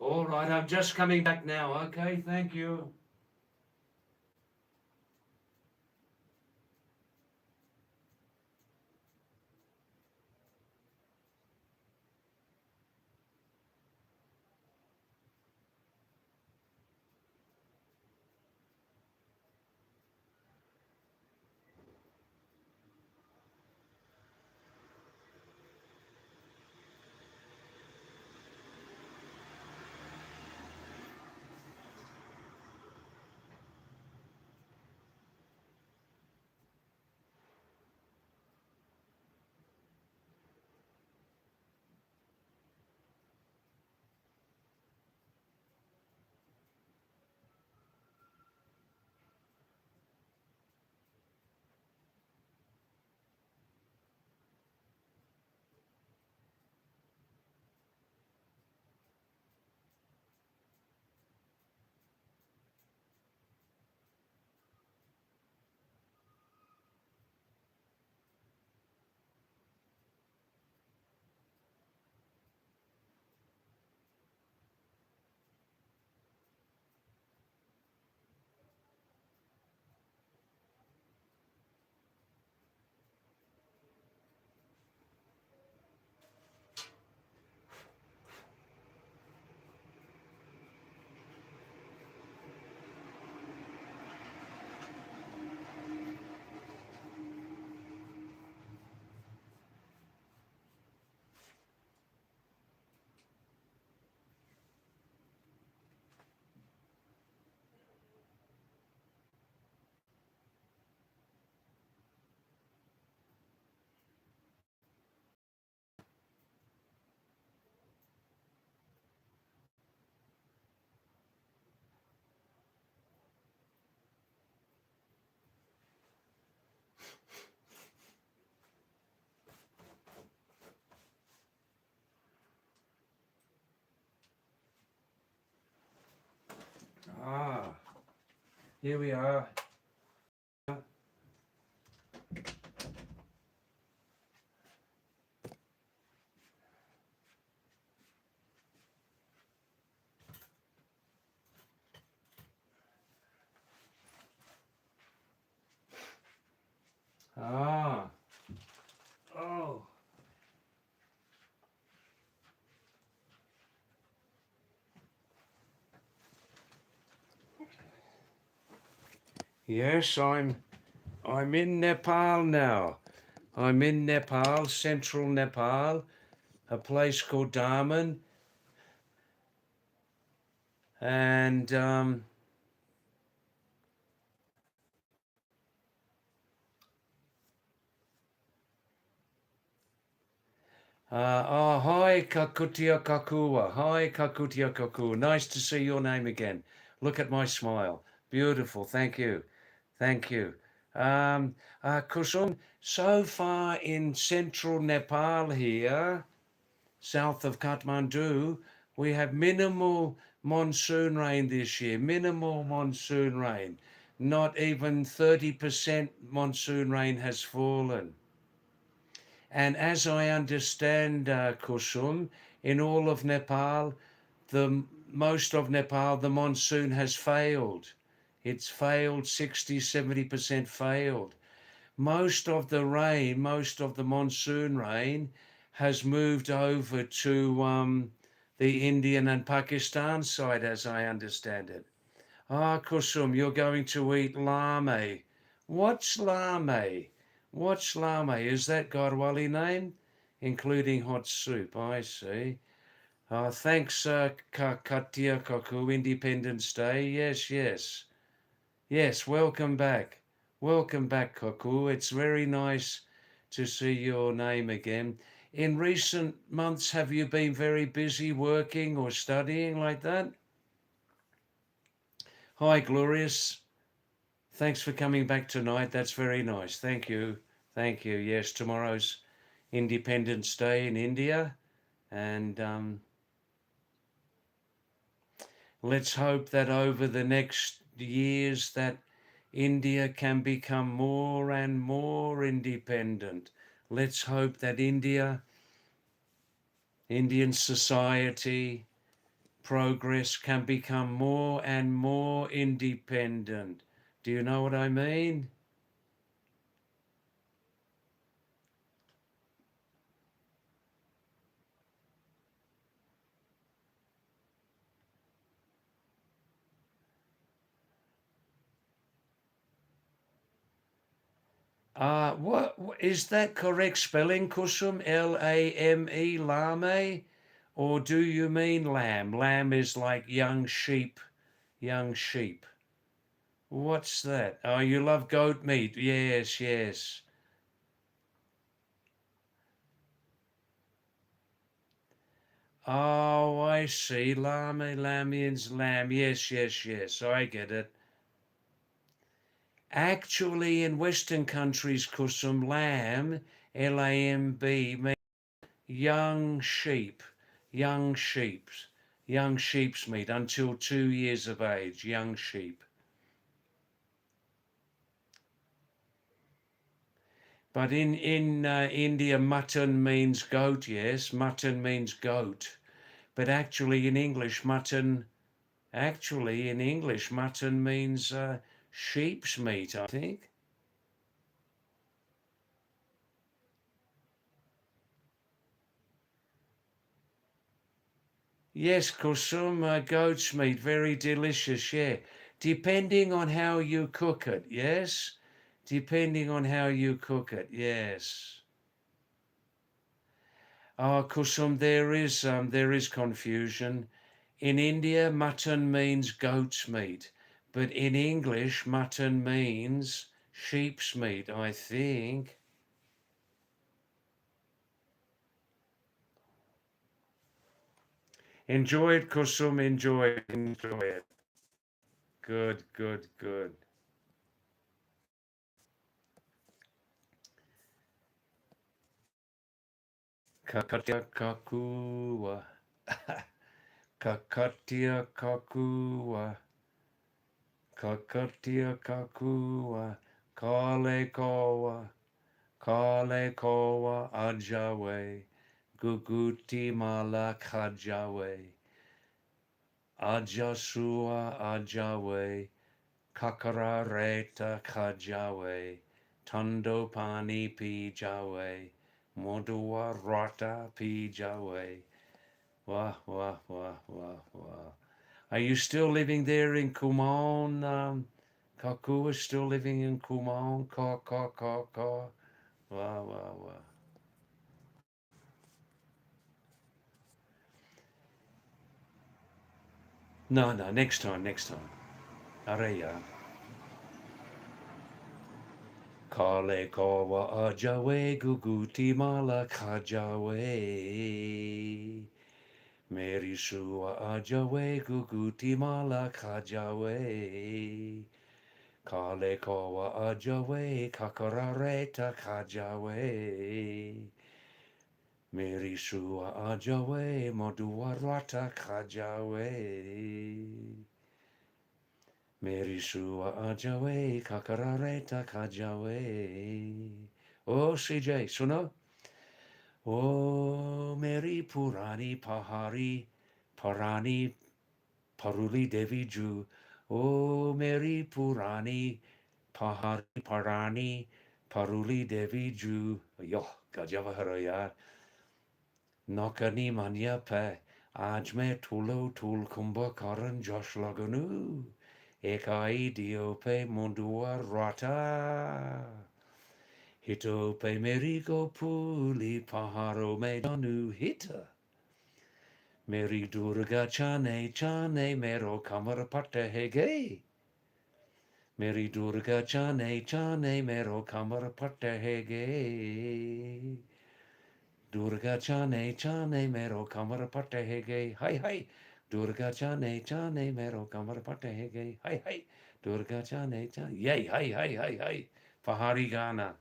All right, I'm just coming back now. Okay, thank you. Ah, here we are. Ah, oh. Yes, I'm in Nepal now. I'm in Nepal, central Nepal, a place called Daman, and hi Kakutia Kakua. Hi Kakutia Kakua. Nice to see your name again. Look at my smile. Beautiful. Thank you. Thank you. Kusum, so far in central Nepal here, south of Kathmandu, we have monsoon rain this year, minimal monsoon rain. Not even 30% monsoon rain has fallen. And as I understand, Kusum, in all of Nepal, the most of Nepal, the monsoon has failed. It's failed, 60, 70% failed. Most of the rain, most of the monsoon rain has moved over to the Indian and Pakistan side, as I understand it. Ah, Kusum, you're going to eat lame. What's lame? What's lame? Is that Garhwali name? Including hot soup, I see. Thanks, Katia Kaku, Independence Day. Yes, yes. Yes, welcome back. Welcome back, Kaku. It's very nice to see your name again. In recent months, have you been very busy working or studying like that? Hi, Glorious. Thanks for coming back tonight. That's very nice. Thank you. Thank you. Yes, tomorrow's Independence Day in India. And let's hope that over the next years that India can become more and more independent. Let's hope that Indian society, progress can become more and more independent. Do you know what I mean? What is that correct spelling, Kusum? Lame, lame? Or do you mean lamb? Lamb is like young sheep, young sheep. What's that? Oh, you love goat meat. Yes, yes. Oh, I see. Lame, lamians, lamb. Yes, yes, yes. I get it. Actually, in Western countries, Kusum, lamb, Lamb, means young sheep, young sheep, young sheep's meat until 2 years of age, young sheep. But in India, mutton means goat. Yes, mutton means goat. But actually in English, mutton means sheep's meat, I think. Yes, kusum, goat's meat, very delicious, yeah. Depending on how you cook it, yes? Depending on how you cook it, yes. Kusum, there is confusion. In India, mutton means goat's meat, but in English, mutton means sheep's meat, I think. Enjoy it, Kusum, enjoy it. Good, good, good. Kakatia kakua. Kakatia kakua. Kakatia kakua. Kale koa. Kale koa ajawe. Guguti mala kajawe. Ajasua ajawe. Kakarareta kajawe. Tando pani pijawe. Modua rata pijawe. Wah, wah, wah, wah, wah. Are you still living there in Kumaon? Kaku is still living in Kumaon? Ka. Wah, wah, wah. No, no, next time, next time. Areya. Kale kawa ajawe guguti mala kajawe. Meri sua ajawe guguti mala kajawe. Kale kawa ajawe kakarareta kajawe. Meri sua ajawe modua rata kajawe. Meri sua ajawe kakarareta kajawe. Oh CJ, suno? Oh Meri Purani Pahari Parani Paruli Deviju. Oh Meri Purani Pahari Parani Paruli Deviju. Yo, Gajava Haraya. Nokani Manya Pe. Ajme Tulo Tul Kumba Karan Josh Laganu. Ekai Diope Mundua Rata. Hito Pe Merigo Puli Paharo Medanu Hita. Meri Durga Chane Chane Mero Kamarapata Hege. Meri Durga Chane Chane Mero Kamarapata Hege. Durga Chane Chane Mero Kamarapata Hege. Hi hi. Durga Chane Chane Mero Kamarapata Hege. Hi hi. Durga Chane Chane. Yay, hi hi hi hi. Pahari Ghana.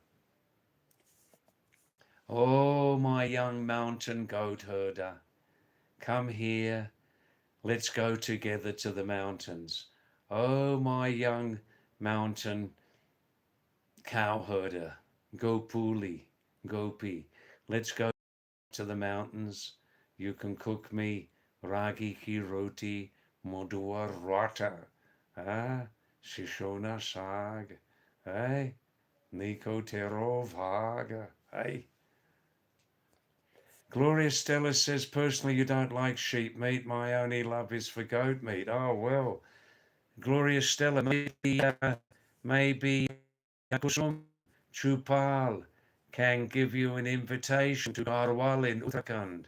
Oh, my young mountain goat herder, come here. Let's go together to the mountains. Oh, my young mountain cow herder, Gopuli, Gopi, let's go to the mountains. You can cook me ragi ki roti, modua rata, shishona sag, Nico tero vaga, Gloria Stella says, personally, you don't like sheep meat. My only love is for goat meat. Oh, well, Gloria Stella, maybe Kusum Chupal can give you an invitation to Garhwal in Uttarakhand.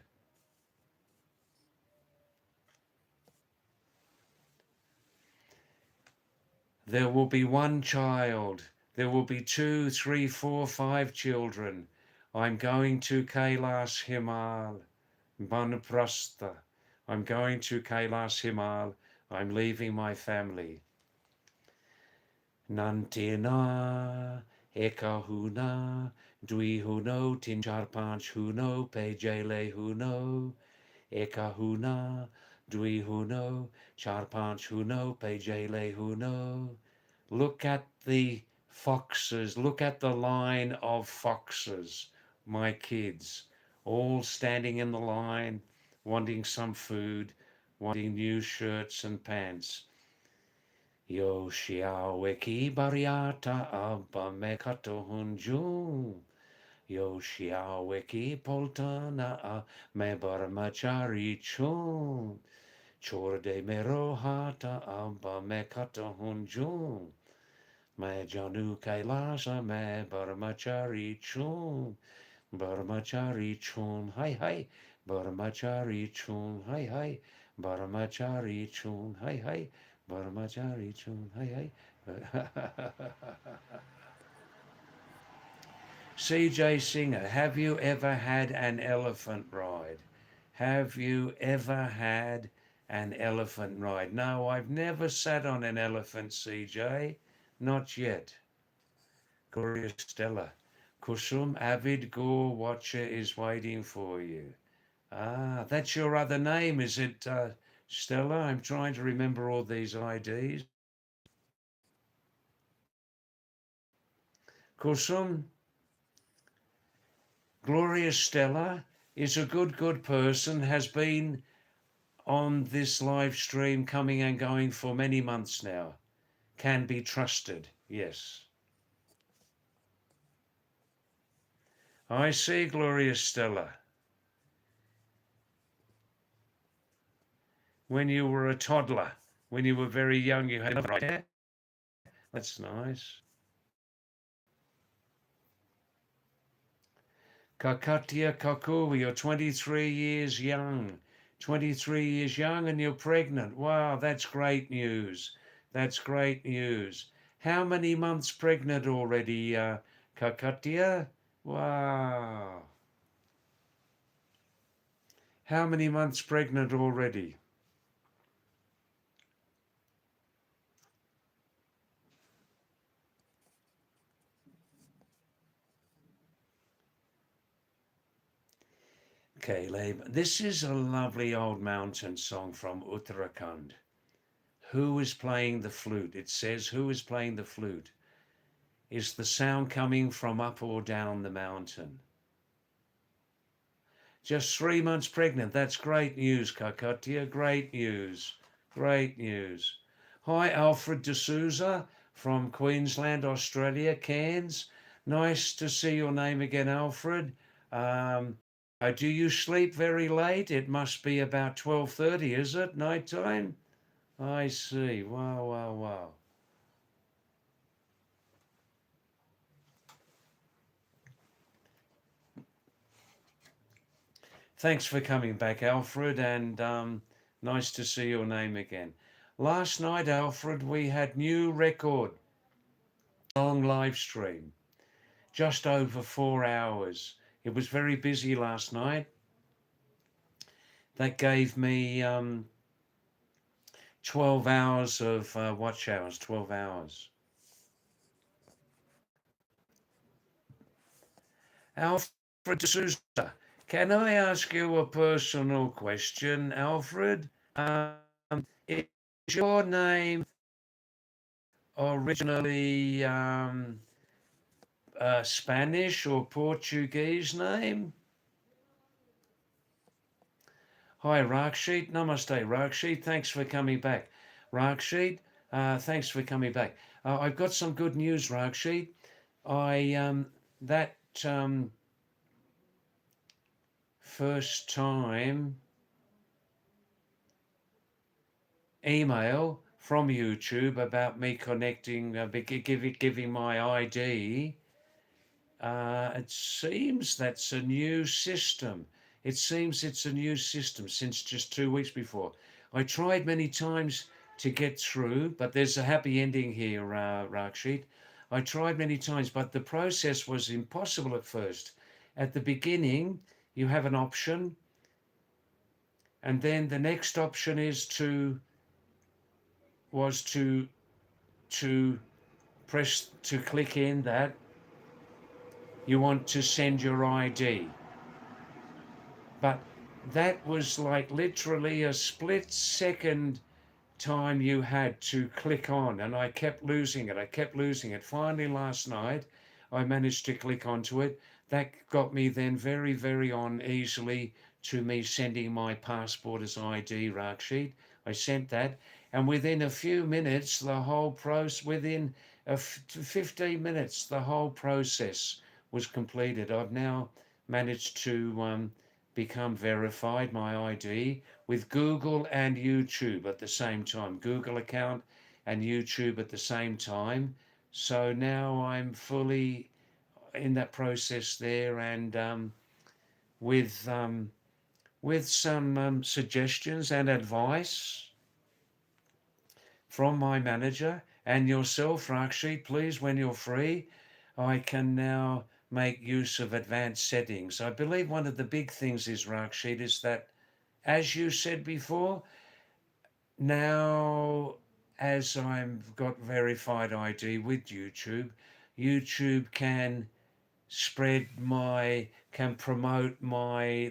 There will be one child. There will be 2, 3, 4, 5 children. I'm going to Kailas Himal, Banaprastha. I'm going to Kailas Himal. I'm leaving my family. Nantina, Eka Huna, Dwi Huno, Tin Char Panch Huno, Pejele Huno, Eka Huna, Dwi Huno, Char Panch Huno, Pejele Huno. Look at the foxes, look at the line of foxes, my kids, all standing in the line, wanting some food, wanting new shirts and pants. Yo shiaweki bariata abba mekato hunjum. Yo shiaweki poltana a me barmachari chum. Chorde merohata abba mekato hunjum. Me janu kailasa me barmachari chum. Barmachari chum. Hi hi. Barmachari chum. Hi hi. Barmachari chum. Hi hi. Barmachari chum. Hi hi. CJ Singer, have you ever had an elephant ride? Have you ever had an elephant ride? No, I've never sat on an elephant, CJ. Not yet. Gloria Stella. Kusum, avid Gore watcher is waiting for you. Ah, that's your other name, is it, Stella? I'm trying to remember all these IDs. Kusum, Gloria Stella is a good person, has been on this live stream coming and going for many months now. Can be trusted, yes. I see, Gloria Stella. When you were a toddler, when you were very young, you had a ride. That's nice. Kakatia Kaku, you're 23 years young. 23 years young and you're pregnant. Wow, that's great news. That's great news. How many months pregnant already, Kakatia? Wow. How many months pregnant already? Caleb. This is a lovely old mountain song from Uttarakhand. Who is playing the flute? It says, who is playing the flute? Is the sound coming from up or down the mountain? Just 3 months pregnant. That's great news, Kakottia. Great news. Great news. Hi, Alfred D'Souza from Queensland, Australia, Cairns. Nice to see your name again, Alfred. Do you sleep very late? It must be about 12:30, is it? Night time? I see. Wow, wow, wow. Thanks for coming back, Alfred, and nice to see your name again. Last night, Alfred, we had new record, long live stream, just over 4 hours. It was very busy last night. That gave me 12 hours of watch hours, 12 hours. Alfred D'Souza, can I ask you a personal question, Alfred? Is your name originally Spanish or Portuguese name? Hi, Rakshit. Namaste, Rakshit. Thanks for coming back. Rakshit, thanks for coming back. I've got some good news, Rakshit. That first time email from YouTube about me connecting, giving my ID. It seems that's a new system. It seems it's a new system since just 2 weeks before. I tried many times to get through, but there's a happy ending here, Rakshit. I tried many times, but the process was impossible at first. At the beginning, you have an option, and then the next option is to click in that you want to send your ID. But that was like literally a split second time you had to click on, and I kept losing it. I kept losing it. Finally, last night, I managed to click onto it. That got me then very, very on easily to me sending my passport as ID, Rakshit. I sent that, and within a few minutes, the whole process, within 15 minutes, the whole process was completed. I've now managed to become verified, my ID, with Google and YouTube at the same time, Google account and YouTube at the same time. So now I'm fully in that process there, and with some suggestions and advice from my manager and yourself, Rakshit, please, when you're free, I can now make use of advanced settings. I believe one of the big things is, Rakshit, is that, as you said before, now as I've got verified ID with YouTube, YouTube can promote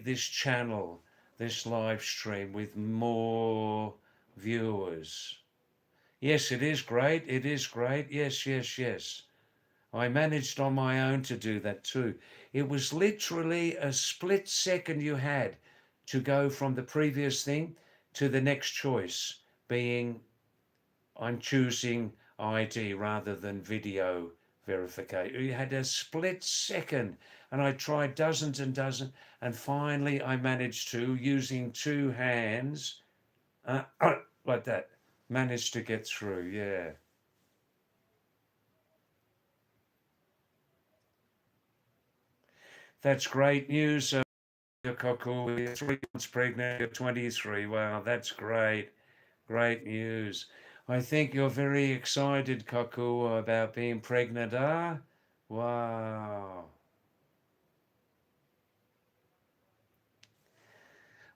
this channel, this live stream with more viewers. Yes, it is great. It is great. Yes, yes, yes. I managed on my own to do that too. It was literally a split second you had to go from the previous thing to the next choice, being I'm choosing ID rather than video verification. You had a split second, and I tried dozens and dozens, and finally I managed to, using two hands, like that, managed to get through. Yeah. That's great news. Cockle, you're 3 months pregnant, you're 23. Wow, that's great. Great news. I think you're very excited, Cockle, about being pregnant, ah? Wow.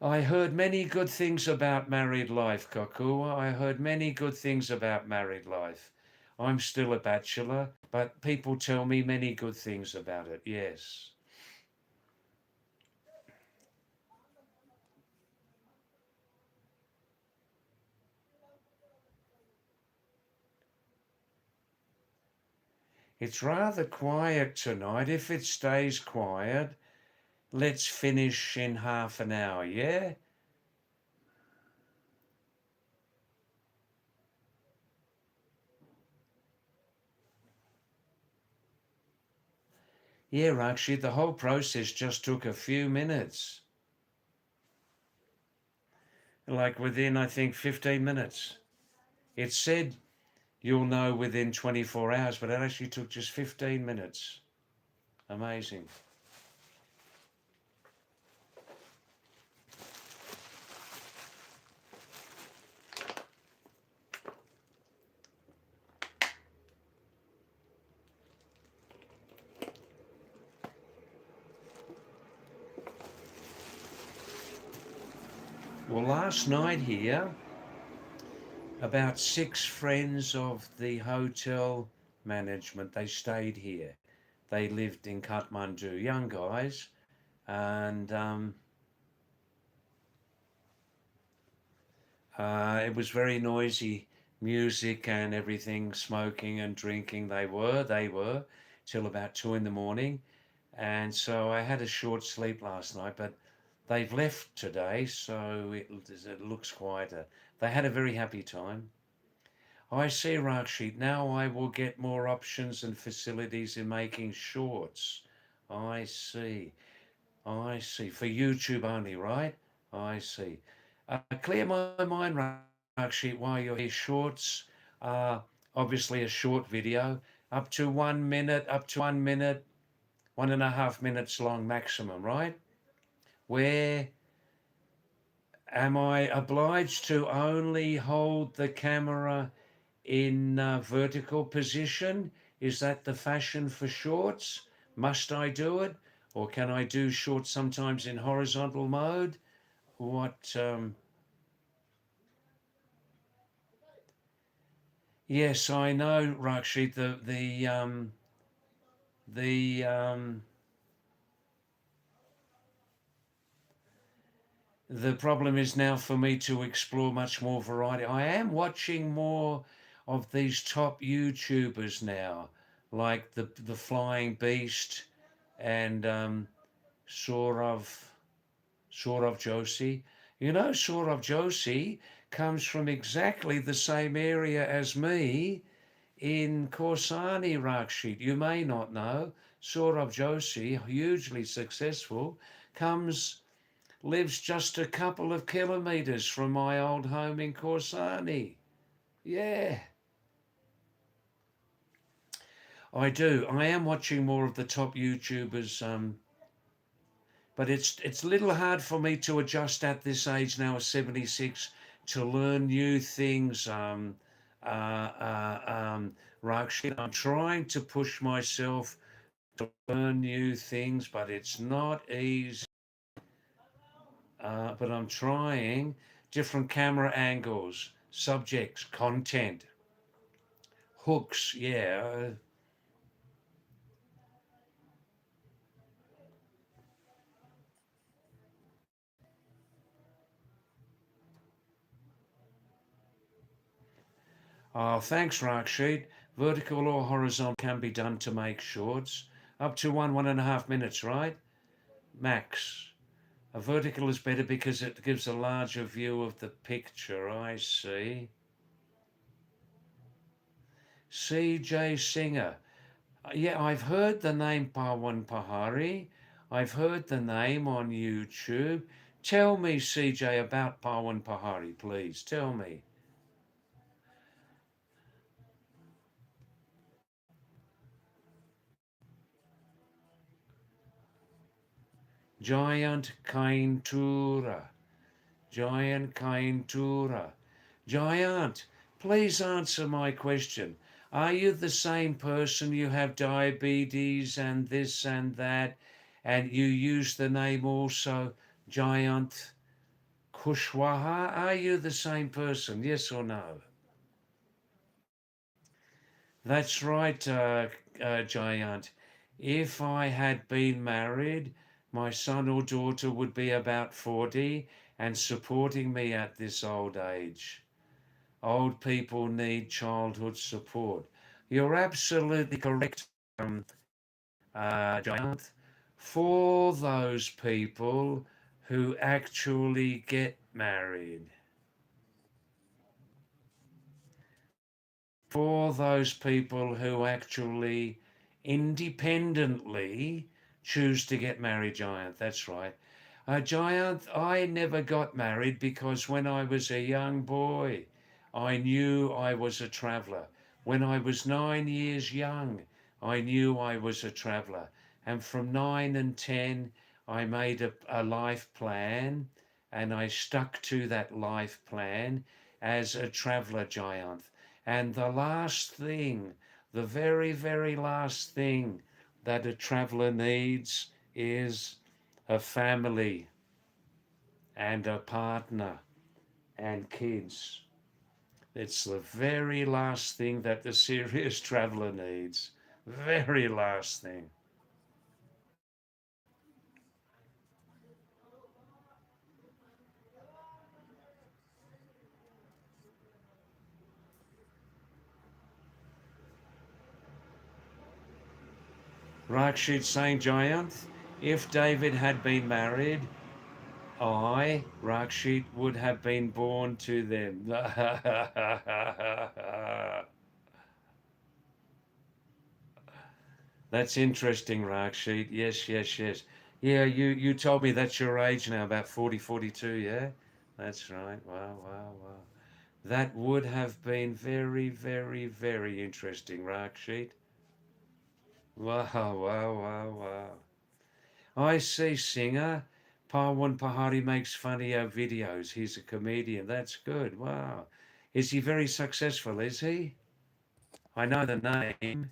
I heard many good things about married life, Cockle. I heard many good things about married life. I'm still a bachelor, but people tell me many good things about it, yes. It's rather quiet tonight. If it stays quiet, let's finish in half an hour, yeah? Yeah, Rakshi, the whole process just took a few minutes. Like within, I think, 15 minutes. It said you'll know within 24 hours, but it actually took just 15 minutes. Amazing. Well, last night here, about 6 friends of the hotel management, they stayed here. They lived in Kathmandu, young guys, and it was very noisy, music and everything, smoking and drinking. They were, till about 2 in the morning. And so I had a short sleep last night, but they've left today, so it looks quieter. They had a very happy time. I see, Rakshit. Now I will get more options and facilities in making shorts. I see. I see. For YouTube only, right? I see. Clear my mind, Rakshit, while you're here. Shorts are obviously a short video, up to 1 minute, 1.5 minutes long maximum, right? Where am I obliged to only hold the camera in vertical position? Is that the fashion for shorts? Must I do it? Or can I do shorts sometimes in horizontal mode? What? Yes, I know, Rakshit. The the problem is now for me to explore much more variety. I am watching more of these top YouTubers now, like the Flying Beast and Saurav Saurav Joshi. You know, Saurav Joshi comes from exactly the same area as me in Korsani, Rakshit. You may not know. Saurav Joshi, hugely successful, comes lives just a couple of kilometres from my old home in Corsani. Yeah, I do. I am watching more of the top YouTubers, but it's a little hard for me to adjust at this age now, at 76, to learn new things. Rakshit, I'm trying to push myself to learn new things, but it's not easy. But I'm trying different camera angles, subjects, content, hooks. Yeah. Thanks, Rakshit. Vertical or horizontal can be done to make shorts. Up to 1.5 minutes, right? Max. A vertical is better because it gives a larger view of the picture. I see. CJ Singer. Yeah, I've heard the name Pawan Pahari. I've heard the name on YouTube. Tell me, CJ, about Pawan Pahari, please. Tell me. Giant Kaintura. Giant Kaintura. Giant, please answer my question. Are you the same person? You have diabetes and this and that, and you use the name also Giant Kushwaha? Are you the same person? Yes or no? That's right, Giant. If I had been married, my son or daughter would be about 40 and supporting me at this old age. Old people need childhood support. You're absolutely correct, Giant. For those people who actually get married, for those people who actually independently choose to get married, Giant. That's right. Giant, I never got married because when I was a young boy, I knew I was a traveller. When I was 9 years young, I knew I was a traveller. And from 9 and 10, I made a life plan and I stuck to that life plan as a traveller, Giant. And the last thing, the very, very last thing that a traveller needs is a family and a partner and kids. It's the very last thing that the serious traveller needs. Very last thing. Rakshit saying, Giant, if David had been married, I, Rakshit, would have been born to them. That's interesting, Rakshit. Yes, yes, yes. Yeah, you told me that's your age now, about 40, 42. Yeah? That's right. Wow, wow, wow. That would have been very, very, very interesting, Rakshit. Wow, wow, wow, wow. I see, singer. Parwan Pahadi makes funny videos. He's a comedian. That's good. Wow. Is he very successful, is he? I know the name.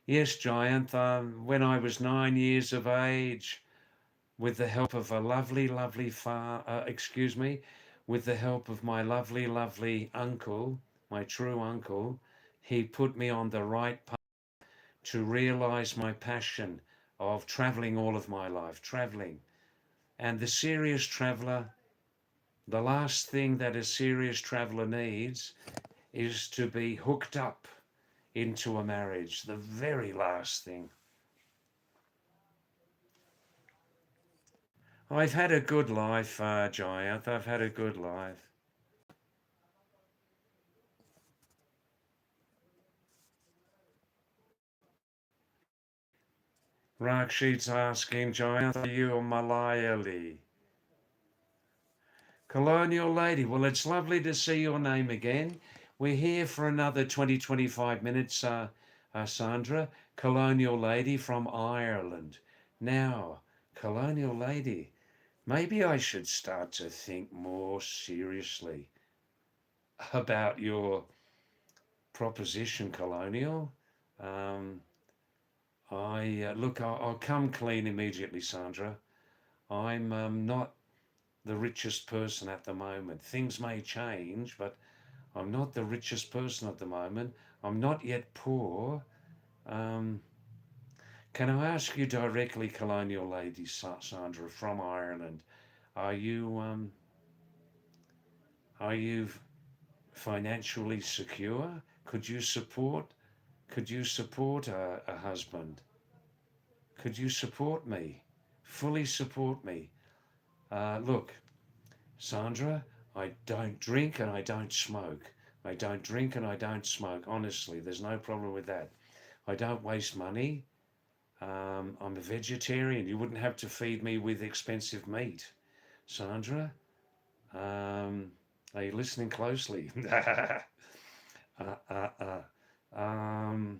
Yes, Giant. When I was 9 years of age, with the help of a lovely, lovely excuse me, with the help of my lovely, lovely uncle, my true uncle, he put me on the right path to realize my passion of traveling all of my life, traveling. And the serious traveler, the last thing that a serious traveler needs is to be hooked up into a marriage. The very last thing. I've had a good life, Giant. I've had a good life. Rakshit's asking, Giant, are you a Malayali? Colonial Lady, well, it's lovely to see your name again. We're here for another 20, 25 minutes, Sandra. Colonial Lady from Ireland. Now, Colonial Lady, maybe I should start to think more seriously about your proposition, Colonial. Um, I'll come clean immediately, Sandra. I'm not the richest person at the moment. Things may change, but I'm not the richest person at the moment. I'm not yet poor. Um, can I ask you directly, Colonial Lady Sandra from Ireland, are you um, are you financially secure? Could you support a husband? Could you support me? Fully support me? Look, Sandra, I don't drink and I don't smoke. I don't drink and I don't smoke. Honestly, there's no problem with that. I don't waste money. I'm a vegetarian. You wouldn't have to feed me with expensive meat. Sandra, um, are you listening closely? uh, uh, uh. Um,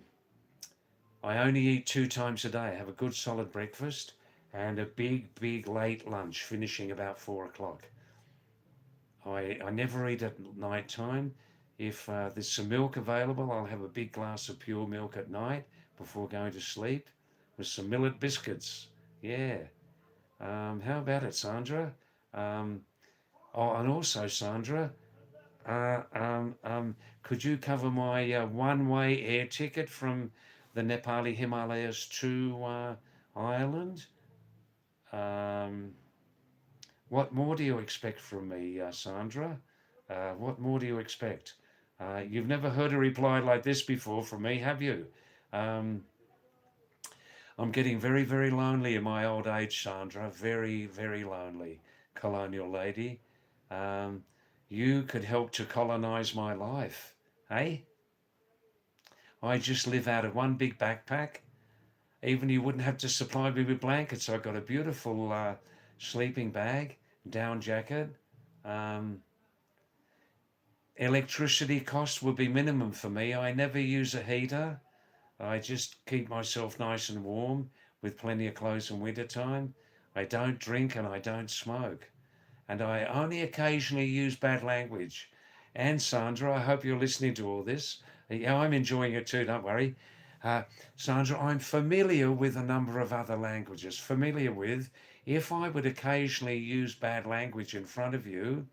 I only eat 2 times a day. I have a good solid breakfast and a big, big late lunch, finishing about 4 o'clock. I never eat at night time. If there's some milk available, I'll have a big glass of pure milk at night before going to sleep with some millet biscuits. Yeah. How about it, Sandra? Um, oh, and also, Sandra, uh, um, um, could you cover my one-way air ticket from the Nepali Himalayas to Ireland? Um, what more do you expect from me, Sandra? What more do you expect? You've never heard a reply like this before from me, have you? Um, I'm getting very, very lonely in my old age, Sandra. Very, very lonely, colonial lady. Um, you could help to colonize my life, eh? I just live out of one big backpack. Even you wouldn't have to supply me with blankets. I've got a beautiful sleeping bag, down jacket. Um, Electricity cost would be minimum for me. I never use a heater. I just keep myself nice and warm with plenty of clothes in winter time. I don't drink and I don't smoke. And I only occasionally use bad language. And Sandra, I hope you're listening to all this. Yeah, I'm enjoying it too, don't worry. Uh, Sandra, I'm familiar with a number of other languages. Familiar with, if I would occasionally use bad language in front of you,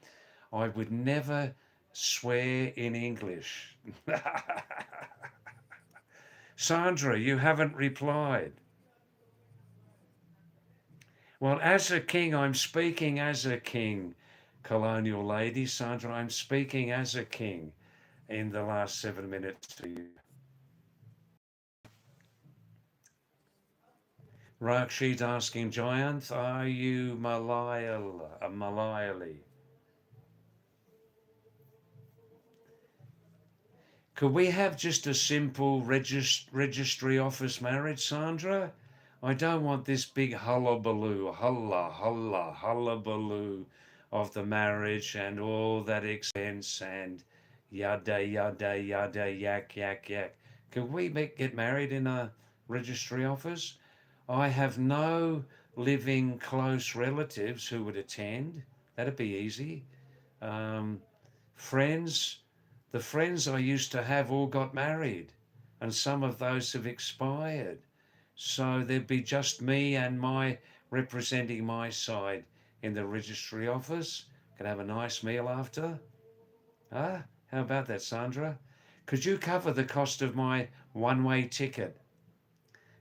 I would never swear in English. Sandra, you haven't replied. Well, as a king, I'm speaking as a king, colonial lady. Sandra, I'm speaking as a king in the last 7 minutes to you. Rakshit asking Giant, are you Malayali? Could we have just a simple registry office marriage, Sandra? I don't want this big hullabaloo, hullabaloo of the marriage and all that expense and yada, yada, yada, yak, yak, yak. Could we get married in a registry office? I have no living close relatives who would attend. That'd be easy. Um, Friends, the friends I used to have all got married, and some of those have expired. So there'd be just me and my representing my side in the registry office. Could have a nice meal after. Huh? How about that, Sandra? Could you cover the cost of my one-way ticket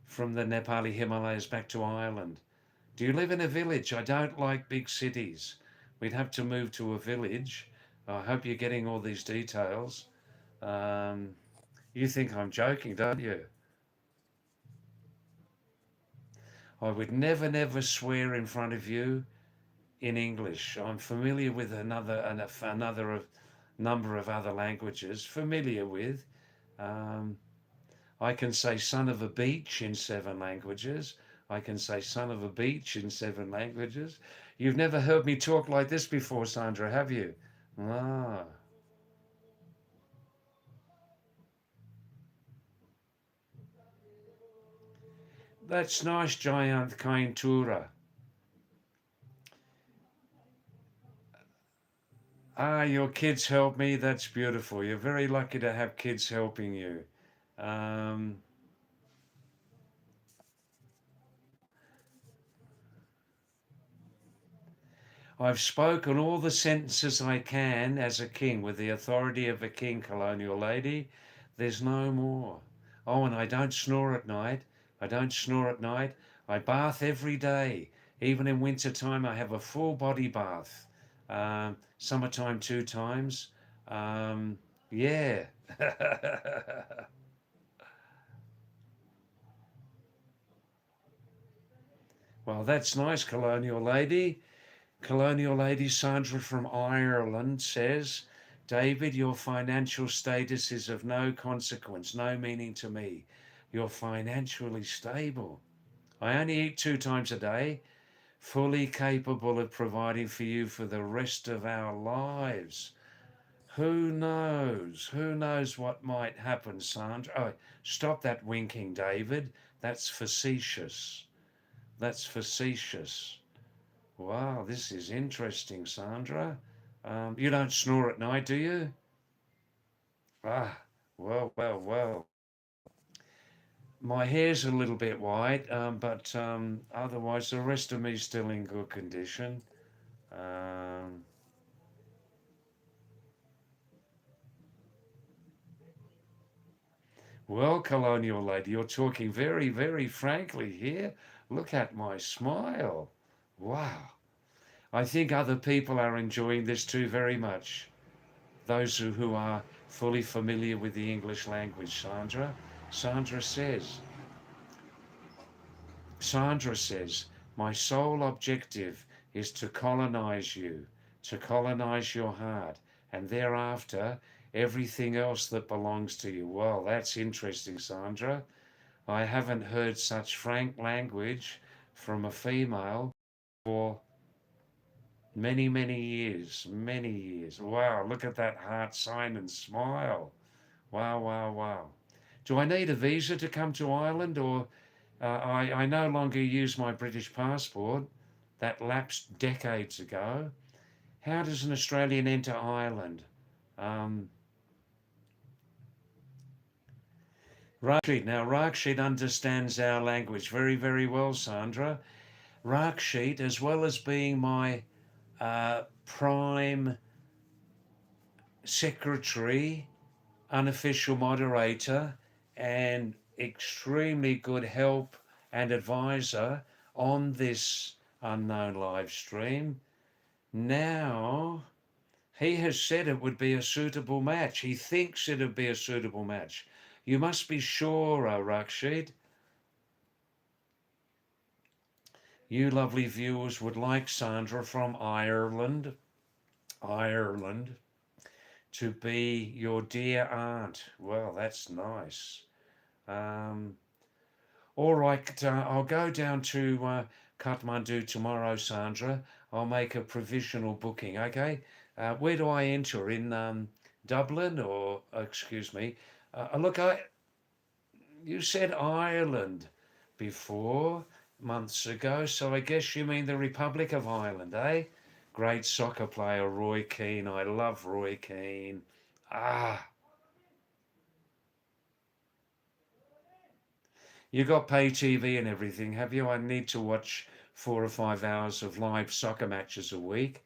from the Nepali Himalayas back to Ireland? Do you live in a village? I don't like big cities. We'd have to move to a village. I hope you're getting all these details. Um, you think I'm joking, don't you? I would never, never swear in front of you in English. I'm familiar with another number of other languages. Familiar with. Um, I can say son of a beach in 7 languages. I can say son of a beach in 7 languages. You've never heard me talk like this before, Sandra, have you? Ah, that's nice, Giant Kaintura. Ah, your kids help me. That's beautiful. You're very lucky to have kids helping you. Um, I've spoken all the sentences I can as a king with the authority of a king, colonial lady. There's no more. Oh, and I don't snore at night. I don't snore at night. I bath every day. Even in winter time, I have a full body bath. Summertime, 2 times. Yeah. Well, that's nice, colonial lady. Colonial Lady Sandra from Ireland says, David, your financial status is of no consequence, no meaning to me. You're financially stable. I only eat 2 times a day, fully capable of providing for you for the rest of our lives. Who knows? Who knows what might happen, Sandra? Oh, stop that winking, David. That's facetious. That's facetious. Wow, this is interesting, Sandra. You don't snore at night, do you? Ah, well, well, well. My hair's a little bit white, but otherwise the rest of me's still in good condition. Um, well, colonial lady, you're talking very, very frankly here. Look at my smile. Wow. I think other people are enjoying this too very much. Those who are fully familiar with the English language, Sandra. Sandra says, Sandra says, my sole objective is to colonize you, to colonize your heart, and thereafter everything else that belongs to you. Well, that's interesting, Sandra. I haven't heard such frank language from a female for many, many years. Many years. Wow, look at that heart sign and smile. Wow, wow, wow. Do I need a visa to come to Ireland, or I no longer use my British passport that lapsed decades ago? How does an Australian enter Ireland? Um, Rakshit. Now, Rakshit understands our language very, very well, Sandra. Rakshit, as well as being my prime secretary, unofficial moderator, and extremely good help and advisor on this unknown live stream. Now, he has said it would be a suitable match. He thinks it would be a suitable match. You must be sure, Rakshid, you lovely viewers would like Sandra from Ireland, to be your dear aunt. Well, that's nice. Um, all right, I'll go down to Kathmandu tomorrow, Sandra. I'll make a provisional booking, okay? Where do I enter? In Dublin or, excuse me? Look, you said Ireland before, months ago, so I guess you mean the Republic of Ireland, eh? Great soccer player, Roy Keane. I love Roy Keane. Ah, you got pay TV and everything, have you? I need to watch 4 or 5 hours of live soccer matches a week.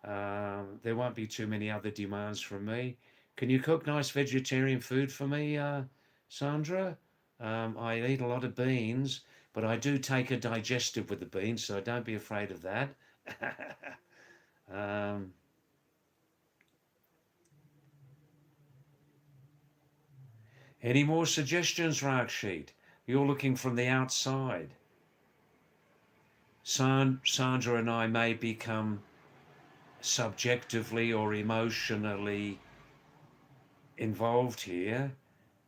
There won't be too many other demands from me. Can you cook nice vegetarian food for me, Sandra? I eat a lot of beans, but I do take a digestive with the beans, so don't be afraid of that. um, any more suggestions, Ragsheet? You're looking from the outside. Sandra and I may become subjectively or emotionally involved here,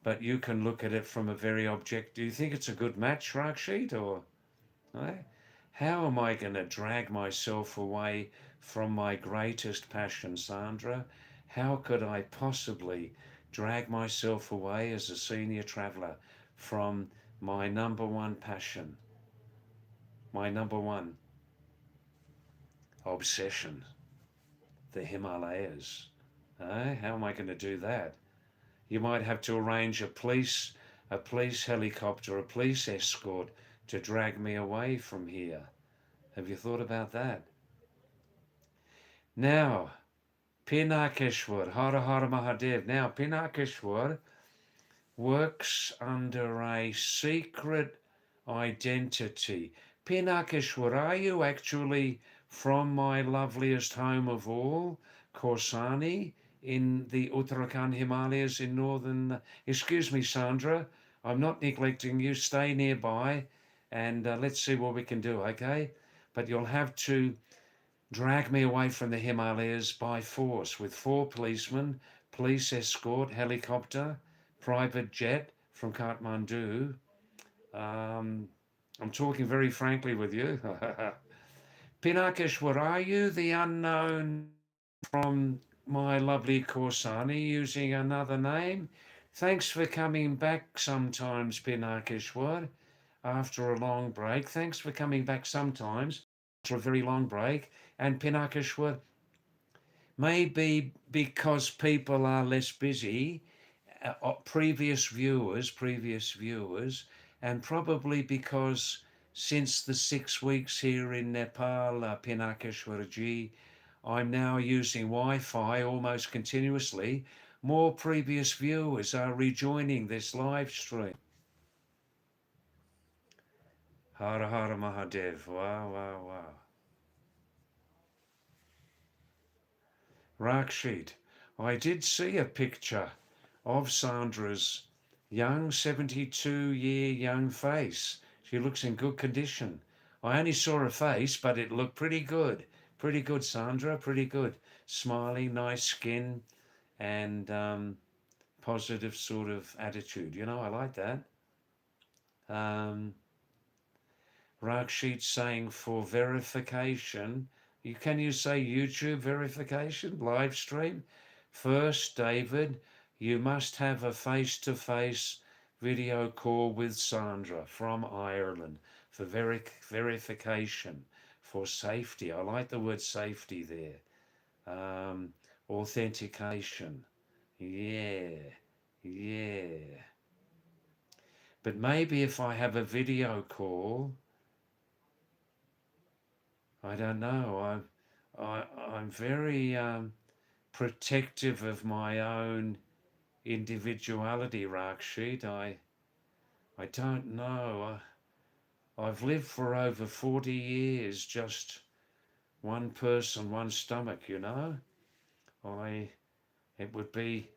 but you can look at it from a very objective. Do you think it's a good match, Rakshit, or eh? How am I going to drag myself away from my greatest passion, Sandra? How could I possibly drag myself away as a senior traveller from my number one passion, my number one obsession, the Himalayas? How am I going to do that? You might have to arrange a police helicopter, a police escort to drag me away from here. Have you thought about that? Now, Pinakeshwar, Hara Hara Mahadev. Now, Pinakeshwar works under a secret identity. Pinakeshwar, are you actually from my loveliest home of all, Korsani, in the Uttarakhand Himalayas in northern... Excuse me, Sandra, I'm not neglecting you. Stay nearby and let's see what we can do, okay? But you'll have to drag me away from the Himalayas by force with 4 policemen, police escort, helicopter, private jet from Kathmandu. Um, I'm talking very frankly with you. Pinakeshwar, are you the unknown from my lovely Korsani using another name? Thanks for coming back sometimes, Pinakeshwar, after a long break. Thanks for coming back sometimes after a very long break. And Pinakeshwar, maybe because people are less busy, previous viewers, and probably because since the 6 weeks here in Nepal, Pinakeshwarji, I'm now using Wi-Fi almost continuously. More previous viewers are rejoining this live stream. Hara Hara Mahadev. Wow, wow, wow. Rakshit, I did see a picture of Sandra's young 72-year young face. She looks in good condition. I only saw her face, but it looked pretty good. Pretty good, Sandra, pretty good. Smiling, nice skin, and positive sort of attitude. You know, I like that. Um, Rakshit saying for verification, can you say YouTube verification, live stream? First, David, you must have a face-to-face video call with Sandra from Ireland for verification, for safety. I like the word safety there. Authentication. Yeah, yeah. But maybe if I have a video call, I don't know. I'm very protective of my own individuality, Rakshit. I don't know. I've lived for over 40 years, just one person, one stomach, you know. It would be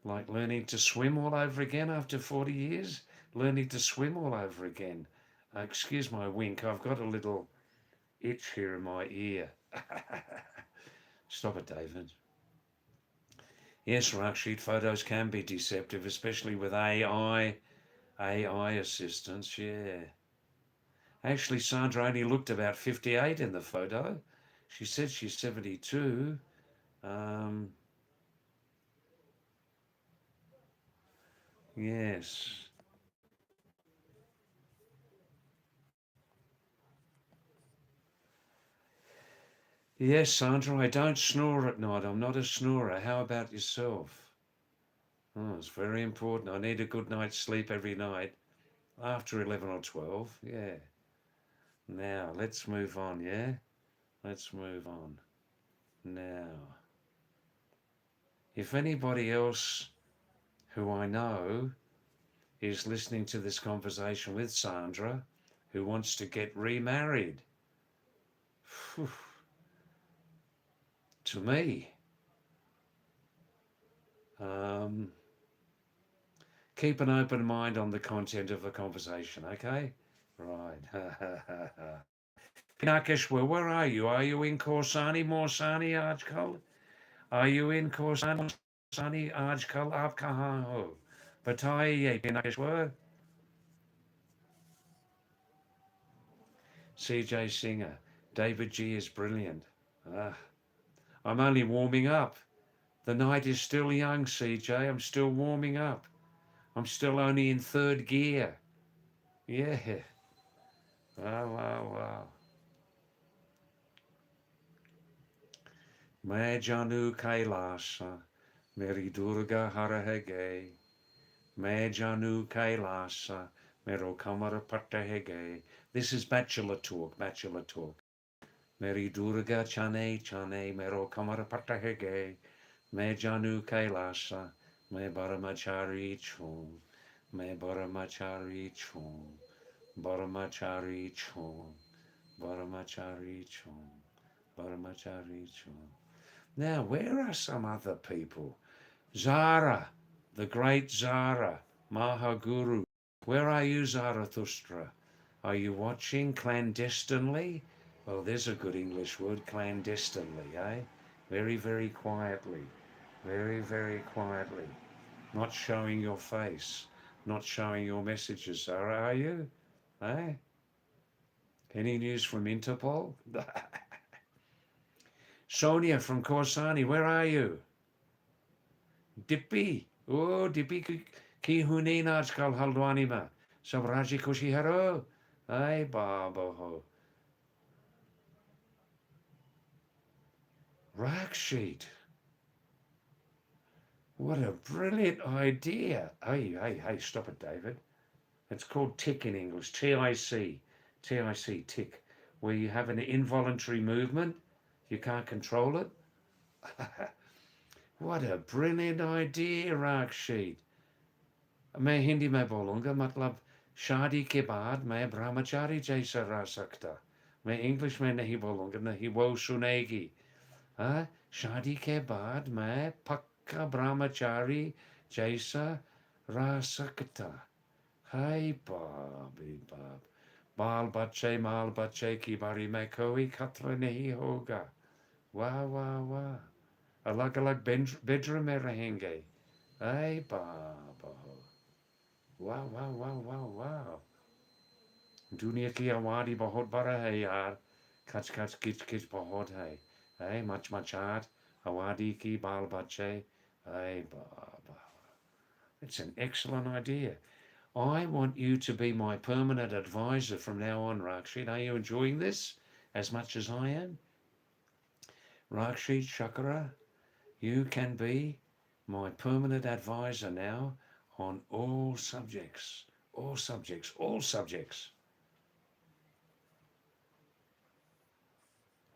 like learning to swim all over again after 40 years, learning to swim all over again. Excuse my wink, I've got a little itch here in my ear. Stop it, David. Yes, Rakshit, photos can be deceptive, especially with AI assistance, yeah. Actually, Sandra only looked about 58 in the photo. She said she's 72. Um, yes. Yes, Sandra, I don't snore at night. I'm not a snorer. How about yourself? Oh, it's very important. I need a good night's sleep every night after 11 or 12. Yeah. Now, let's move on, yeah? Let's move on. Now, if anybody else who I know is listening to this conversation with Sandra who wants to get remarried, to me, um, keep an open mind on the content of the conversation, okay? Right. Pinakeshwar, where are you? Are you in Korsani, Morsani, Ajkal? Are you in Korsani, Morsani, Ajkal? Aap kahan ho? Bataiye, Pinakeshwar. CJ Singer, David G is brilliant. Ah, I'm only warming up. The night is still young, CJ. I'm still warming up. I'm still only in third gear. Yeah. Wow, wow, wow. मैं जानू कैलाश मेरी दुर्गा हर है गए मैं जानू कैलाश मेरो कमर पट्ट है गए. This is bachelor talk, bachelor talk. मेरी दुर्गा chane chane मेरो कमर पट्ट है गए मैं जानू कैलाश मैं ब्रह्मचारी छूं मैं ब्रह्मचारी छूं ब्रह्मचारी छूं ब्रह्मचारी छूं ब्रह्मचारी छूं. Now, where are some other people? Zara, the great Zara, Mahaguru. Where are you, Zarathustra? Are you watching clandestinely? Well, there's a good English word, clandestinely, eh? Very, very quietly. Very, very quietly. Not showing your face. Not showing your messages, Zara, are you? Eh? Any news from Interpol? Sonia from Corsani, where are you? Dippy. Oh, Dippy ki hunin आजकल हल्द्वानी में सब राजी खुशी हरो. Ay, baba ho. Rack sheet. What a brilliant idea. Hey, stop it, David. It's called tick in English. T-I-C. T-I-C, tick. Where you have an involuntary movement. You can't control it. What a brilliant idea, Rack sheet. मैं हिंदी में बोलूँगा मतलब शादी के बाद मैं ब्रह्मचारी जैसा रह सकता. मैं इंग्लिश में नहीं बोलूँगा, नहीं वो सुनेगी. हाँ शादी के बाद मैं पक्का ब्रह्मचारी जैसा रह सकता। हाय बाप रे बाप, बाल बच्चे की बारी में कोई खतरा नहीं होगा। वाह वाह वाह, अलग अलग बेडरूम में रहेंगे। हाय बाबा, वाह वाह वाह वाह वाह। दुनिया की आबादी बहुत बड़ा है यार, खच खच किच किच बहुत है। है मच आबादी की बाल बच्चे। Hey, Baba. It's an excellent idea. I want you to be my permanent advisor from now on, Rakshit. Are you enjoying this as much as I am? Rakshit Chakra, you can be my permanent advisor now on all subjects, all subjects, all subjects.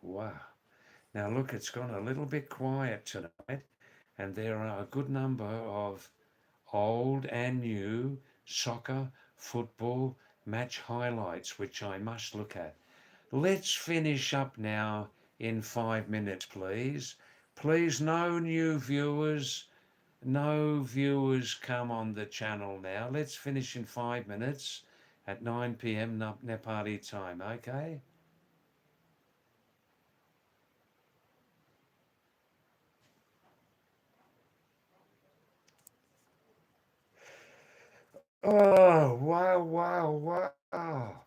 Wow. Now look, it's gone a little bit quiet tonight, and there are a good number of old and new soccer, football match highlights which I must look at. Let's finish up now in 5 minutes, please. Please, no new viewers. No viewers come on the channel now. Let's finish in 5 minutes at 9 p.m. Nepali time, okay? Oh, wow, wow, wow.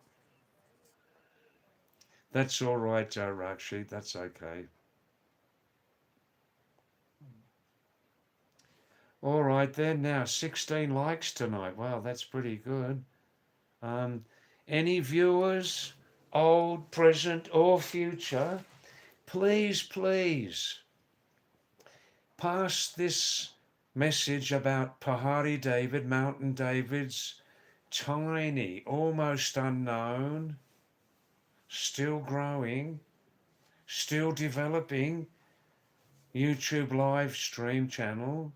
That's all right, Rakshi. That's okay. All right then. Now 16 likes tonight. Wow, that's pretty good. Um, any viewers, old, present, or future, please, please pass this message about Pahadi David, Mountain David's tiny, almost unknown, still growing, still developing YouTube live stream channel.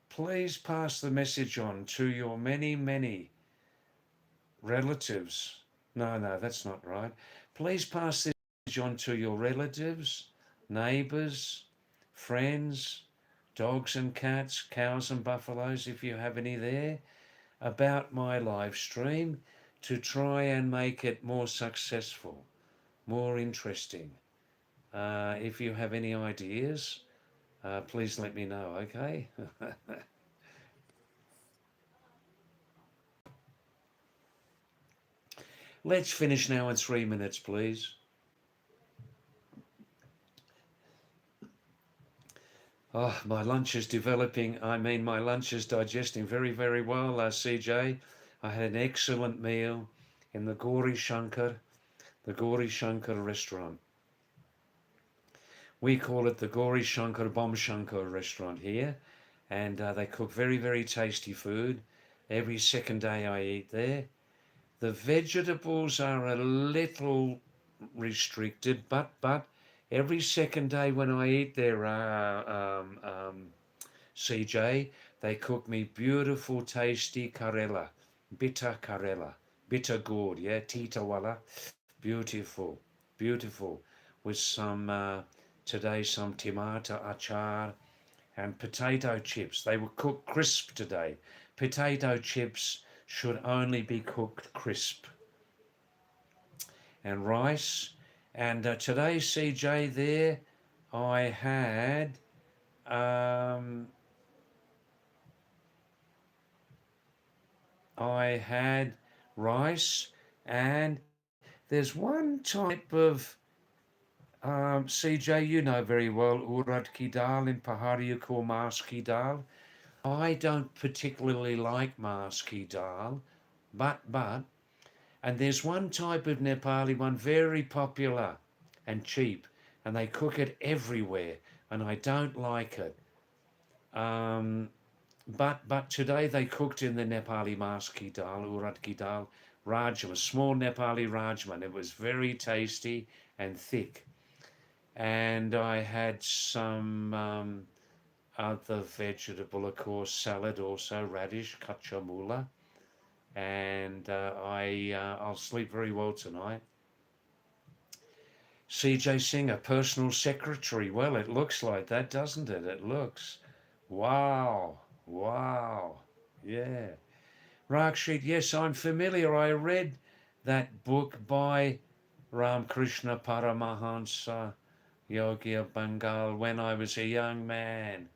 Please pass the message on to your many, many relatives. No, no, that's not right. Please pass this message on to your relatives, neighbors, friends, dogs and cats, cows and buffaloes, if you have any there, about my live stream to try and make it more successful, more interesting. If you have any ideas, please let me know, okay? Let's finish now in 3 minutes, please. Oh, my lunch is developing. My lunch is digesting very, very well, CJ. I had an excellent meal in the Gauri Shankar restaurant. We call it the Gauri Shankar Bomb Shankar restaurant here. And they cook very, very tasty food. Every second day I eat there. The vegetables are a little restricted, but every second day when I eat there, CJ, they cook me beautiful, tasty bitter gourd, yeah, titawala, beautiful, beautiful, with some, today, some tomato achar and potato chips. They were cooked crisp today. Potato chips should only be cooked crisp. And rice. And today, CJ, there, I had um, I had rice, and there's one type of CJ, you know very well, urad ki dal in Pahadi you call mas ki dal. I don't particularly like mas ki dal, but, and there's one type of Nepali one very popular and cheap, and they cook it everywhere, and I don't like it. Um, but today they cooked in the Nepali mas ki dal, urad ki dal, rajma, small Nepali rajma. It was very tasty and thick. And I had some other vegetable, of course, salad also, radish, kachamula. And I'll sleep very well tonight. CJ Singer, personal secretary. Well, it looks like that, doesn't it? It looks. Wow. Wow. Yeah. Rakshit, yes, I'm familiar. I read that book by Ramakrishna Paramahansa, Yogi of Bengal, when I was a young man.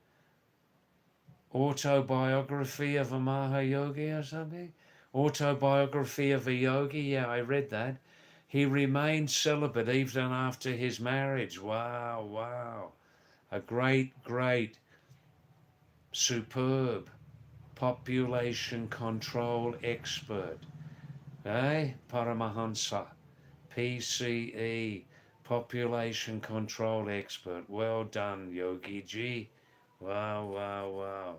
Autobiography of a Mahayogi or something? Autobiography of a Yogi, yeah, I read that. He remained celibate even after his marriage. Wow, wow. A great, great, superb population control expert. Eh? Paramahansa, PCE, population control expert. Well done, Yogi Ji. Wow, wow, wow.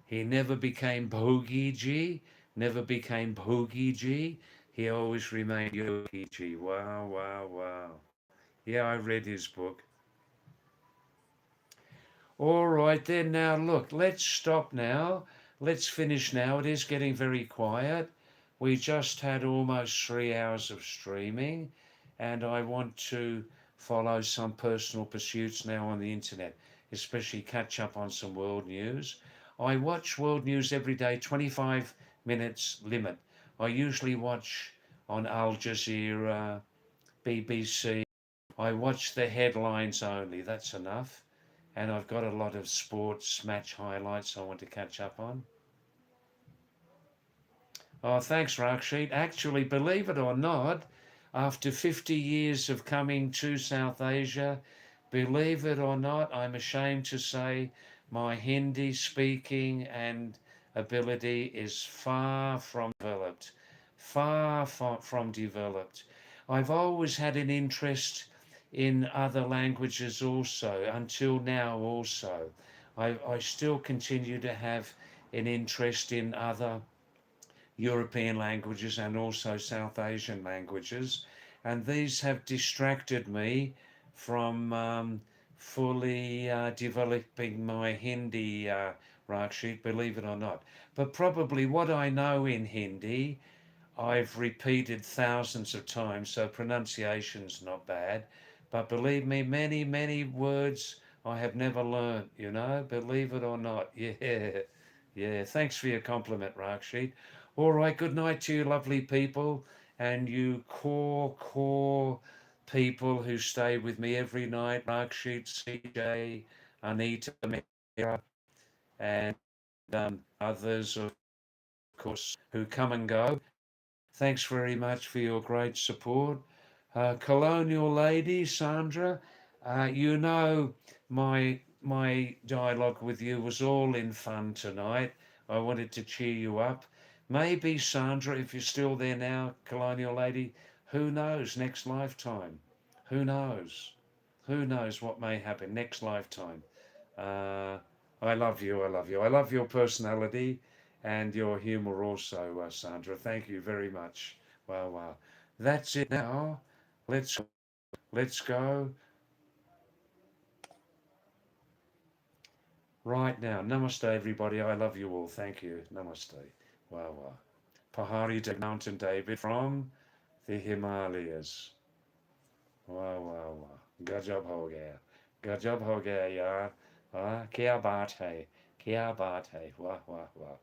He never became Bhogi Ji, never became Bhogi Ji. He always remained Yogi Ji. Wow, wow, wow. Yeah, I read his book. All right then, now look, let's stop now. Let's finish now. It is getting very quiet. We just had almost 3 hours of streaming, and I want to follow some personal pursuits now on the internet, especially catch up on some world news. I watch world news every day, 25 minutes limit. I usually watch on Al Jazeera, BBC. I watch the headlines only, that's enough. And I've got a lot of sports match highlights I want to catch up on. Oh, thanks, Rakshit. Actually, believe it or not, after 50 years of coming to South Asia, believe it or not, I'm ashamed to say my Hindi speaking and ability is far from developed. Far from developed. I've always had an interest in other languages also, until now also. I still continue to have an interest in other European languages and also South Asian languages, and these have distracted me from fully developing my Hindi, Rakshit, believe it or not. But probably what I know in Hindi, I've repeated thousands of times, so pronunciation's not bad. But believe me, many, many words I have never learnt, believe it or not. Yeah, yeah. Thanks for your compliment, Rakshit. All right, good night to you, lovely people, and you core people who stay with me every night, Rakshit, CJ, Anita, Mira, and others, of course, who come and go. Thanks very much for your great support. Colonial Lady, Sandra, you know my dialogue with you was all in fun tonight. I wanted to cheer you up. Maybe, Sandra, if you're still there now, Colonial Lady, who knows, next lifetime. Who knows? Who knows what may happen next lifetime? Uh, I love you. I love you. I love your personality and your humor also, Sandra. Thank you very much. Wow, wow. That's it now. Let's let's go right now. Namaste, everybody. I love you all. Thank you. Namaste. Wow, wow. Pahadi Mountain David from the Himalayas. वाह वाह वाह गजब हो गया गजब हो गया यार हाँ क्या बात है वाह वाह वाह